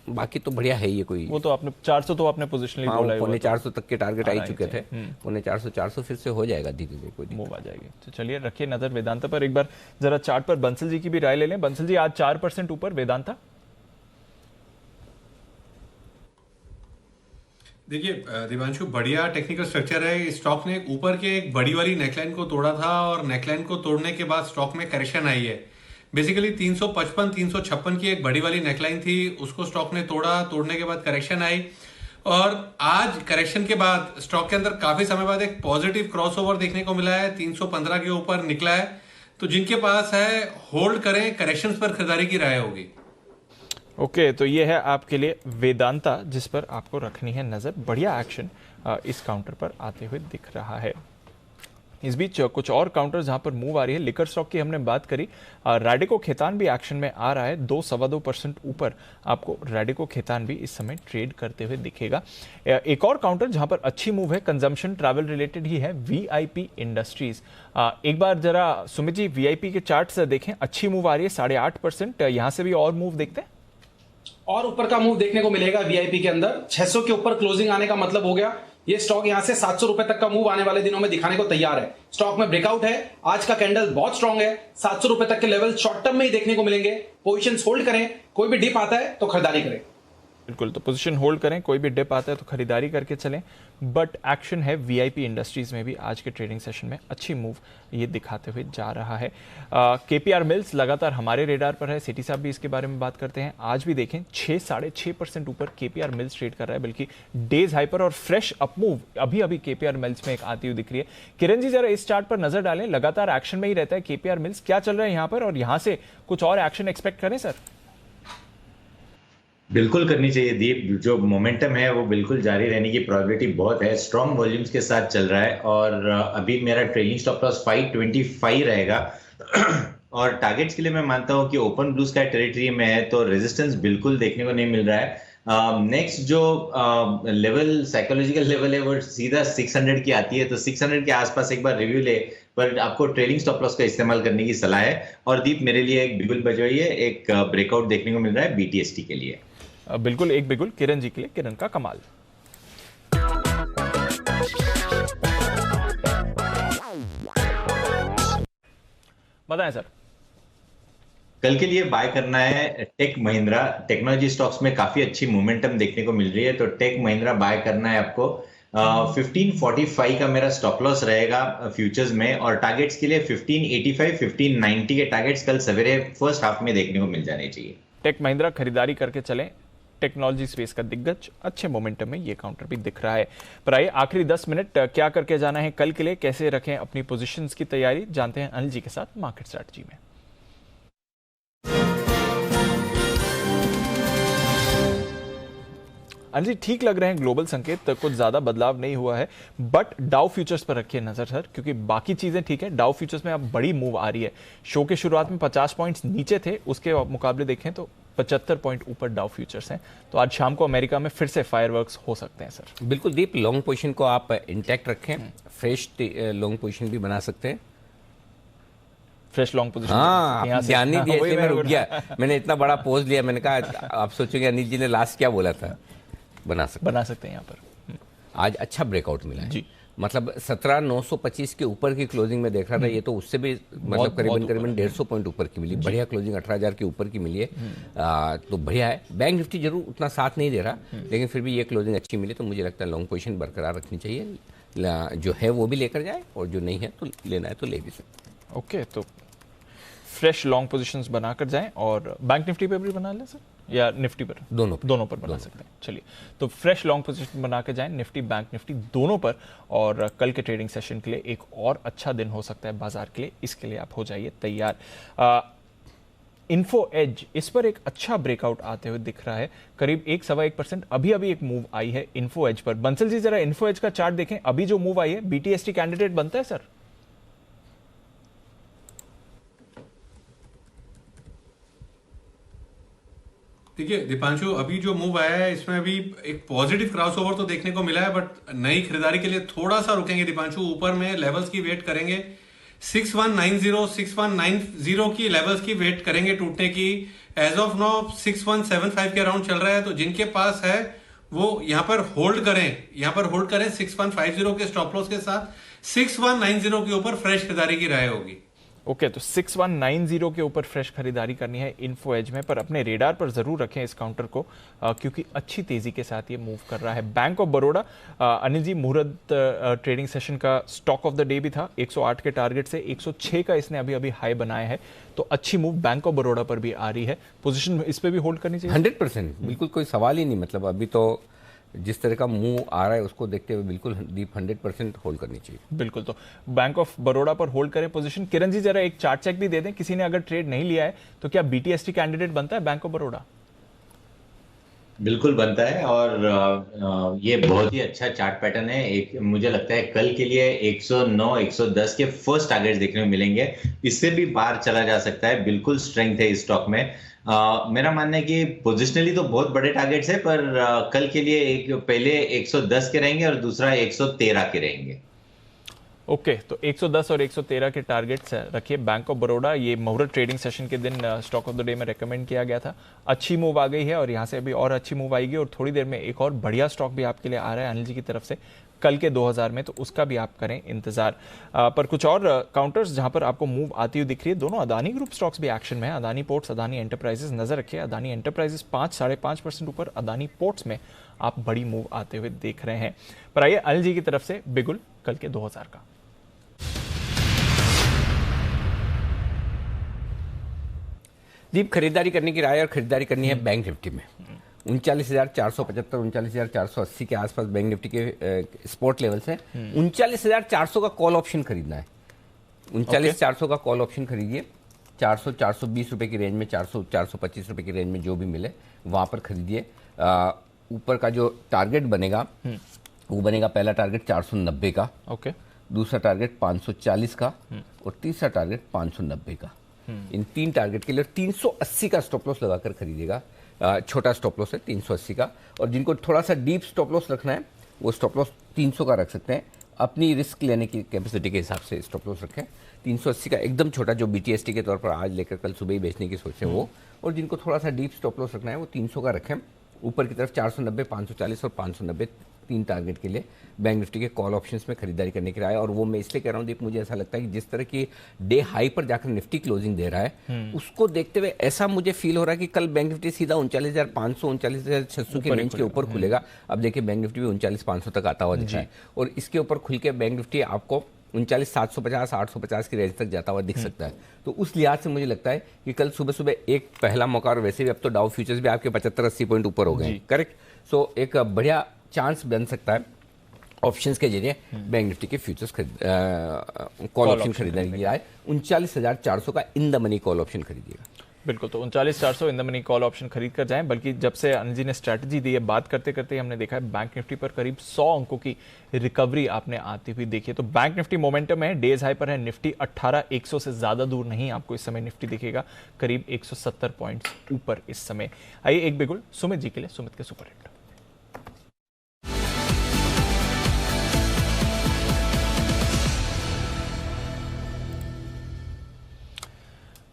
बाकी तो बढ़िया है ये, कोई वो तो आपने 400 तो आपने पोजिशनली बोला है, 450 तक के टारगेट आ ही चुके थे। 450 फिर से हो जाएगा, धीरे धीरे कोई मूव आ जाएगी। तो चलिए रखिए नजर वेदांता पर। एक बार जरा चार्ट पर बंसल जी की भी राय ले लें। बंसल जी, आज 4% ऊपर वेदांता। देखिए दिवांशु, बढ़िया टेक्निकल स्ट्रक्चर है। स्टॉक ने ऊपर के एक बड़ी वाली नेकलाइन को तोड़ा था और नेकलाइन को तोड़ने के बाद स्टॉक में करेक्शन आई है। बेसिकली 355 356 की एक बड़ी वाली नेकलाइन थी, उसको स्टॉक ने तोड़ा, तोड़ने के बाद करेक्शन आई और आज करेक्शन के बाद स्टॉक के अंदर काफी समय बाद एक पॉजिटिव क्रॉसओवर देखने को मिला है, 315 के ऊपर निकला है। तो जिनके पास है होल्ड करें, करेक्शंस पर खरीदारी की राय होगी। ओके, तो ये है आपके लिए वेदांता जिस पर आपको रखनी है नजर। बढ़िया एक्शन इस काउंटर पर आते हुए दिख रहा है। इस बीच कुछ और काउंटर जहां पर मूव आ रही है, लिकर स्टॉक की हमने बात करी, रैडिको खेतान भी एक्शन में आ रहा है। 2-2.25% ऊपर आपको रैडिको खेतान भी इस समय ट्रेड करते हुए दिखेगा। एक और काउंटर जहां पर अच्छी मूव है, कंजम्पशन ट्रैवल रिलेटेड ही है, वीआईपी इंडस्ट्रीज। एक बार जरा सुमित जी वीआईपी के चार्ट्स देखें, अच्छी मूव आ रही है 8.5%। यहां से भी और मूव देखते हैं और ऊपर का मूव देखने को मिलेगा वीआईपी के अंदर। 600 के ऊपर क्लोजिंग आने का मतलब हो गया ये स्टॉक यहां से 700 रुपए तक का मूव आने वाले दिनों में दिखाने को तैयार है। स्टॉक में ब्रेकआउट है, आज का कैंडल बहुत स्ट्रांग है, 700 रुपए तक के लेवल शॉर्ट टर्म में ही देखने को मिलेंगे। पोजीशन होल्ड करें, कोई भी डिप आता है तो खरीदारी करें। बिल्कुल, तो पोजीशन होल्ड करें, कोई भी डिप आता है तो खरीदारी करके चलें। बट एक्शन है वीआईपी इंडस्ट्रीज में भी आज के ट्रेडिंग सेशन में अच्छी मूव ये दिखाते हुए जा रहा है। केपीआर मिल्स लगातार हमारे रेडार पर है, सिटी साहब भी इसके बारे में बात करते हैं। आज भी देखें 6-6.5% ऊपर केपीआर मिल्स ट्रेड कर रहा है, बल्कि डेज हाइपर और फ्रेश अप मूव अभी अभी केपीआर मिल्स में एक आती हुई दिख रही है। किरण जी जरा इस चार्ट पर नजर डालें, लगातार एक्शन में ही रहता है केपीआर मिल्स, क्या चल रहा है यहाँ पर और यहाँ से कुछ और एक्शन एक्सपेक्ट करें सर? बिल्कुल करनी चाहिए दीप, जो मोमेंटम है वो बिल्कुल जारी रहने की प्रोबेबिलिटी बहुत है। स्ट्रॉन्ग वॉल्यूम्स के साथ चल रहा है और अभी मेरा ट्रेलिंग स्टॉप लॉस 525 रहेगा और टारगेट्स के लिए मैं मानता हूं कि ओपन ब्लू स्काई टेरिटरी में है, तो रेजिस्टेंस बिल्कुल देखने को नहीं मिल रहा है। नेक्स्ट जो लेवल साइकोलॉजिकल लेवल है वो सीधा 600 की आती है, तो 600 के आसपास एक बार रिव्यू ले, पर आपको ट्रेलिंग स्टॉप लॉस का इस्तेमाल करने की सलाह है। और दीप मेरे लिए एक बिगुल बजाई है, एक ब्रेकआउट देखने को मिल रहा है बीटीएसटी के लिए। बिल्कुल एक बिगुल किरण जी के लिए, किरण का कमाल। बताएं सर। कल के लिए बाय करना है टेक महिंद्रा। टेक्नोलॉजी स्टॉक्स में काफी अच्छी मोमेंटम देखने को मिल रही है, तो टेक महिंद्रा बाय करना है आपको। 1545 का मेरा स्टॉप लॉस रहेगा फ्यूचर्स में और टारगेट्स के लिए 1585 1590 के टारगेट्स कल सवेरे फर्स्ट हाफ में देखने को मिल जाने चाहिए। टेक महिंद्रा खरीदारी करके चलें, टेक्नोलॉजी स्पेस का दिग्गज, अच्छे मोमेंटम में ये काउंटर भी दिख रहा है। पर आइए आखिरी 10 मिनट क्या करके जाना है कल के लिए, कैसे रखें अपनी पोजीशंस की तैयारी, जानते हैं अनिल जी के साथ मार्केट स्ट्रैटेजी में। अनिल जी, ठीक लग रहे हैं ग्लोबल संकेत, कुछ ज्यादा बदलाव नहीं हुआ है, बट डाउ फ्यूचर्स पर रखिए नजर सर, क्योंकि बाकी चीजें ठीक है, डाउ फ्यूचर्स में अब बड़ी मूव आ रही है। शो के शुरुआत में 50 पॉइंट्स नीचे थे, उसके मुकाबले देखें तो 75 पॉइंट ऊपर डाउ फ्यूचर्स हैं। तो आज शाम को अमेरिका में फिर से फायरवर्क्स हो सकते हैं सर। बिल्कुल दीप, लॉन्ग पोजीशन को आप इंटैक्ट रखें, फ्रेश लॉन्ग पोजीशन भी बना सकते हैं। फ्रेश लॉन्ग पोजीशन, हाँ, ध्यान नहीं दिया इसलिए मैं रुक गया। मैंने इतना बड़ा पोज लिया, मैंने कहा आप सोचोगे अनिल जी ने लास्ट क्या बोला था। बना सकते हैं यहाँ पर। आज अच्छा ब्रेकआउट मिला है जी, मतलब 17,925 के ऊपर की क्लोजिंग में देख रहा था, ये तो उससे भी मतलब करीबन 150 पॉइंट ऊपर की मिली। बढ़िया क्लोजिंग 18,000 के ऊपर की मिली है, तो बढ़िया है। बैंक निफ्टी जरूर उतना साथ नहीं दे रहा, लेकिन फिर भी ये क्लोजिंग अच्छी मिली, तो मुझे लगता है लॉन्ग पोजीशन बरकरार रखनी चाहिए। जो है वो भी लेकर जाए और जो नहीं है तो लेना है तो ले भी सकते। ओके, तो फ्रेश लॉन्ग पोजीशंस बनाकर जाएं और बैंक निफ्टी पे भी बना लें सर, या निफ्टी पर? दोनों पर बना सकते हैं। चलिए, तो फ्रेश लॉन्ग पोजीशन बना के जाएं, निफ्टी बैंक निफ्टी दोनों पर। और कल के ट्रेडिंग सेशन के लिए एक और अच्छा दिन हो सकता है बाजार के लिए, इसके लिए आप हो जाइए तैयार। इन्फो एज, इस पर एक अच्छा ब्रेकआउट आते हुए दिख रहा है, करीब 1-1.25% अभी एक मूव आई है info as per. Bansal ji जरा इन्फो एज का चार्ट देखें, अभी जो मूव आई है, बीटीएसटी कैंडिडेट बनता है सर? देखिए दीपांशु, अभी जो मूव आया है इसमें अभी एक पॉजिटिव क्रॉसओवर तो देखने को मिला है, बट नई खरीदारी के लिए थोड़ा सा रुकेंगे दीपांशु। ऊपर में लेवल्स की वेट करेंगे, 6190 6190 की लेवल्स की वेट करेंगे टूटने की। एज ऑफ नाउ 6175 के अराउंड चल रहा है, तो जिनके पास है वो यहाँ पर होल्ड करें 6150 के स्टॉप लॉस के साथ। 6190 के ऊपर फ्रेश खरीदारी की राय होगी। ओके, तो 6190 के ऊपर फ्रेश खरीदारी करनी है इन्फो एज में, पर अपने रेडार पर जरूर रखें इस काउंटर को क्योंकि अच्छी तेजी के साथ ये मूव कर रहा है। बैंक ऑफ बड़ौदा, अनिल जी, मुहूर्त ट्रेडिंग सेशन का स्टॉक ऑफ द डे भी था। 108 के टारगेट से 106 का इसने अभी अभी हाई बनाया है, तो अच्छी मूव बैंक ऑफ बड़ौदा पर भी आ रही है। पोजीशन इस पे भी होल्ड करनी चाहिए 100%, बिल्कुल कोई सवाल ही नहीं। मतलब अभी तो जिस तरह का मूव आ रहा है उसको देखते हुए बिल्कुल डीप 100% होल्ड करनी चाहिए। बिल्कुल, तो बैंक ऑफ बड़ौदा पर होल्ड करें पोजीशन। किरण जी जरा एक चार्ट चेक भी दे दें, किसी ने अगर ट्रेड नहीं लिया है तो क्या BTST कैंडिडेट बनता है बैंक ऑफ बड़ौदा? बिल्कुल बनता है, और ये बहुत ही अच्छा चार्ट पैटर्न है। एक मुझे लगता है कल के लिए 109 110 के फर्स्ट टारगेट देखने को मिलेंगे, इससे भी बाहर चला जा सकता है। बिल्कुल स्ट्रेंथ है इस स्टॉक में। मेरा मानना है कि पोजिशनली तो बहुत बड़े टारगेट्स है, पर कल के लिए एक पहले 110 के रहेंगे और दूसरा 113 के रहेंगे। ओके, तो 110 और 113 के टारगेट्स रखिए बैंक ऑफ बड़ौदा। ये मुहूर्त ट्रेडिंग सेशन के दिन स्टॉक ऑफ द डे में रेकमेंड किया गया था। अच्छी मूव आ गई है और यहाँ से अभी और अच्छी मूव आएगी, और थोड़ी देर में एक और बढ़िया स्टॉक भी आपके लिए आ रहा है अनिल जी की तरफ से कल के 2000 में, तो उसका भी आप करें इंतजार। पर कुछ और काउंटर्स जहां पर आपको मूव आती हुई दिख रही है, दोनों अदानी ग्रुप स्टॉक्स भी एक्शन में है। अदानी पोर्ट्स, अदानी एंटरप्राइजेस, नजर रखिए। अदानी एंटरप्राइजेस 5-5.5% ऊपर, अदानी पोर्ट्स में आप बड़ी मूव आते हुए देख रहे हैं। पर आइए अनिल जी की तरफ से बिगुल कल के 2000 का। दीप, खरीदारी करने की राय, और खरीदारी करनी है बैंक निफ्टी में 39,475 39,480 के आसपास बैंक निफ्टी के स्पॉट लेवल्स हैं। 39,400 का कॉल ऑप्शन खरीदना है। 39,400 का कॉल ऑप्शन खरीदिए। 400-420 रुपए की रेंज में, 400-425 रुपए की रेंज में जो भी मिले वहां पर खरीदिए। ऊपर का जो टारगेट बनेगा वो बनेगा, पहला टारगेट 490 का, ओके, दूसरा टारगेट 540 का, और तीसरा टारगेट 590 का। इन 3 टारगेट के लिए 380 का स्टॉप लॉस लगाकर खरीदेगा। छोटा स्टॉप लॉस है 380 का, और जिनको थोड़ा सा डीप स्टॉप लॉस रखना है वो स्टॉप लॉस 300 का रख सकते हैं। अपनी रिस्क लेने की कैपेसिटी के हिसाब से स्टॉप लॉस रखें। 380 का एकदम छोटा, जो BTST के तौर पर आज लेकर कल सुबह ही बेचने की सोचें वो, और जिनको थोड़ा सा डीप स्टॉप लॉस रखना है वो 300 का रखें। ऊपर की तरफ 490, 540 और 590 3 टारगेट के लिए बैंक निफ्टी के कॉल ऑप्शंस में खरीदारी करने की राय। और वो मैं इसलिए कह रहा हूँ दीप, मुझे ऐसा लगता है कि जिस तरह की डे हाई पर जाकर निफ्टी क्लोजिंग दे रहा है, उसको देखते हुए ऐसा मुझे फील हो रहा है कि कल बैंक निफ्टी सीधा 39,500 39,600 की रेंज के ऊपर खुलेगा। अब देखिए बैंक निफ्टी भी 39,500 तक आता हुआ दिखा है, और इसके ऊपर खुल के बैंक निफ्टी आपको 39,750 850 की रेंज तक जाता हुआ दिख सकता है। तो उस लिहाज से मुझे लगता है कि कल सुबह सुबह एक पहला मौका, और वैसे भी अब तो डाउ फ्यूचर्स भी आपके 75-80 पॉइंट ऊपर हो गए, करेक्ट। सो एक बढ़िया चांस बन सकता है ऑप्शंस के जरिए बैंक निफ्टी के फ्यूचर्स कॉल ऑप्शन खरीदने की राय। 39,400 का in the money call option खरीदिएगा। बिल्कुल, तो 39,400 in the money call option खरीद कर जाएं। बल्कि जब से अनिल जी ने स्ट्रैटेजी दी है, बात करते करते हमने देखा है बैंक निफ्टी पर करीब 100 अंकों की रिकवरी आपने आती हुई देखी है। तो बैंक निफ्टी मोमेंटम है, डेज हाई पर है। निफ्टी 18,100 से ज्यादा दूर नहीं आपको इस समय निफ्टी दिखेगा, करीब 170 पॉइंट्स ऊपर इस समय। आइए एक बिगुल सुमित जी के लिए, सुमित के सुपर हिट।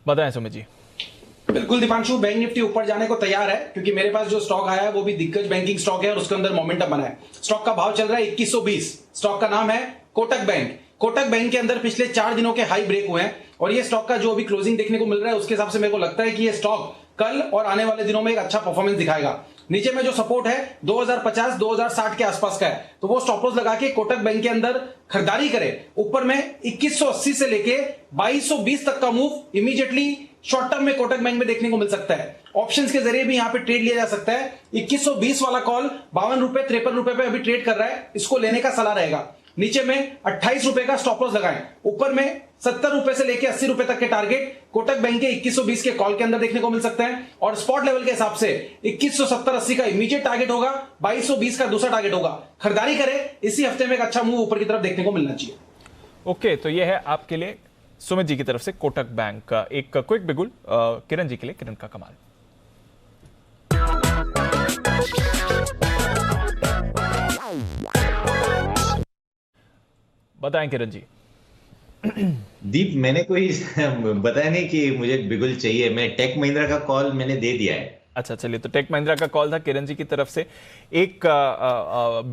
बताएं सुमित जी। बिल्कुल दीपांशु, बैंक निफ्टी ऊपर जाने को तैयार है, क्योंकि मेरे पास जो स्टॉक आया है वो भी दिग्गज बैंकिंग स्टॉक है और उसके अंदर मोमेंटम बना है। स्टॉक का भाव चल रहा है 2120। स्टॉक का नाम है कोटक बैंक। कोटक बैंक के अंदर पिछले 4 दिनों के हाई ब्रेक हुए हैं, और ये स्टॉक का जो अभी क्लोजिंग देखने को मिल रहा है उसके हिसाब से मेरे को लगता है कि ये स्टॉक कल और आने वाले दिनों में एक अच्छा परफॉर्मेंस दिखाएगा। नीचे में जो सपोर्ट है 2050 2060 के आसपास का है, तो वो स्टॉप लॉस लगा के कोटक बैंक के अंदर खरीदारी करे। ऊपर में 2180 से लेके 2220 तक का मूव इमीडिएटली शॉर्ट टर्म में कोटक बैंक में देखने को मिल सकता है। ऑप्शंस के जरिए भी यहां पे ट्रेड लिया जा सकता है। 2120 वाला कॉल 52 रुपए 53 रुपए पे अभी ट्रेड कर रहा है, इसको लेने का सलाह रहेगा। नीचे में 28 रुपए का स्टॉप लॉस लगाएं। ऊपर में 70 रुपए से लेके 80 रुपए तक के टारगेट कोटक बैंक के 2120 के कॉल के अंदर देखने को मिल सकते हैं, और स्पॉट लेवल के हिसाब से 2170-80 का इमीडिएट टारगेट होगा, 2220 का दूसरा टारगेट होगा। खरीदारी करें, इसी हफ्ते में एक अच्छा मूव ऊपर की तरफ देखने को मिलना चाहिए। ओके, तो यह है आपके लिए सुमित जी की तरफ से कोटक बैंक का एक क्विक बिगुल। किरण जी के लिए, किरण का कमाल। बताएं किरण जी। दीप, मैंने कोई बताया नहीं कि मुझे बिगुल चाहिए। मैं टेक महिंद्रा का कॉल मैंने दे दिया है। अच्छा, चलिए, तो टेक महिंद्रा का कॉल था किरण जी की तरफ से। एक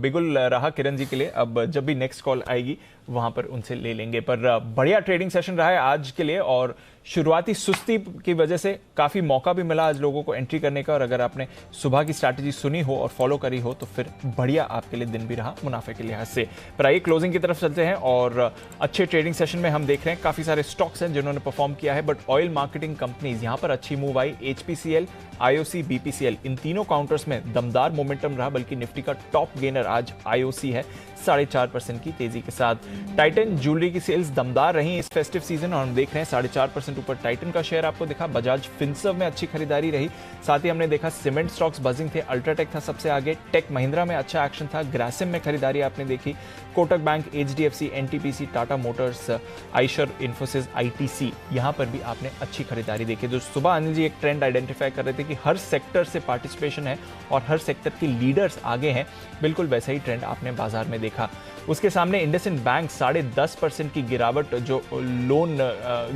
बिगुल रहा किरण जी के लिए। अब जब भी नेक्स्ट कॉल आएगी वहां पर उनसे ले लेंगे। पर बढ़िया ट्रेडिंग सेशन रहा है आज के लिए, और शुरुआती सुस्ती की वजह से काफी मौका भी मिला आज लोगों को एंट्री करने का, और अगर आपने सुबह की स्ट्रैटेजी सुनी हो और फॉलो करी हो तो फिर बढ़िया आपके लिए दिन भी रहा मुनाफे के लिहाज से। पर आइए क्लोजिंग की तरफ चलते हैं, और अच्छे ट्रेडिंग सेशन में हम देख रहे हैं काफी सारे स्टॉक्स हैं जिन्होंने परफॉर्म किया है, बट ऑयल मार्केटिंग कंपनीज यहां पर अच्छी move I. HPCL, IOC, BPCL इन तीनों काउंटर्स में दमदार मोमेंटम रहा, बल्कि निफ्टी का टॉप गेनर आज IOC है 4.5% की तेजी के साथ। टाइटन ज्वेलरी की सेल्स दमदार रही इस फेस्टिव सीजन, और हम देख रहे हैं 4.5% ऊपर टाइटन का शेयर आपको दिखा। बजाज फिनसर्व में अच्छी खरीदारी रही, साथ ही हमने देखा सीमेंट स्टॉक्स बजिंग थे, अल्ट्राटेक था सबसे आगे, टेक महिंद्रा में अच्छा एक्शन था, ग्रासिम में खरीदारी आपने देखी, Kotak bank, HDFC, NTPC, Tata Motors, Eicher, Infosys, ITC यहां पर भी आपने अच्छी खरीदारी देखी। जो सुबह अनिल जी एक ट्रेंड आइडेंटिफाई कर रहे थे कि हर सेक्टर से पार्टिसिपेशन है और हर सेक्टर के लीडर्स आगे हैं, बिल्कुल वैसा ही ट्रेंड आपने बाजार में देखा। उसके सामने इंडसइंड बैंक 10.5% की गिरावट जो लोन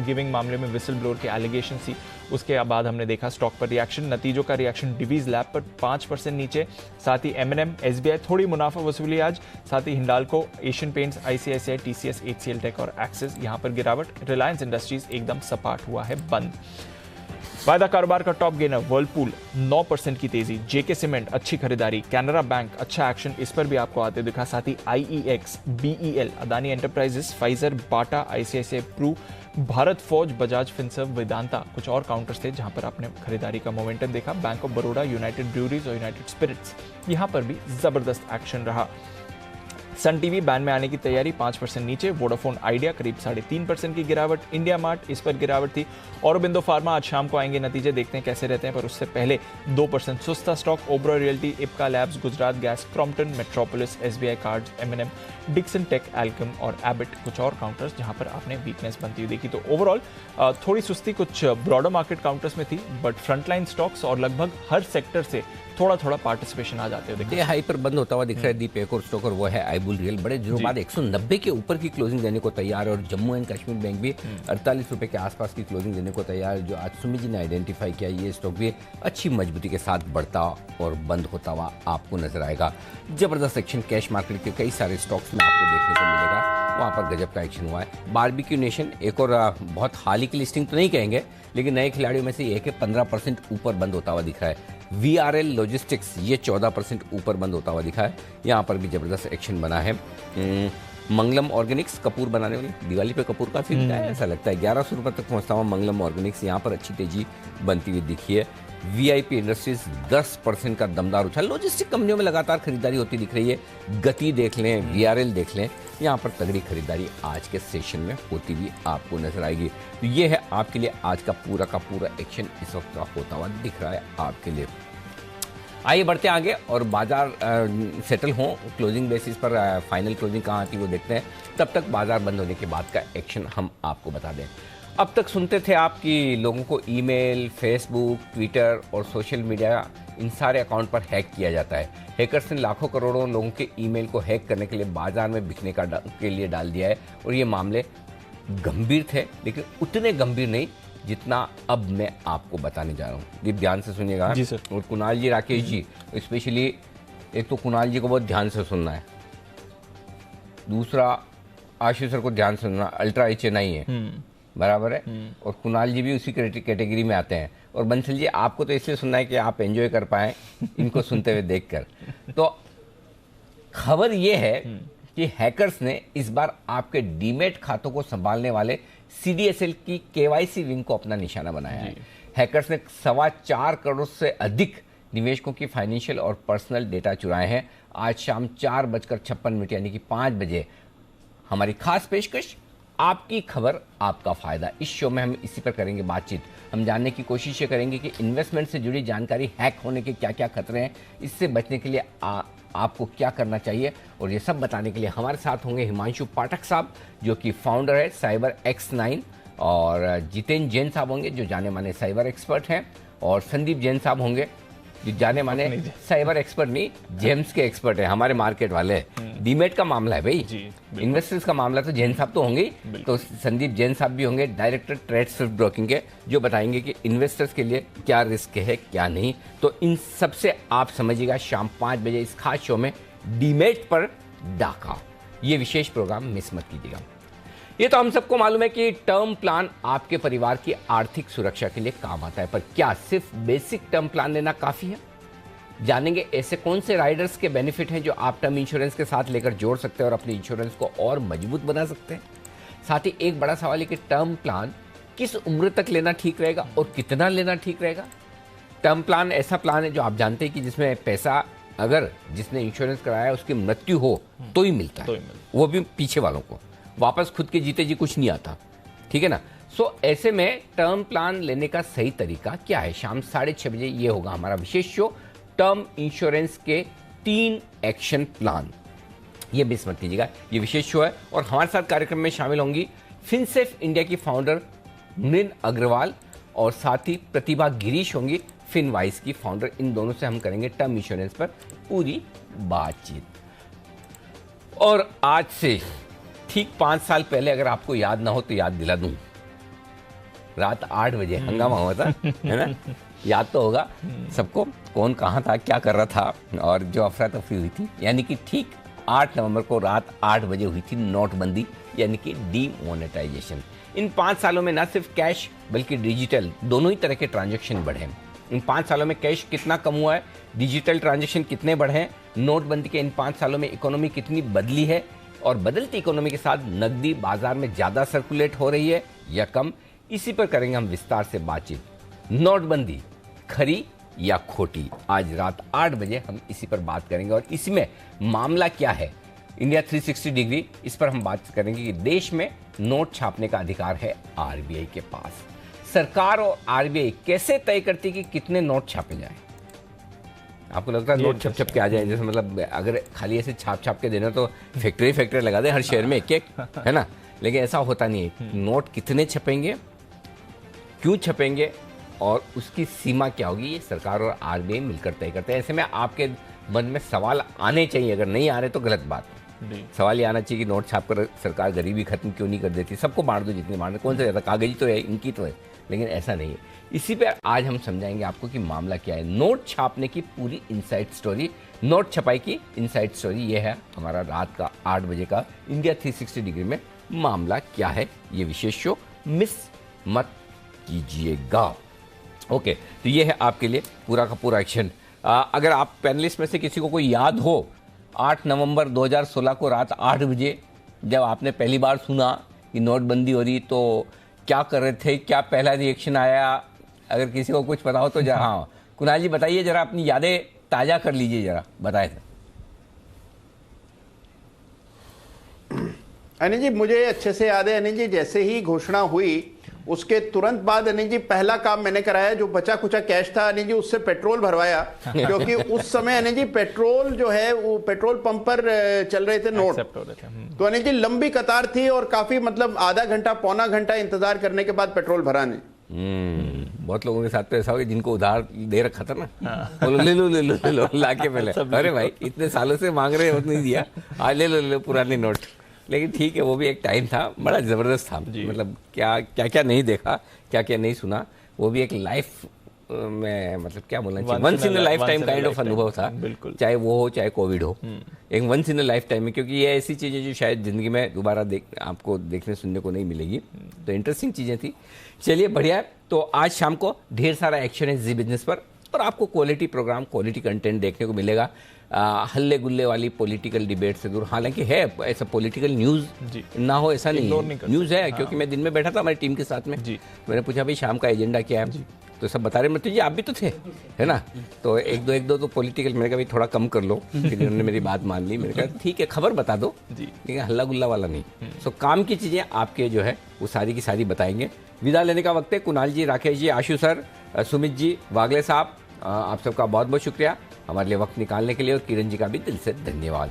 गिविंग मामले में विसल ब्लोअर के एलिगेशन थी, उसके बाद हमने देखा स्टॉक पर रिएक्शन, नतीजों का रिएक्शन डिवीज लैब पर 5% नीचे, साथ ही M&M, SBI थोड़ी मुनाफा वसूली आज, साथ ही Hindalco, Asian paints, ICICI, TCS, HCL tech और एक्सिस यहां पर गिरावट। रिलायंस इंडस्ट्रीज एकदम सपाट हुआ है बंद। वायदा कारोबार का टॉप गेनर वर्लपूल 9% की तेजी, जेके सीमेंट अच्छी खरीदारी, कैनरा बैंक अच्छा एक्शन, इस पर भी आपको आते दिखा, साथ ही IEX, BEL, Adani enterprises, Pfizer, Bata, ICICI Pru, Bharat forge, Bajaj Finserv, Vedanta कुछ और काउंटर्स थे जहां पर आपने खरीदारी का मोमेंटम देखा। Bank of Baroda, United breweries और यूनाइटेड स्पिरिट्स यहां पर भी जबरदस्त एक्शन रहा। सन टीवी बैन में आने की तैयारी 5% नीचे, वोडाफोन आइडिया करीब 3.5% की गिरावट, इंडिया मार्ट इस पर गिरावट थी, औरबिंदो फार्मा आज शाम को आएंगे नतीजे, देखते हैं कैसे रहते हैं, पर उससे पहले 2% सुस्ता stock, Oberoi realty, Ipca labs, Gujarat gas, Crompton, Metropolis, SBI cards, M&M, Dixon tech, Alkem और एबिट कुछ और काउंटर्स जहां पर आपने वीकनेस बनती हुई देखी। तो ओवरऑल थोड़ी सुस्ती कुछ ब्रॉडर मार्केट काउंटर्स में थी, बट फ्रंटलाइन स्टॉक्स और लगभग हर सेक्टर से थोड़ा थोड़ा पार्टिसिपेशन आ जाते हुए हाई पर बंद होता हुआ दिख रहा है दीप एक और स्टॉक, और वो है आईबुल रियल, बड़े दिनों बाद 190 के ऊपर की क्लोजिंग देने को तैयार है, और जम्मू एंड कश्मीर बैंक भी 48 रुपए के आसपास की क्लोजिंग देने को तैयार है। जो आज सुमित जी ने आइडेंटिफाई किया, ये स्टॉक भी अच्छी मजबूती के साथ बढ़ता और बंद होता हुआ आपको नजर आएगा। जबरदस्त एक्शन कैश मार्केट के कई सारे स्टॉक्स में आपको देखने को मिलेगा, वहाँ पर गजब का एक्शन हुआ है। बारबेक्यू नेशन एक और बहुत हाल ही की लिस्टिंग तो नहीं कहेंगे, लेकिन नए खिलाड़ियों में से एक है, 15% ऊपर बंद होता हुआ दिख रहा है। VRL लॉजिस्टिक्स ये 14% ऊपर बंद होता हुआ दिखा है, यहाँ पर भी जबरदस्त एक्शन बना है। मंगलम ऑर्गेनिक्स, कपूर बनाने वाली, दिवाली पे कपूर काफी बिका है, ऐसा लगता है 1100 रुपये तक पहुंचता हुआ मंगलम ऑर्गेनिक्स, यहाँ पर अच्छी तेजी बनती हुई दिखी है। VIP इंडस्ट्रीज 10% का दमदार उछाल, लॉजिस्टिक कंपनियों में लगातार खरीदारी होती दिख रही है। गति देख लें, VRL देख लें, यहाँ पर तगड़ी खरीदारी आज के सेशन में होती हुई आपको नजर आएगी। तो ये है आपके लिए आज का पूरा एक्शन इस वक्त का होता हुआ दिख रहा है आपके लिए। आइए बढ़ते आगे और बाजार सेटल हों, क्लोजिंग बेसिस पर फाइनल क्लोजिंग कहाँ आती है वो देखते हैं। तब तक बाजार बंद होने के बाद का एक्शन हम आपको बता दें। अब तक सुनते थे आप कि लोगों को ईमेल, फेसबुक, ट्विटर और सोशल मीडिया इन सारे अकाउंट पर हैक किया जाता है। हैकर्स ने लाखों करोड़ों लोगों के ईमेल को हैक करने के लिए बाजार में बिकने के लिए डाल दिया है, और ये मामले गंभीर थे, लेकिन उतने गंभीर नहीं जितना अब मैं आपको बताने जा रहा हूँ। ये ध्यान से सुनिएगा जी सर। और कुणाल जी, राकेश जी, स्पेशली एक तो कुणाल जी को बहुत ध्यान से सुनना है, दूसरा आशीष सर को ध्यान से सुनना, अल्ट्रा HNI है बराबर है, और कुणाल जी भी उसी कैटेगरी में आते हैं, और बंसल जी आपको तो इसलिए सुनना है कि आप एंजॉय कर पाए इनको सुनते हुए देखकर। तो खबर ये है कि हैकर्स ने इस बार आपके डीमेट खातों को संभालने वाले CDSL की KYC विंग को अपना निशाना बनाया है। हैकर्स ने 4.25 करोड़ से अधिक निवेशकों की फाइनेंशियल और पर्सनल डेटा चुराए हैं। आज शाम 4:56 यानी कि 5 बजे हमारी खास पेशकश, आपकी खबर आपका फायदा। इस शो में हम इसी पर करेंगे बातचीत। हम जानने की कोशिश ये करेंगे कि इन्वेस्टमेंट से जुड़ी जानकारी, हैक होने के क्या क्या खतरे हैं, इससे बचने के लिए आपको क्या करना चाहिए, और ये सब बताने के लिए हमारे साथ होंगे हिमांशु पाठक साहब जो कि फाउंडर है साइबर X9, और जितेंद्र जैन साहब होंगे जो जाने माने साइबर एक्सपर्ट हैं, और संदीप जैन साहब होंगे जो जाने माने साइबर एक्सपर्ट नहीं, जेम्स के एक्सपर्ट है, हमारे मार्केट वाले। डीमेट का मामला है भाई, इन्वेस्टर्स का मामला, तो जैन साहब तो होंगे ही, तो संदीप जैन साहब भी होंगे, डायरेक्टर ट्रेड स्विफ्ट ब्रोकिंग के, जो बताएंगे कि इन्वेस्टर्स के लिए क्या रिस्क है क्या नहीं। तो इन सबसे आप समझिएगा शाम 5 बजे इस खास शो में डीमेट पर डाका। ये विशेष प्रोग्राम मिस मत कीजिएगा। ये तो हम सबको मालूम है कि टर्म प्लान आपके परिवार की आर्थिक सुरक्षा के लिए काम आता है, पर क्या सिर्फ बेसिक टर्म प्लान लेना काफी है? जानेंगे ऐसे कौन से राइडर्स के बेनिफिट हैं जो आप टर्म इंश्योरेंस के साथ लेकर जोड़ सकते हैं और अपने इंश्योरेंस को और मजबूत बना सकते हैं। साथ ही एक बड़ा सवाल है कि टर्म प्लान किस उम्र तक लेना ठीक रहेगा और कितना लेना ठीक रहेगा। टर्म प्लान ऐसा प्लान है जो आप जानते हैं कि जिसमें पैसा अगर जिसने इंश्योरेंस कराया है उसकी मृत्यु हो तो ही मिलता है, वो भी पीछे वालों को, वापस खुद के जीते जी कुछ नहीं आता, ठीक है ना। सो ऐसे में टर्म प्लान लेने का सही तरीका क्या है? शाम 6:30 बजे ये होगा हमारा विशेष शो, टर्म इंश्योरेंस के 3 एक्शन प्लान। ये मिस मत कीजिएगा, ये विशेष शो है। और हमारे साथ कार्यक्रम में शामिल होंगी फिनसेफ इंडिया की फाउंडर मृन अग्रवाल और साथ ही प्रतिभा गिरीश होंगी फिनवाइस की फाउंडर। इन दोनों से हम करेंगे टर्म इंश्योरेंस पर पूरी बातचीत। और आज से ठीक 5 साल पहले, अगर आपको याद ना हो तो याद दिला दूं, रात 8 बजे हंगामा हुआ था, है ना? याद तो होगा सबको, कौन कहाँ था, क्या कर रहा था और जो अफरा तफरी हुई थी। यानी कि ठीक 8 नवंबर को रात 8 बजे हुई थी नोटबंदी, यानी कि डीमोनेटाइजेशन। इन 5 सालों में न सिर्फ कैश बल्कि डिजिटल दोनों ही तरह के ट्रांजैक्शन बढ़े हैं। इन 5 सालों में कैश कितना कम हुआ है, डिजिटल ट्रांजैक्शन कितने बढ़े हैं, नोटबंदी के इन 5 सालों में इकोनॉमी कितनी बदली है और बदलती इकोनॉमी के साथ नकदी बाजार में ज्यादा सर्कुलेट हो रही है या कम, इसी पर करेंगे हम विस्तार से बातचीत। नोटबंदी खरी या खोटी, आज रात 8 बजे हम इसी पर बात करेंगे। और इसमें मामला क्या है, इंडिया 360 डिग्री, इस पर हम बात करेंगे कि देश में नोट छापने का अधिकार है आरबीआई के पास। सरकार और आरबीआई कैसे तय करती है कि कितने नोट छापे जाएं? आपको लगता है नोट छप के आ जाए, जैसे मतलब अगर खाली ऐसे छाप के देना तो फैक्ट्री लगा दे हर शहर में एक, है ना? लेकिन ऐसा होता नहीं है। नोट कितने छपेंगे, क्यों छपेंगे और उसकी सीमा क्या होगी, ये सरकार और आरबीआई मिलकर तय करते हैं। ऐसे में आपके मन में सवाल आने चाहिए, अगर नहीं आ रहे तो गलत बात है। सवाल ये आना चाहिए कि नोट छापकर सरकार गरीबी खत्म क्यों नहीं कर देती, सबको बांट दो जितने बांट, कौन सा ज्यादा, कागजी तो है, इनकी तो है, लेकिन ऐसा नहीं है। इसी पे आज हम समझाएंगे आपको कि मामला क्या है। नोट छापने की पूरी इनसाइड स्टोरी, नोट छपाई की इनसाइड स्टोरी, ये है हमारा रात का 8 बजे का इंडिया 360 डिग्री में मामला क्या है, ये विशेष शो मिस मत कीजिएगा। ओके, तो ये है आपके लिए पूरा का पूरा एक्शन। अगर आप पैनलिस्ट में से किसी को कोई याद हो, 8 नवंबर 2016 को रात 8 बजे जब आपने पहली बार सुना कि नोटबंदी हो रही तो क्या कर रहे थे, क्या पहला रिएक्शन आया? अगर किसी को कुछ पता हो तो हाँ कुणाल जी बताइए, जरा अपनी यादें ताजा कर लीजिए, जरा बताएं। अनिल जी, मुझे अच्छे से याद है अनिल जी, जैसे ही घोषणा हुई उसके तुरंत बाद अनिल जी पहला काम मैंने कराया, जो बचा कुचा कैश था अनिल जी उससे पेट्रोल भरवाया, क्योंकि उस समय अनिल जी पेट्रोल जो है वो पेट्रोल पंप पर चल रहे थे नोट, तो अनिल जी लंबी कतार थी और काफी मतलब आधा घंटा पौना घंटा इंतजार करने के बाद पेट्रोल भरा नहीं। बहुत लोगों के साथ तो ऐसा हो जिनको उधार दे रखा था ना, बोलो ले लो लाके पहले, अरे भाई इतने सालों से मांग रहे हो नहीं दिया, आज ले लो पुराने नोट। लेकिन ठीक है, वो भी एक टाइम था, बड़ा जबरदस्त था, मतलब क्या नहीं देखा, क्या नहीं सुना, वो भी एक लाइफ में मतलब क्या बोलना चाहिए, once in a lifetime kind of अनुभव था, चाहे वो हो चाहे कोविड हो, एक once in a lifetime में, क्योंकि ये ऐसी चीजें जो शायद जिंदगी में दोबारा आपको देखने सुनने को नहीं मिलेगी, तो इंटरेस्टिंग चीजें थी। चलिए बढ़िया है, तो आज शाम को ढेर सारा एक्शन है जी बिजनेस पर, और आपको क्वालिटी प्रोग्राम, क्वालिटी कंटेंट देखने को मिलेगा, हल्ले गुल्ले वाली पॉलिटिकल डिबेट से दूर। हालांकि है ऐसा पॉलिटिकल न्यूज ना हो ऐसा नहीं है, न्यूज है, क्योंकि मैं दिन में बैठा था हमारी टीम के साथ में, मैंने पूछा भाई शाम का एजेंडा क्या है, तो सब बता रहे, मतलब जी आप भी तो थे, है ना, तो एक दो तो पॉलिटिकल, मैंने कहा भाई थोड़ा कम कर लो, फिर उन्होंने मेरी बात मान ली, मैंने कहा ठीक है खबर बता दो, लेकिन हल्ला गुल्ला वाला नहीं। सो काम की चीजें आपके जो है वो सारी की सारी बताएंगे। विदा लेने का वक्त है। कुणाल जी, राकेश जी, आशु सर, सुमित जी, वागले साहब, आप सबका बहुत बहुत शुक्रिया हमारे लिए वक्त निकालने के लिए, और किरण जी का भी दिल से धन्यवाद।